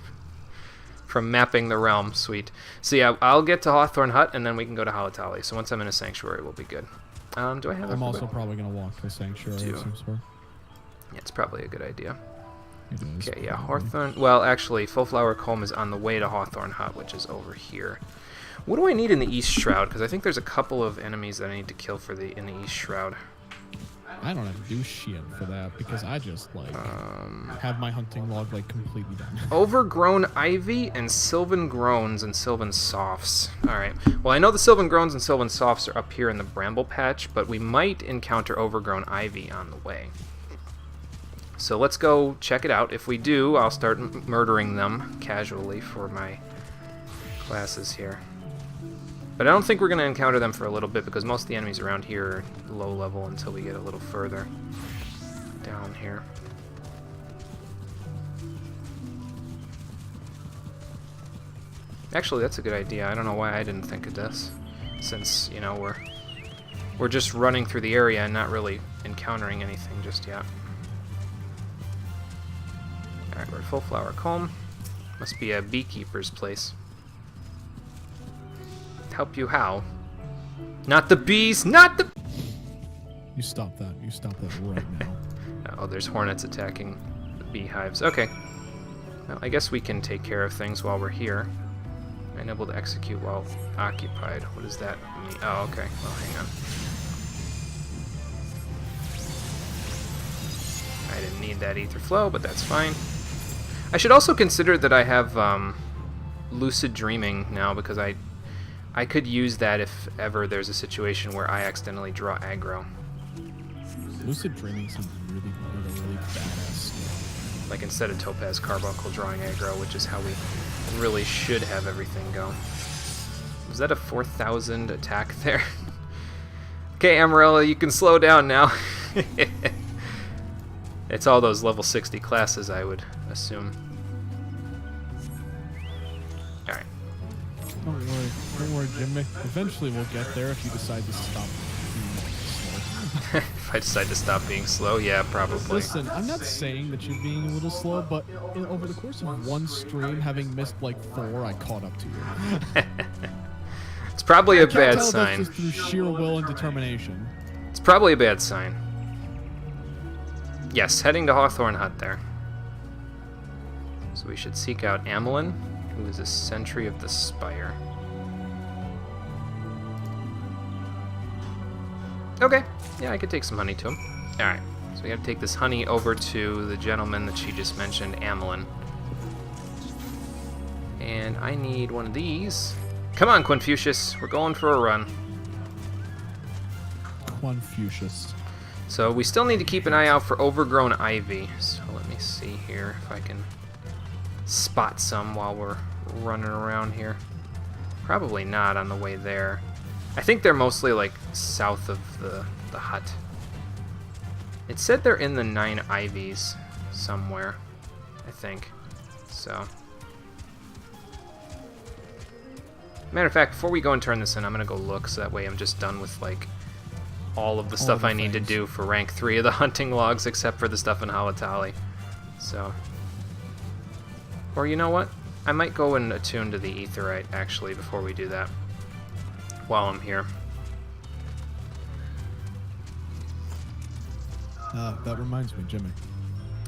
From mapping the realm. Sweet. So yeah, I'll get to Hawthorne Hut, and then we can go to Halatali. So once I'm in a sanctuary, we'll be good. Do I have
I'm also probably going to walk to sanctuary.
Yeah, it's probably a good idea. Okay, yeah,
probably.
Hawthorne. Well, actually, Fullflower Combe is on the way to Hawthorne Hut, which is over here. What do I need in the East Shroud? Because I think there's a couple of enemies that I need to kill in the East Shroud.
I don't have to do shit for that because I just have my hunting log completely done.
Overgrown Ivy and Sylvan Groans and Sylvan Softs. Alright. Well, I know the Sylvan Groans and Sylvan Softs are up here in the Bramble Patch, but we might encounter Overgrown Ivy on the way. So let's go check it out. If we do, I'll start murdering them casually for my classes here. But I don't think we're going to encounter them for a little bit because most of the enemies around here are low level until we get a little further down here. Actually, that's a good idea. I don't know why I didn't think of this, since, you know, we're just running through the area and not really encountering anything just yet. Alright, we're at Fullflower Combe. Must be a beekeeper's place. Help you how? Not the bees! Not the...
You stop that. You stop that right now.
Oh, there's hornets attacking the beehives. Okay. Well, I guess we can take care of things while we're here. Unable to execute while occupied. What does that mean? Oh, okay. Well, hang on. I didn't need that ether flow, but that's fine. I should also consider that I have lucid dreaming now because I could use that if ever there's a situation where I accidentally draw aggro.
Lucid Dreaming sounds really like a really badass skill.
Like instead of Topaz Carbuncle drawing aggro, which is how we really should have everything go. Was that a 4,000 attack there? Okay, Amarella, you can slow down now. It's all those level 60 classes, I would assume. Alright.
Don't worry, Jimmy. Eventually we'll get there if you decide to stop being slow.
If I decide to stop being slow, yeah, probably.
Listen, I'm not saying that you're being a little slow, but over the course of one stream, having missed like 4, I caught up to you.
It's probably a bad
That's
sign.
just through sheer will and determination.
It's probably a bad sign. Yes, heading to Hawthorne Hut there. So we should seek out Amelin, who is a Sentry of the Spire. Okay, yeah, I could take some honey to him. Alright, so we gotta take this honey over to the gentleman that she just mentioned, Amelin. And I need one of these. Come on, Confucius, we're going for a run.
Confucius.
So we still need to keep an eye out for overgrown ivy. So let me see here if I can spot some while we're running around here. Probably not on the way there. I think they're mostly like south of the hut. It said they're in the 9 ivies somewhere, I think. So. Matter of fact, before we go and turn this in, I'm gonna go look so that way I'm just done with like all of the stuff I need to do for rank 3 of the hunting logs, except for the stuff in Halatali. So, or you know what? I might go and attune to the Aetheryte actually before we do that. While I'm here.
That reminds me, Jimmy.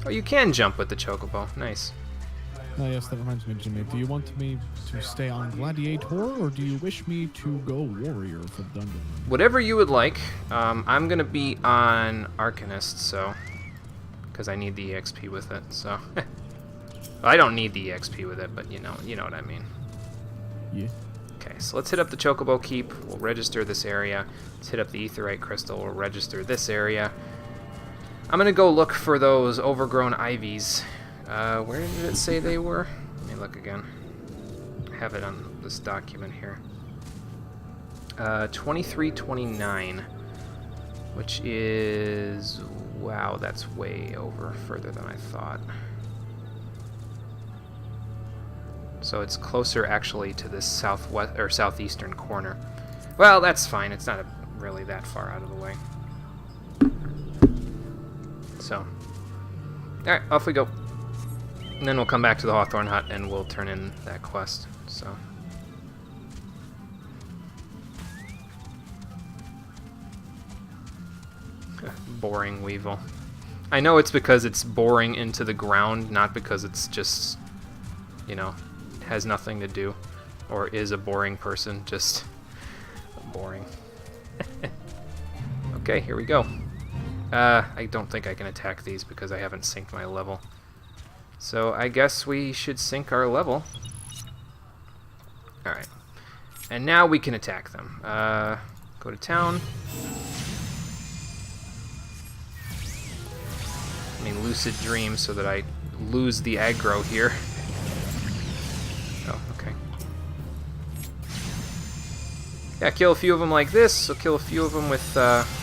Oh, you can jump with the Chocobo. Nice.
Oh, yes, that reminds me, Jimmy. Do you want me to stay on Gladiator, or do you wish me to go Warrior for the dungeon?
Whatever you would like. I'm going to be on Arcanist, so... Because I need the EXP with it, so... I don't need the EXP with it, but you know what I mean.
Yeah.
Okay, so let's hit up the Chocobo Keep. We'll register this area. Let's hit up the Aetheryte Crystal. We'll register this area. I'm going to go look for those overgrown ivies. Where did it say they were? Let me look again. I have it on this document here. 2329, which is... Wow, that's way over, further than I thought. So it's closer actually to this southwest or southeastern corner. Well, that's fine. It's not really that far out of the way. So, alright, off we go. And then we'll come back to the Hawthorne Hut and we'll turn in that quest. So. Boring Weevil. I know it's because it's boring into the ground, not because it's just, you know, has nothing to do, or is a boring person, just boring. Okay, here we go. I don't think I can attack these because I haven't synced my level. So I guess we should sync our level. Alright. And now we can attack them. Go to town. I mean, Lucid Dream so that I lose the aggro here. Oh, okay. Yeah, kill a few of them like this, so kill a few of them with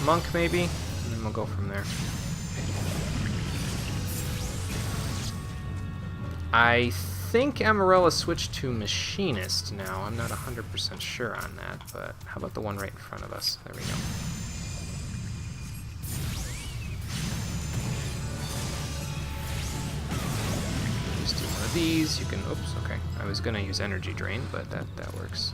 Monk maybe, and then we'll go from there. I think Amarella switched to Machinist now. I'm not 100% sure on that, but how about the one right in front of us? There we go. Just do one of these. You can, oops, okay. I was gonna use Energy Drain, but that works.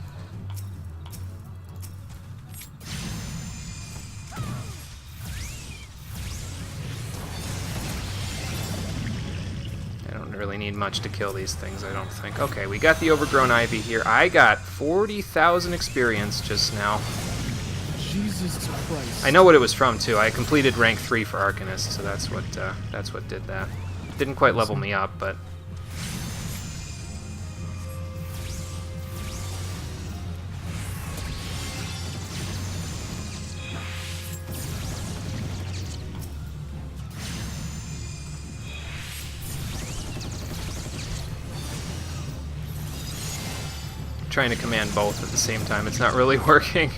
Really need much to kill these things, I don't think. Okay, we got the overgrown ivy here. I got 40,000 experience just now.
Jesus Christ.
I know what it was from too. I completed rank 3 for Arcanist, so that's what did that. Didn't quite level me up, but trying to command both at the same time. It's not really working.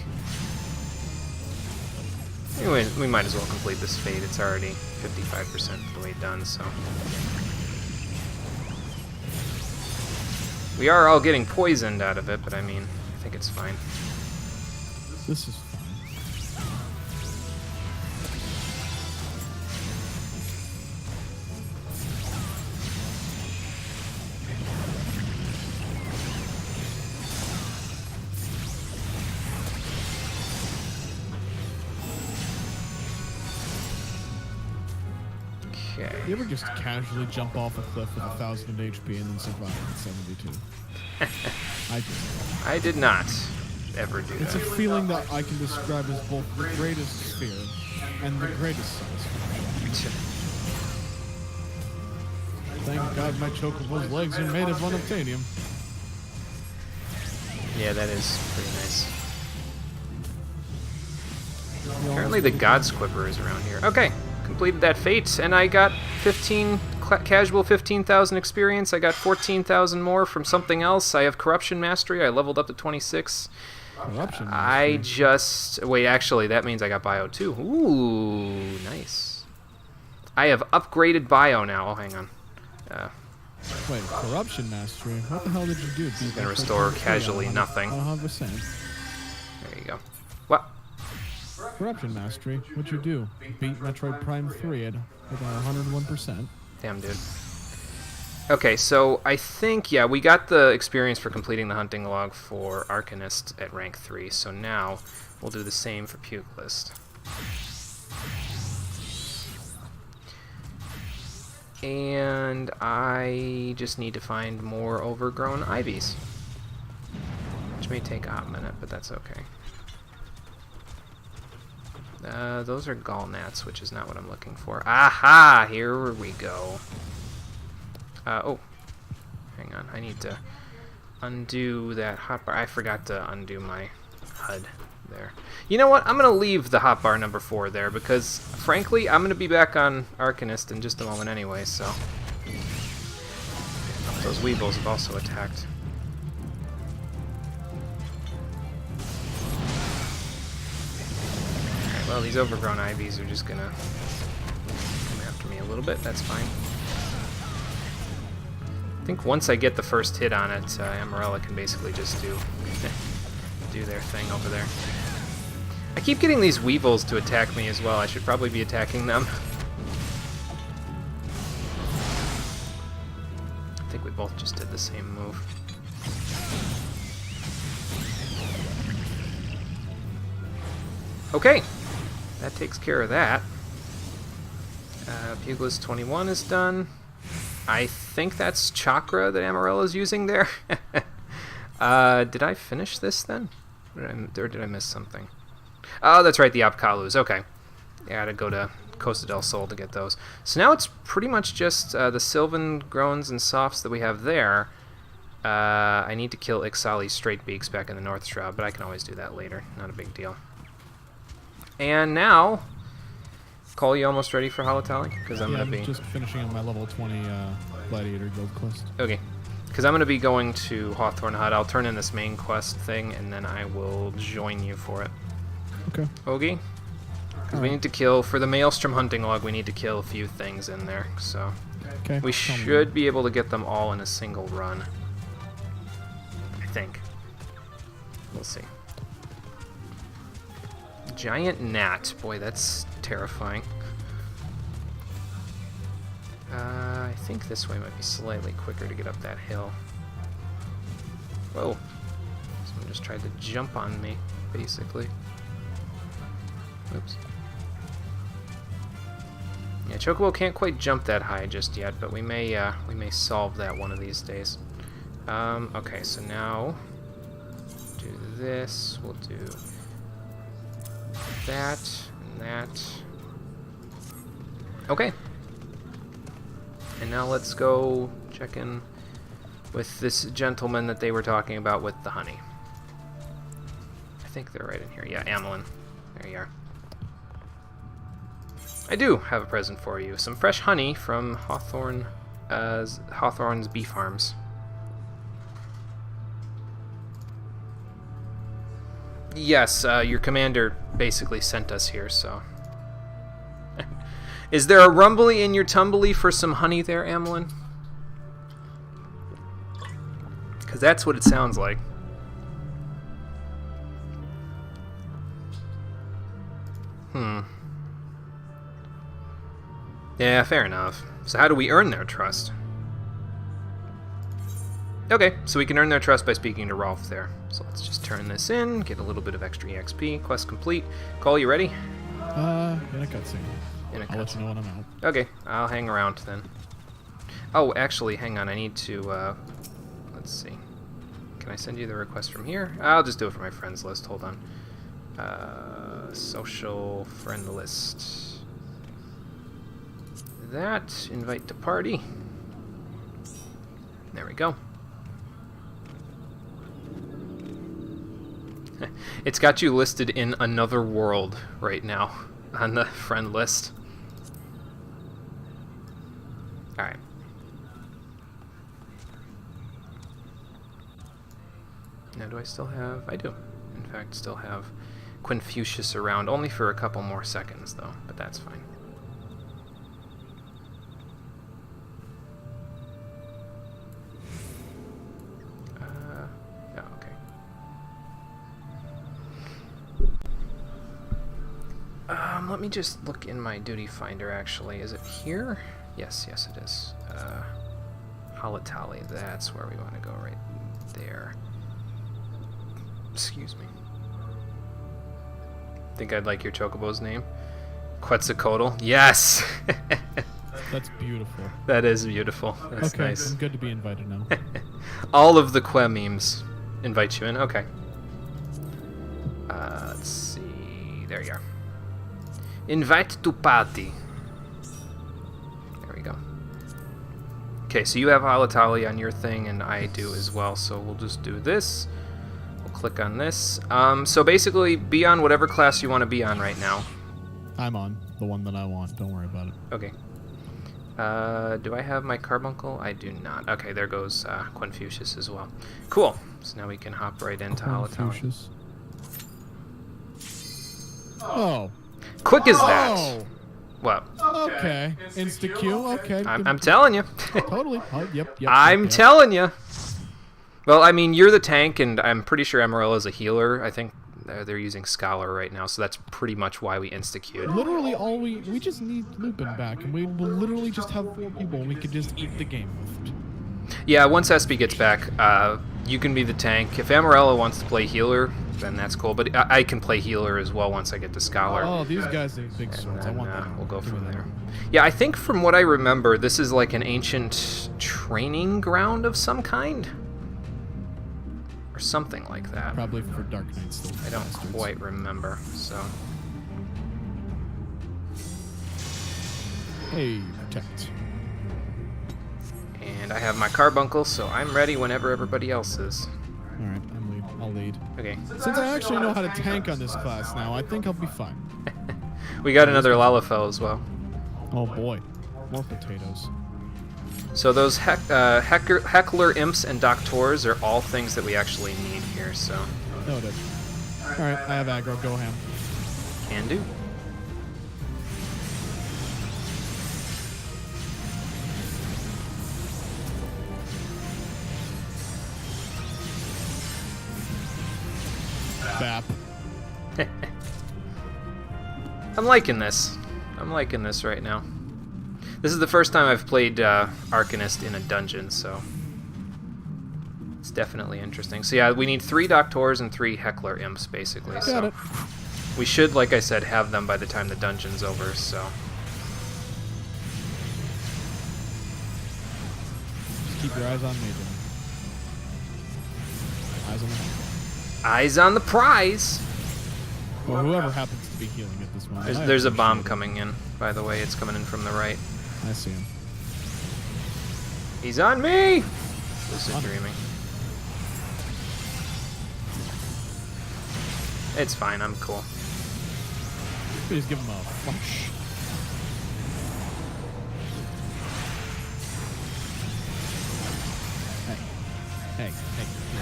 Anyway, we might as well complete this fate. It's already 55% of the way done, so... We are all getting poisoned out of it, but I mean, I think it's fine.
This is fine.
Okay.
You ever just casually jump off a cliff with 1,000 HP and then survive at 72?
I did not ever do
It's a
that.
feeling that I can describe as both the greatest fear and the greatest satisfaction. Thank God my chocobo's legs are made of unobtainium.
Yeah, that is pretty nice. Apparently the God Squibber is around here. Okay, completed that fate, and I got 15 casual 15,000 experience. I got 14,000 more from something else. I have Corruption Mastery. I leveled up to 26.
Corruption
I
Mastery.
just... Wait, actually, that means I got Bio too. Ooh, nice. I have upgraded Bio now. Oh, hang on.
Wait, Corruption Mastery? What the hell did you do?
This is going to restore casually nothing.
100%.
There you go. What?
Corruption Mastery? What'd you do? Beat Metroid Prime 3 at 101%.
Damn, dude. Okay, so I think, yeah, we got the experience for completing the hunting log for Arcanist at rank 3, so now we'll do the same for Pugilist. And I just need to find more overgrown ivies, which may take a hot minute, but that's okay. Those are gall gnats, which is not what I'm looking for. Aha! Here we go. Oh. Hang on. I need to undo that hotbar. I forgot to undo my HUD there. You know what? I'm going to leave the hotbar number 4 there because, frankly, I'm going to be back on Arcanist in just a moment anyway, so... Those weevils have also attacked. Well, these overgrown ivies are just gonna come after me a little bit. That's fine. I think once I get the first hit on it, Amarella can basically just do their thing over there. I keep getting these weevils to attack me as well. I should probably be attacking them. I think we both just did the same move. Okay. That takes care of that. Pugilist 21 is done. I think that's Chakra that Amarella's using there. Did I finish this then? Or did I miss something? Oh, that's right, the Apkalus. Okay. Yeah, I gotta go to Costa del Sol to get those. So now it's pretty much just the Sylvan Groans and Softs that we have there. I need to kill Ixali's Straight Beaks back in the North Shroud, but I can always do that later. Not a big deal. And now, Cole, you almost ready for Holotali? Because I'm gonna be
just finishing on my level 20 Gladiator Guild quest.
okay. Because I'm gonna be going to Hawthorne Hut. I'll turn in this main quest thing, and then I will join you for it.
Okay.
Ogie? Because we need to kill for the Maelstrom hunting log. We need to kill a few things in there. So
Okay.
we should be able to get them all in a single run. I think. We'll see. Giant gnat. Boy, that's terrifying. I think this way might be slightly quicker to get up that hill. Whoa. Someone just tried to jump on me, basically. Oops. Yeah, Chocobo can't quite jump that high just yet, but we may solve that one of these days. Okay, so now do this. We'll do that and that. Okay. And now let's go check in with this gentleman that they were talking about with the honey. I think they're right in here. Yeah, Amelin. There you are. I do have a present for you. Some fresh honey from Hawthorne's Bee Farms. Yes, your commander basically sent us here, so... Is there a rumbly in your tumbly for some honey there, Amelin? Because that's what it sounds like. Yeah, fair enough. So how do we earn their trust? Okay, so we can earn their trust by speaking to Rolf there. So let's just turn this in, get a little bit of extra EXP. Quest complete. Cole, you ready?
In a cutscene. I'll let you know when I'm out.
Okay, I'll hang around then. Oh, actually, hang on. I need to, let's see. Can I send you the request from here? I'll just do it for my friends list. Hold on. Social friend list. That. Invite to party. There we go. It's got you listed in another world right now on the friend list. Alright. Now do I still have... I do. In fact, still have Confucius around. Only for a couple more seconds, though. But that's fine. Let me just look in my duty finder, actually. Is it here? Yes, yes it is. Halatali, that's where we want to go, right there. Excuse me. Think I'd like your chocobo's name? Quetzalcoatl? Yes!
That's beautiful.
That is beautiful. That's
okay,
nice.
I'm good to be invited now.
All of the Que memes invite you in. Okay. Let's see. There you are. Invite to party. There we go. Okay, so you have Halatali on your thing, and I do as well. So we'll just do this. We'll click on this. So basically, be on whatever class you want to be on right now.
I'm on the one that I want. Don't worry about it.
Okay. Do I have my carbuncle? I do not. Okay, there goes Confucius as well. Cool. So now we can hop right into Halatali.
Oh.
Quick as that. What?
Okay. Insta Q. Okay.
I'm telling you.
Totally. Oh, yep.
I'm telling you. Well, I mean, you're the tank, and I'm pretty sure Amarella's a healer. I think they're using Scholar right now, so that's pretty much why we insta-queued.
Literally, all we just need Lupin back, and we will literally just have 4 people, and we could just eat the game with.
Yeah, once Espy gets back, you can be the tank. If Amarella wants to play healer, then that's cool. But I can play healer as well once I get to Scholar.
Oh, these guys have big swords.
Then,
I want that.
We'll go from there. Yeah, I think from what I remember, this is like an ancient training ground of some kind. Or something like that.
Probably for Dark Knights.
I don't quite remember, so...
Hey, protect.
And I have my carbuncle, so I'm ready whenever everybody else is.
Alright, I'll lead.
Okay.
Since I actually know how to tank on this class now, I think I'll be fine.
We got another Lalafell as well.
Oh boy. More potatoes.
So those heckler imps and doctors are all things that we actually need here, so...
Noted. Alright, I have aggro. Go ham.
Can do.
Bap.
I'm liking this. I'm liking this right now. This is the first time I've played Arcanist in a dungeon, so it's definitely interesting. So yeah, we need 3 Doctors and 3 Heckler Imps, basically.
Got it.
We should, like I said, have them by the time the dungeon's over, so...
Just keep your eyes on me, Jimmy. Eyes on the map.
Eyes on the prize!
Or whoever happens to be healing at this moment.
There's a bomb coming in, by the way. It's coming in from the right.
I see him.
He's on me! Lucid dreaming. It's fine, I'm cool.
Please give him a flush. Hey.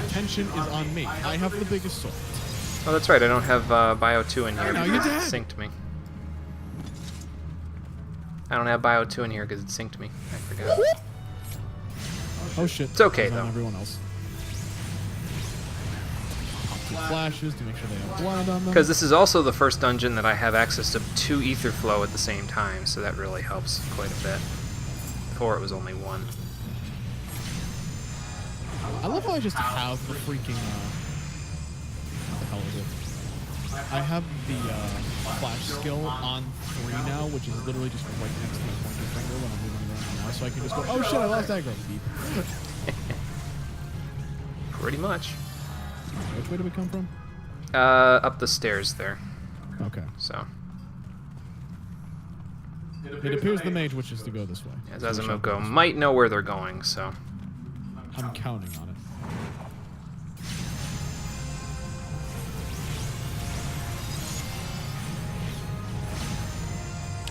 Attention is on me. I have the biggest sword.
Oh, that's right. I don't have Bio 2 in here
No,
because
you
it
did.
synced me. I don't have Bio 2 in here because it synced me. I forgot.
Oh shit.
It's okay,
It's on
though.
everyone else. Pop 2 flashes to make sure they have blind on them.
Because this is also the first dungeon that I have access to 2 ether flow at the same time, so that really helps quite a bit. Before it was only 1.
I love how I just have the freaking, what the hell is it? I have the flash skill on 3 now, which is literally just right next to my pointer finger when I'm moving around now, so I can just go, oh shit, I lost aggro. Beep.
Pretty much.
Which way do we come from?
Up the stairs there.
Okay.
So,
It appears the mage wishes to go this way.
as
So we shall
Azamuko
go this way.
might know where they're going, so.
I'm counting on it.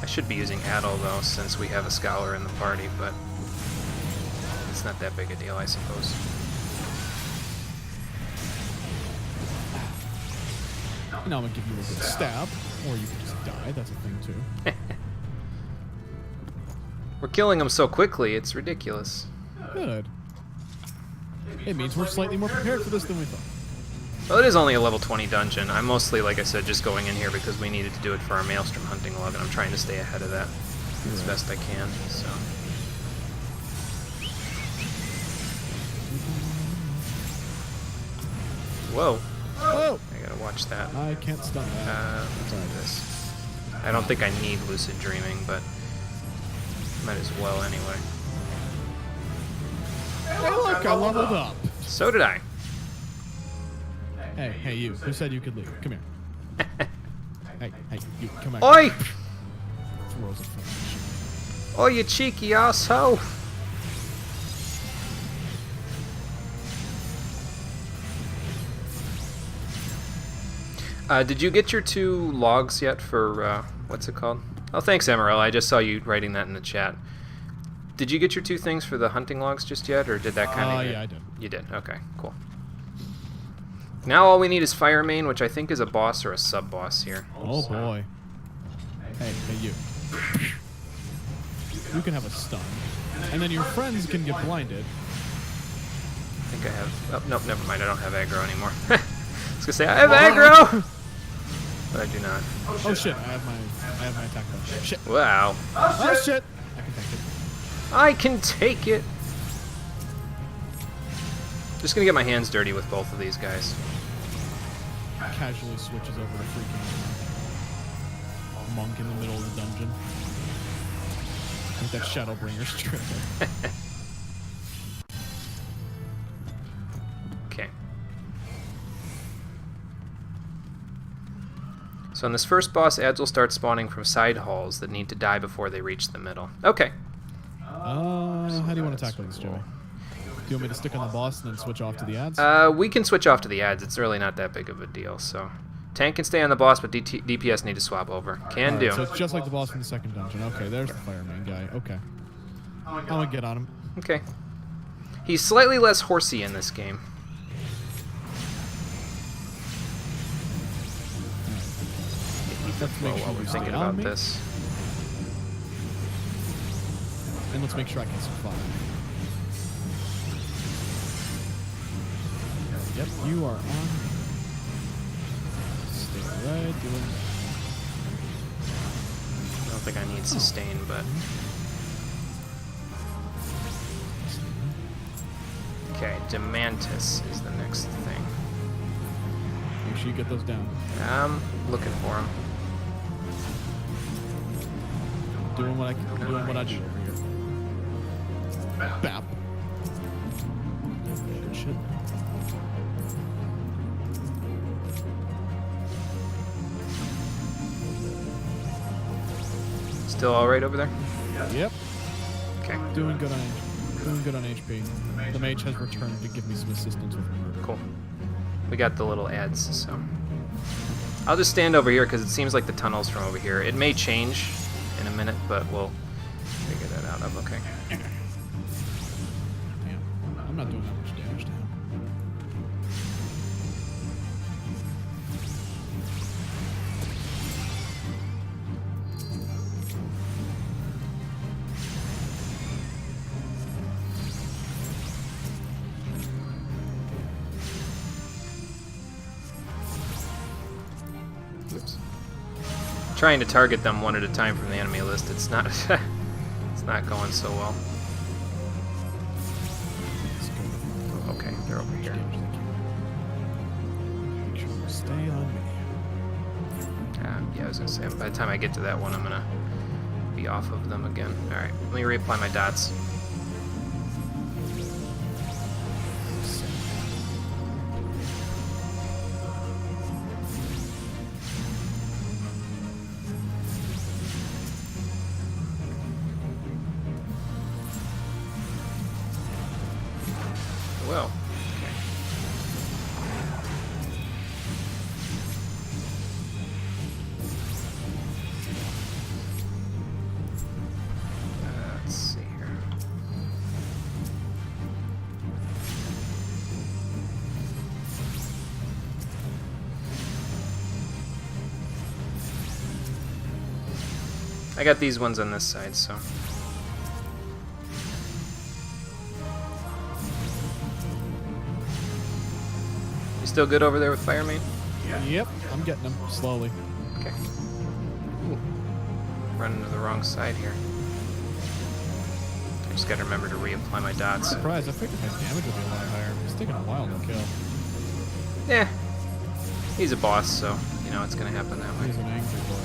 I should be using Adel, though, since we have a Scholar in the party, but it's not that big a deal, I suppose.
Now I'm gonna give you a good stab, or you can just die. That's a thing too.
We're killing them so quickly, it's ridiculous.
Good. It means we're slightly more prepared for this than we thought.
Well, it is only a level 20 dungeon. I'm mostly, like I said, just going in here because we needed to do it for our Maelstrom hunting log, and I'm trying to stay ahead of that as best I can, so. Whoa.
Oh!
I gotta watch that.
I can't stun that.
Let's do this. I don't think I need Lucid Dreaming, but might as well anyway.
Hey, look, I leveled up.
So did I.
Hey, you. Who said you could leave? Come here. Hey, you, come back.
Oi!
Throws a fucking
Oh, you cheeky asshole! Did you get your 2 logs yet for, what's it called? Oh, thanks, Emerald. I just saw you writing that in the chat. Did you get your 2 things for the hunting logs just yet, or did that kind of...
yeah, I did.
You did? Okay, cool. Now all we need is Fire Main, which I think is a boss or a sub-boss here.
Oh, boy. Hey, you. You can have a stun. And then your friends can get blinded.
I think I have... Oh, nope, never mind. I don't have aggro anymore. I was gonna say, I have aggro! But I do not.
Oh shit, I have my attack button. Shit.
Wow.
Oh shit! I can take it.
I can take it! Just gonna get my hands dirty with both of these guys.
Casually switches over to freaking monk in the middle of the dungeon. With that Shadowbringer's trigger.
Okay. So in this first boss, ads will start spawning from side halls that need to die before they reach the middle. Okay.
How do you want to tackle this, Joey? Do you want me to stick on the boss and then switch off to the ads?
We can switch off to the ads. It's really not that big of a deal, so... Tank can stay on the boss, but DPS need to swap over. Can do.
So it's just like the boss from the second dungeon. Okay, there's the fireman guy. Okay. I'm gonna get on him.
Okay. He's slightly less horsey in this game.
Let's make sure
While we're
you
thinking
stay on
about
me.
this.
And let's make sure I can survive. Yep, you are on. Stay right, doing.
I don't think I need sustain, but... Okay, Demantis is the next thing.
Make sure you get those down.
I'm looking for him.
Doing what I do over here. Bap. Good shit.
Still all right over there?
Yep.
Okay,
Doing good on HP. The mage has returned to give me some assistance with murder.
cool. We got the little ads, so... I'll just stand over here because it seems like the tunnel's from over here. It may change in a minute, but we'll figure that out. Okay.
Damn. I'm not doing that much damage to him.
Trying to target them one at a time from the enemy list, it's not it's not going so well. Okay, they're over here.
Make sure you stay on me.
Yeah, I was gonna say, by the time I get to that one, I'm gonna be off of them again. Alright, let me reapply my dots. Well, okay. Let's see here. I got these ones on this side, so. Still good over there with Fire Main?
Yep, I'm getting them slowly.
Okay. Ooh. Running to the wrong side here. I just gotta remember to reapply my dots.
Surprised, I figured my damage would be a lot higher. It's taking a while to kill.
Yeah. He's a boss, so, you know, it's gonna happen that way.
He's an angry boy.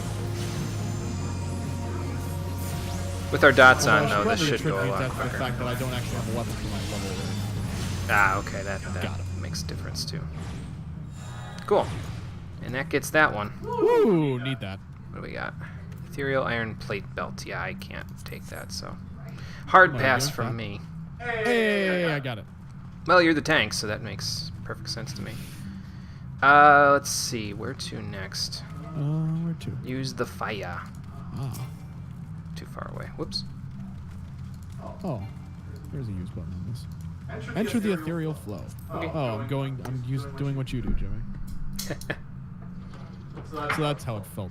With our dots
Although
on, though, this should go a lot
that to the
quicker.
fact that I don't actually have a weapon for my level.
Ah, okay, that
Got it.
makes a difference, too. Cool. And that gets that one.
Ooh, need that.
What do we got? Ethereal Iron Plate Belt. Yeah, I can't take that, so. Hard
Oh,
pass
yeah?
from me.
Hey, I got it.
Well, you're the tank, so that makes perfect sense to me. Let's see. Where to next?
Where to?
Use the fire.
Ah.
Too far away. Whoops.
Oh. There's a use button on this. Enter the ethereal flow.
Okay.
Oh, I'm doing what you do, Joey. So that's how it felt.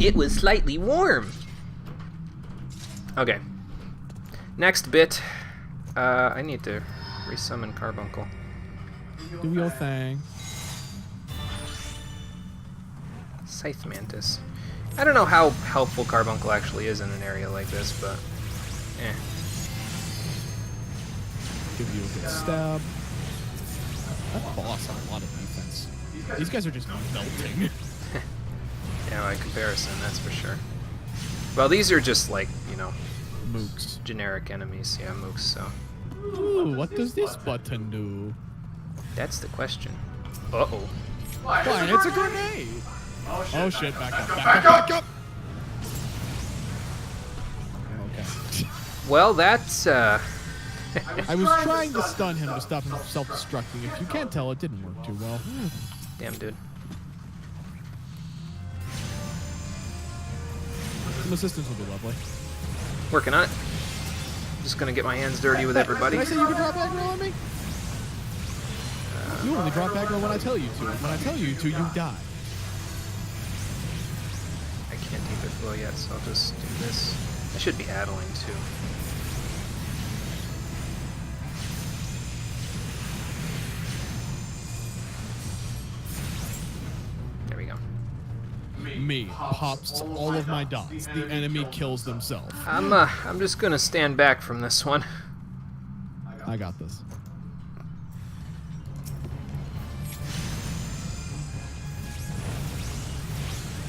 It was slightly warm. Okay. Next bit. I need to resummon Carbuncle.
Do your thing.
Scythe Mantis. I don't know how helpful Carbuncle actually is in an area like this, but eh.
Give you a good stab. That boss had a lot of defense. These guys are just melting.
Yeah, by comparison, that's for sure. Well, these are just like, you know,
Mooks.
generic enemies. Yeah, mooks, so.
Ooh, what does this button do?
That's the question. Uh-oh.
Why, it's a grenade! Oh shit, back up, back up! Okay.
Well, that's,
I was trying to stun him to stop him from self-destructing. If you can't tell, it didn't work too well.
damn, dude.
Some assistance would be lovely.
Working on it. Just gonna get my hands dirty with everybody.
Did I say you could drop aggro on me? You only drop aggro when I tell you to. When I tell you to, you die.
I can't deep it flow yet, so I'll just do this. I should be addling too. There we go.
Me pops all of my dots. The enemy kills themselves.
I'm just gonna stand back from this one.
I got this.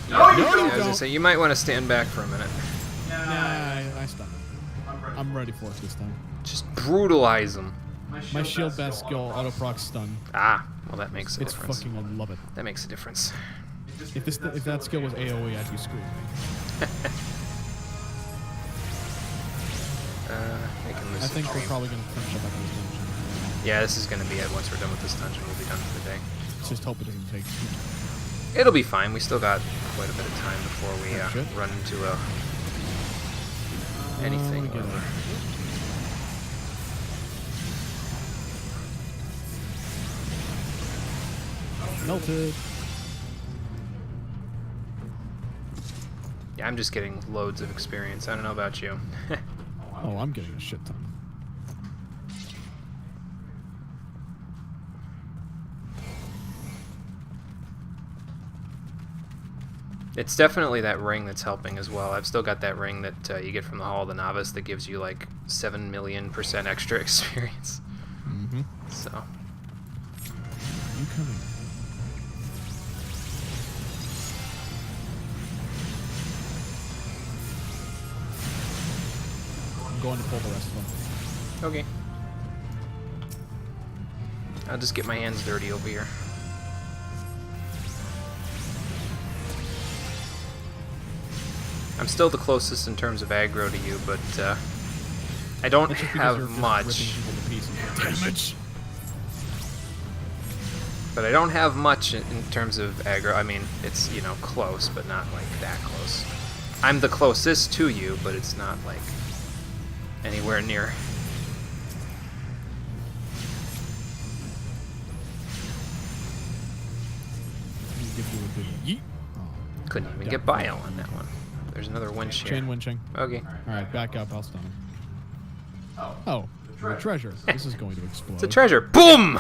Yeah,
No,
I
you
was gonna
don't.
say you might want to stand back for a minute.
Nah, I stunned him. I'm ready for it this time.
Just brutalize them.
My shield best skill auto proc stun.
Ah, well that makes a
It's
difference.
fucking, I love it.
That makes a difference.
If that skill was AoE, I'd be screwed.
Making
I
this.
think we're probably gonna finish up after this dungeon.
Yeah, this is gonna be it. Once we're done with this dungeon, we'll be done for the day.
Let's just hope it doesn't take.
It'll be fine. We still got quite a bit of time before we
Oh, shit.
run into anything.
We get
or-
it. Melted.
Yeah, I'm just getting loads of experience. I don't know about you.
Oh, I'm getting a shit ton.
It's definitely that ring that's helping as well. I've still got that ring that you get from the Hall of the Novice that gives you like 7,000,000% extra experience.
Mm-hmm.
So.
You coming? I'm going to pull the rest of them.
Okay. I'll just get my hands dirty over here. I'm still the closest in terms of aggro to you, but I don't have much.
Damage.
But I don't have much in terms of aggro. I mean, it's, you know, close, but not like that close. I'm the closest to you, but it's not like anywhere near.
Give you a good yeet.
Couldn't even get bio on that one. There's another winch here.
Chain winching.
Okay.
Alright, back up. I'll stun him. Oh, the treasure. This is going to explode.
It's a treasure. Boom!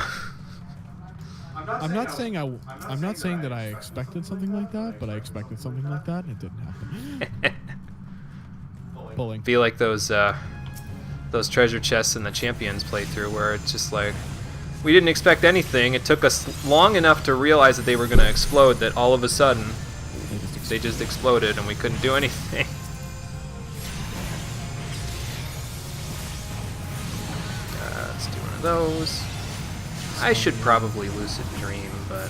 I'm not saying that I expected something like that, but I expected something like that, and it didn't happen. Pulling.
Be like those treasure chests in the Champions playthrough, where it's just like, we didn't expect anything. It took us long enough to realize that they were going to explode that all of a sudden they just exploded and we couldn't do anything. Let's do one of those. I should probably Lucid Dream, but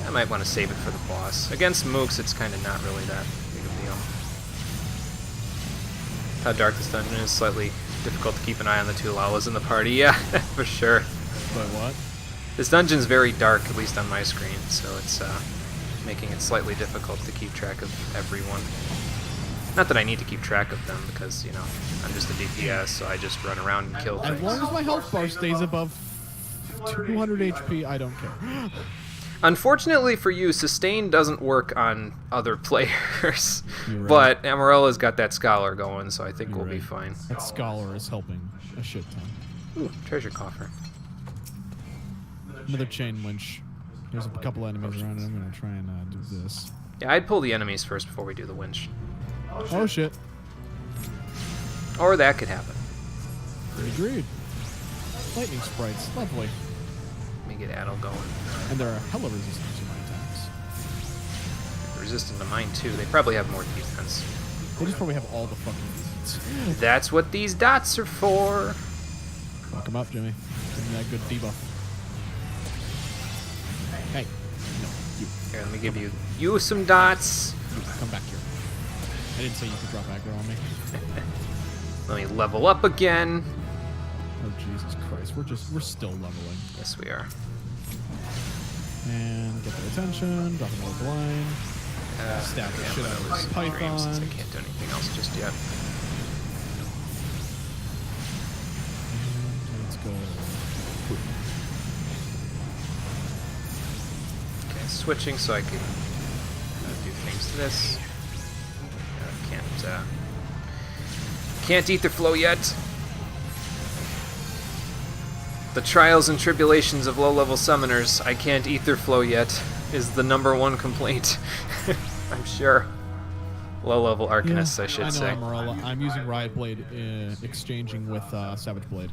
I might want to save it for the boss. Against mooks, it's kind of not really that big a deal. How dark this dungeon is, slightly difficult to keep an eye on the two Lalas in the party. Yeah, for sure.
Wait, what?
This dungeon's very dark, at least on my screen, so it's making it slightly difficult to keep track of everyone. Not that I need to keep track of them, because, you know, I'm just a DPS, so I just run around and kill things.
As long as my health bar stays above 200 HP, I don't care.
Unfortunately for you, sustain doesn't work on other players,
Right.
but Amarella's got that Scholar going, so I think we'll be fine.
That Scholar is helping a shit ton.
Ooh, treasure coffer.
Another chain winch. There's a couple enemies around it. I'm going to try and do this.
Yeah, I'd pull the enemies first before we do the winch.
Oh, shit.
Or that could happen.
Agreed. Lightning sprites. Lovely.
Let me get Adel going.
And they're hella resistant to my attacks.
Resistant to mine, too. They probably have more defense.
They just probably have all the fucking defense.
That's what these dots are for.
Fuck them up, Jimmy. Give me that good debuff. Hey. No, you.
Here, let me give you some dots.
You come back here. I didn't say you could drop aggro on me.
Let me level up again.
Oh, Jesus Christ. We're still leveling.
Yes, we are.
And get their attention. Drop another blind. Stab the shit out of this python.
Since I can't do anything else just yet.
And let's go.
Okay, switching so I can do things to this. Can't ether flow yet. The trials and tribulations of low-level summoners, I can't ether flow yet, is the #1 complaint. I'm sure. Low-level arcanists, I should say.
I know, Amarella. I'm using Riot Blade exchanging with Savage Blade.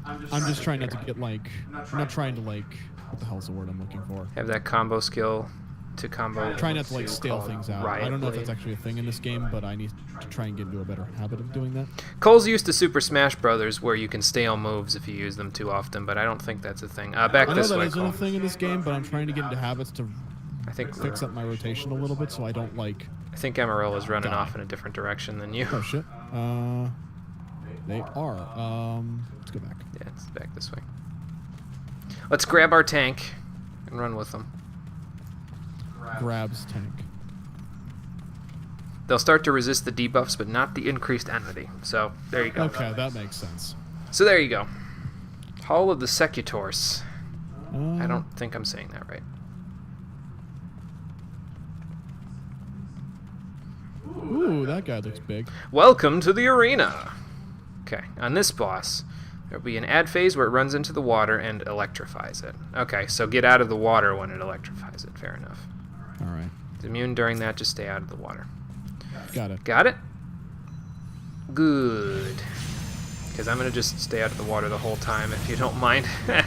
I'm just trying not to get, like... I'm not trying to, like... What the hell's the word I'm looking for?
Have that combo skill to combo.
Try not to, like, stale things out.
Riot
I don't know if
Blade.
that's actually a thing in this game, but I need to try and get into a better habit of doing that.
Cole's used to Super Smash Brothers, where you can stale moves if you use them too often, but I don't think that's a thing. Back
I know
this
that
way,
isn't
Cole.
a thing in this game, but I'm trying to get into habits to
I think
fix up my rotation a little bit so I don't, like...
I think Amarella's running off in a different direction than you.
Oh, shit. They are. Let's go back.
Yeah, it's back this way. Let's grab our tank and run with them.
Grabs tank.
They'll start to resist the debuffs, but not the increased enmity. So, there you go.
Okay, that makes sense.
So there you go. Hall of the Secutors. I don't think I'm saying that right.
Ooh, that guy looks big.
Welcome to the arena! Okay, on this boss, there'll be an ad phase where it runs into the water and electrifies it. Okay, so get out of the water when it electrifies it. Fair enough.
Alright.
It's immune during that, just stay out of the water.
Got it.
Got it? Good. Because I'm going to just stay out of the water the whole time, if you don't mind. Let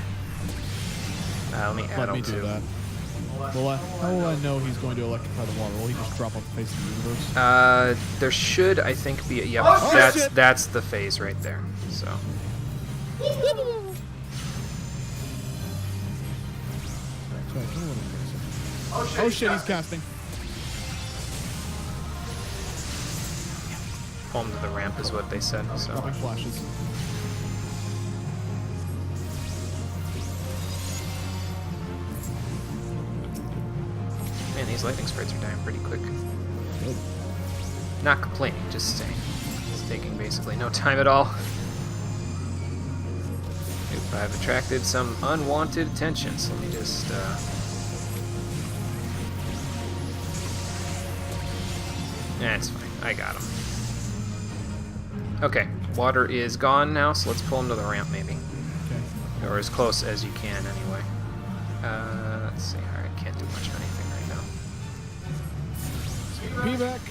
me add
Let me do that. Well, how will I know he's going to electrify the water? Will he just drop off the face of the universe?
There should, I think, be... Yep, that's the phase right there. So...
Oh shit, he's casting.
Home to the ramp is what they said, so...
Dropping flashes.
Man, these lightning sprites are dying pretty quick.
Good.
Not complaining, just saying. It's taking basically no time at all. Oop, I've attracted some unwanted attention, so let me just, it's fine. I got him. Okay, water is gone now, so let's pull him to the ramp, maybe.
Okay.
Or as close as you can, anyway. Let's see. Alright, can't do much of anything right now.
Be back.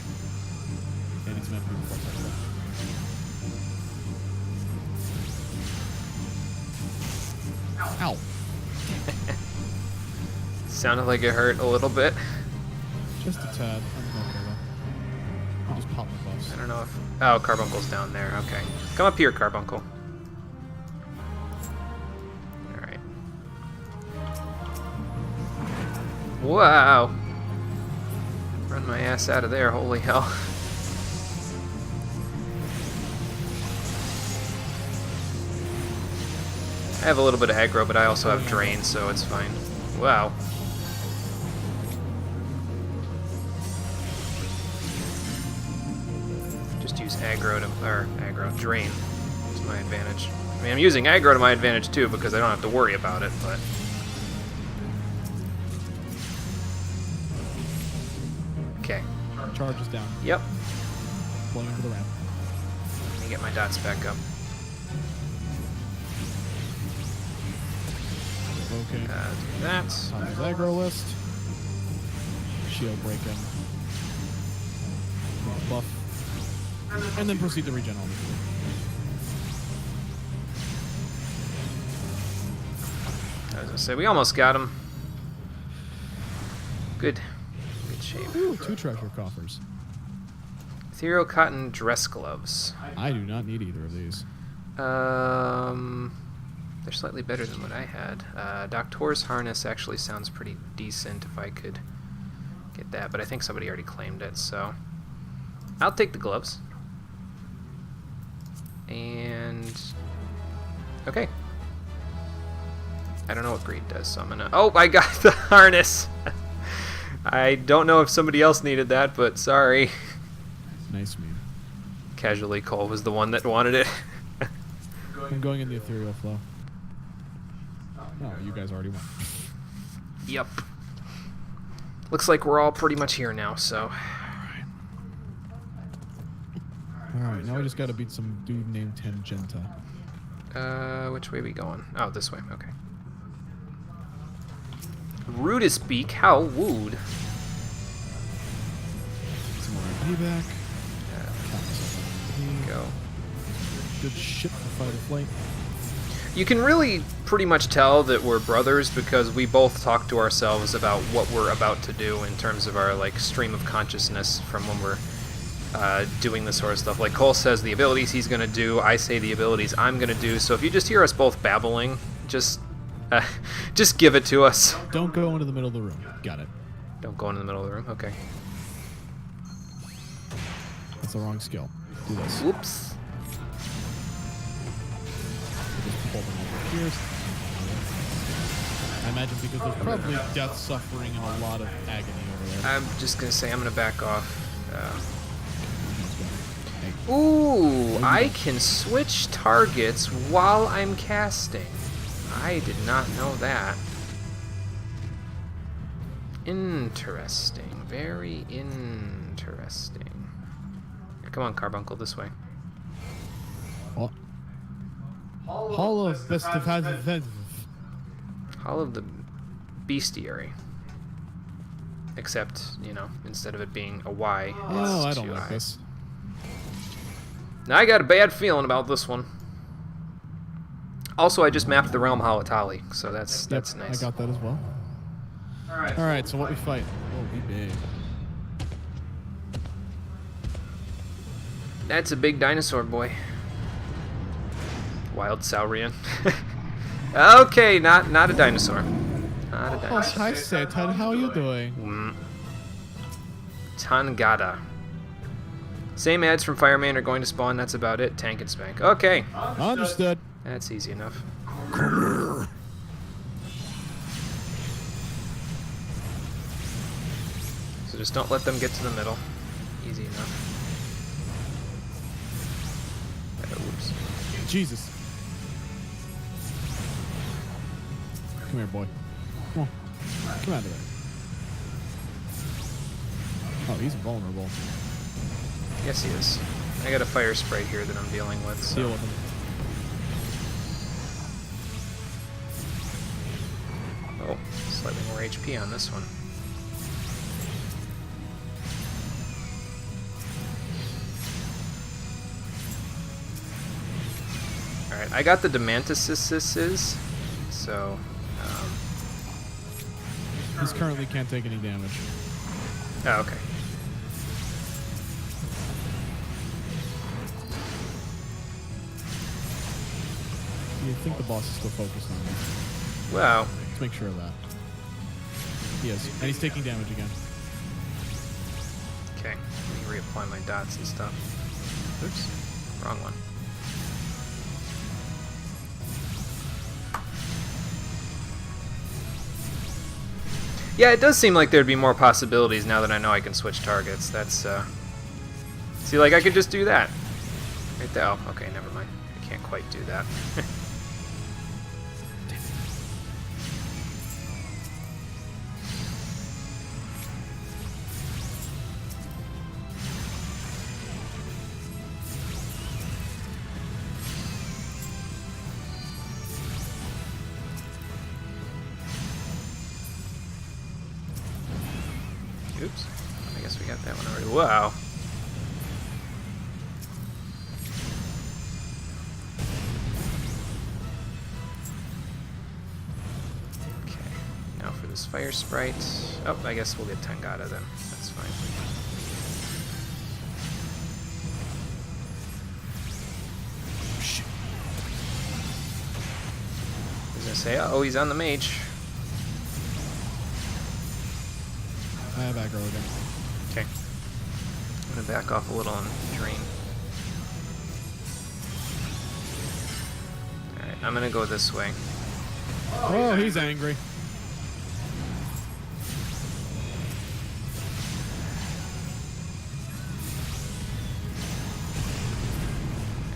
And he's meant to be Ow.
Sounded like it hurt a little bit.
Just a tad. I'm okay though. I'll just pop my buffs.
I don't know if... Oh, Carbuncle's down there. Okay. Come up here, Carbuncle. Alright. Wow! Run my ass out of there, holy hell. I have a little bit of aggro, but I also have drain, so it's fine. Wow. Just use aggro to, or aggro, drain to my advantage. I mean, I'm using aggro to my advantage too, because I don't have to worry about it, but... Okay.
Charge is down.
Yep.
Pulling into the ramp.
Let me get my dots back up.
Okay.
Do that.
On his aggro list. Shield break him. Buff. And then proceed to regen all the
I was gonna say, we almost got him. Good. Good shape.
Ooh, 2 treasure coffers.
Ethereal cotton dress gloves.
I do not need either of these.
They're slightly better than what I had. Doctor's harness actually sounds pretty decent if I could get that, but I think somebody already claimed it, so I'll take the gloves. And okay. I don't know what greed does, so I'm gonna... Oh, I got the harness! I don't know if somebody else needed that, but sorry.
Nice meme.
Casually, Cole was the one that wanted it.
I'm going in the ethereal flow. Oh, you guys already went.
Yep. Looks like we're all pretty much here now, so...
Alright, now we just gotta beat some dude named Tangenta.
Which way are we going? Oh, this way, okay. Rudest beak, how wooed.
Some more MP back.
Go.
Good shit for fight or flight.
You can really pretty much tell that we're brothers because we both talk to ourselves about what we're about to do in terms of our like stream of consciousness from when we're doing this sort of stuff. Like Cole says the abilities he's going to do, I say the abilities I'm going to do. So if you just hear us both babbling, just give it to us.
Don't go into the middle of the room. Got it.
Don't go into the middle of the room. Okay.
That's the wrong skill. Do this.
Whoops.
Just pull them over here. I imagine because there's probably death, suffering, and a lot of agony over there.
I'm just going to say I'm going to back off. Ooh, I can switch targets while I'm casting. I did not know that. Interesting. Very interesting. Come on, Carbuncle, this way.
Hall of Bestival.
Hall of the Bestiary. Except, you know, instead of it being a Y,
Oh, I
it's
don't
two
like
I's.
this.
Now I got a bad feeling about this one. Also, I just mapped the realm Halatali, so that's nice.
I got that as well. Alright, so what we fight? Oh, we big.
That's a big dinosaur boy. Wild Saurian. Okay, not a dinosaur. Not a
Oh,
dinosaur.
hi, Satan. How are you doing?
Tangata. Same ads from Fireman are going to spawn, that's about it. Tank and Spank. Okay.
Understood.
That's easy enough. So just don't let them get to the middle. Easy enough. Oops.
Jesus. Come here, boy. Come on. Come out of there. Oh, he's vulnerable.
Yes, he is. I got a fire sprite here that I'm dealing with. So.
Deal with him.
Oh, slightly more HP on this one. Alright, I got the Demantises, so...
He's currently can't take any damage.
Oh, okay.
You think the boss is still focused on him.
Wow.
Let's make sure of that. He is. And he's taking damage again.
Okay, let me reapply my dots and stuff. Oops, wrong one. Yeah, it does seem like there'd be more possibilities now that I know I can switch targets. That's, See, like, I could just do that. Right there. Oh, okay, never mind. I can't quite do that. Oops. I guess we got that one already. Wow. Okay. Now for this fire sprite. Oh, I guess we'll get Tangata then. That's fine.
Shit.
I was gonna say, oh, he's on the mage.
I have aggro again.
Okay. I'm gonna back off a little and drain. Alright, I'm gonna go this way.
Oh, he's angry.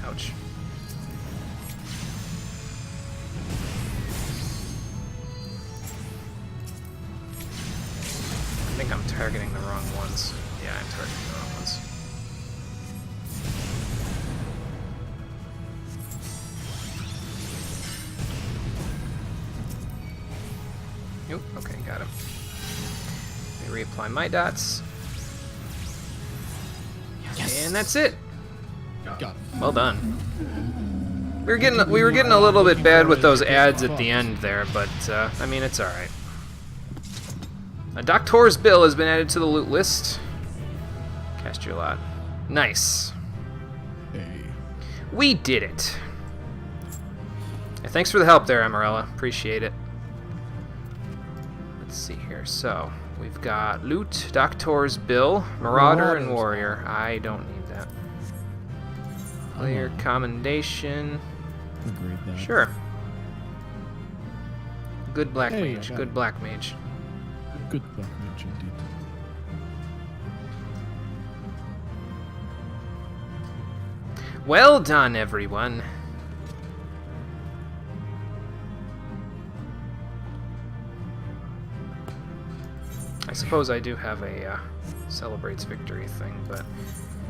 Ouch. I think I'm targeting the wrong ones. Yeah, I'm targeting the wrong ones. Nope, okay, got him. Let me reapply my dots.
Yes.
And that's it.
Got him.
Well done. We were getting a little bit bad with those ads at the end there, but I mean, it's all right. A Doctor's Bill has been added to the loot list. Cast your lot. Nice.
Hey.
We did it. Yeah, thanks for the help there, Amarella. Appreciate it. Let's see here. So, we've got loot, Doctor's Bill, Marauder, and Warrior. I don't need that. Player commendation.
Agreed that.
Sure. Good black
Hey,
mage.
I got
Good
it.
black mage.
Good black mage indeed.
Well done, everyone. I suppose I do have a celebrates victory thing, but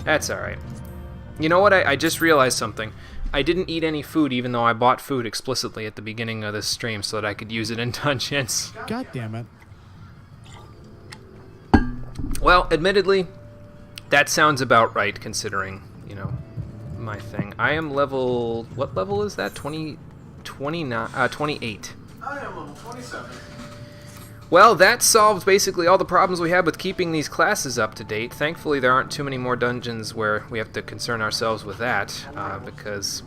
that's alright. You know what? I just realized something. I didn't eat any food even though I bought food explicitly at the beginning of this stream so that I could use it in dungeons.
God damn it.
Well, admittedly, that sounds about right considering, my thing. I am level... What level is that? 28.
I am level 27.
Well, that solves basically all the problems we had with keeping these classes up to date. Thankfully, there aren't too many more dungeons where we have to concern ourselves with that, because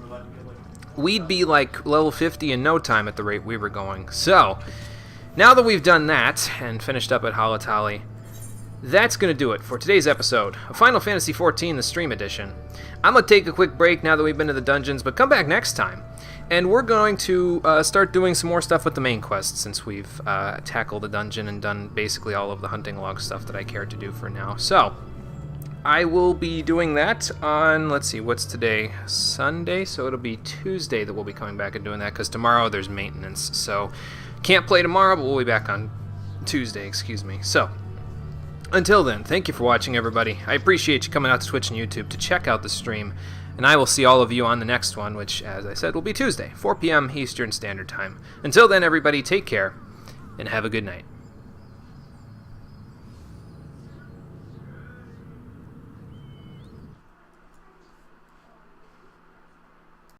we'd be like level 50 in no time at the rate we were going. So, now that we've done that and finished up at Halatali, that's going to do it for today's episode of Final Fantasy XIV, the Stream Edition. I'm going to take a quick break now that we've been to the dungeons, but come back next time. And we're going to start doing some more stuff with the main quest since we've tackled the dungeon and done basically all of the hunting log stuff that I care to do for now. So, I will be doing that on, let's see, what's today? Sunday? So it'll be Tuesday that we'll be coming back and doing that, because tomorrow there's maintenance. So, can't play tomorrow, but we'll be back on Tuesday, excuse me. So, until then, thank you for watching, everybody. I appreciate you coming out to Twitch and YouTube to check out the stream. And I will see all of you on the next one, which, as I said, will be Tuesday, 4 p.m. Eastern Standard Time. Until then, everybody, take care, and have a good night.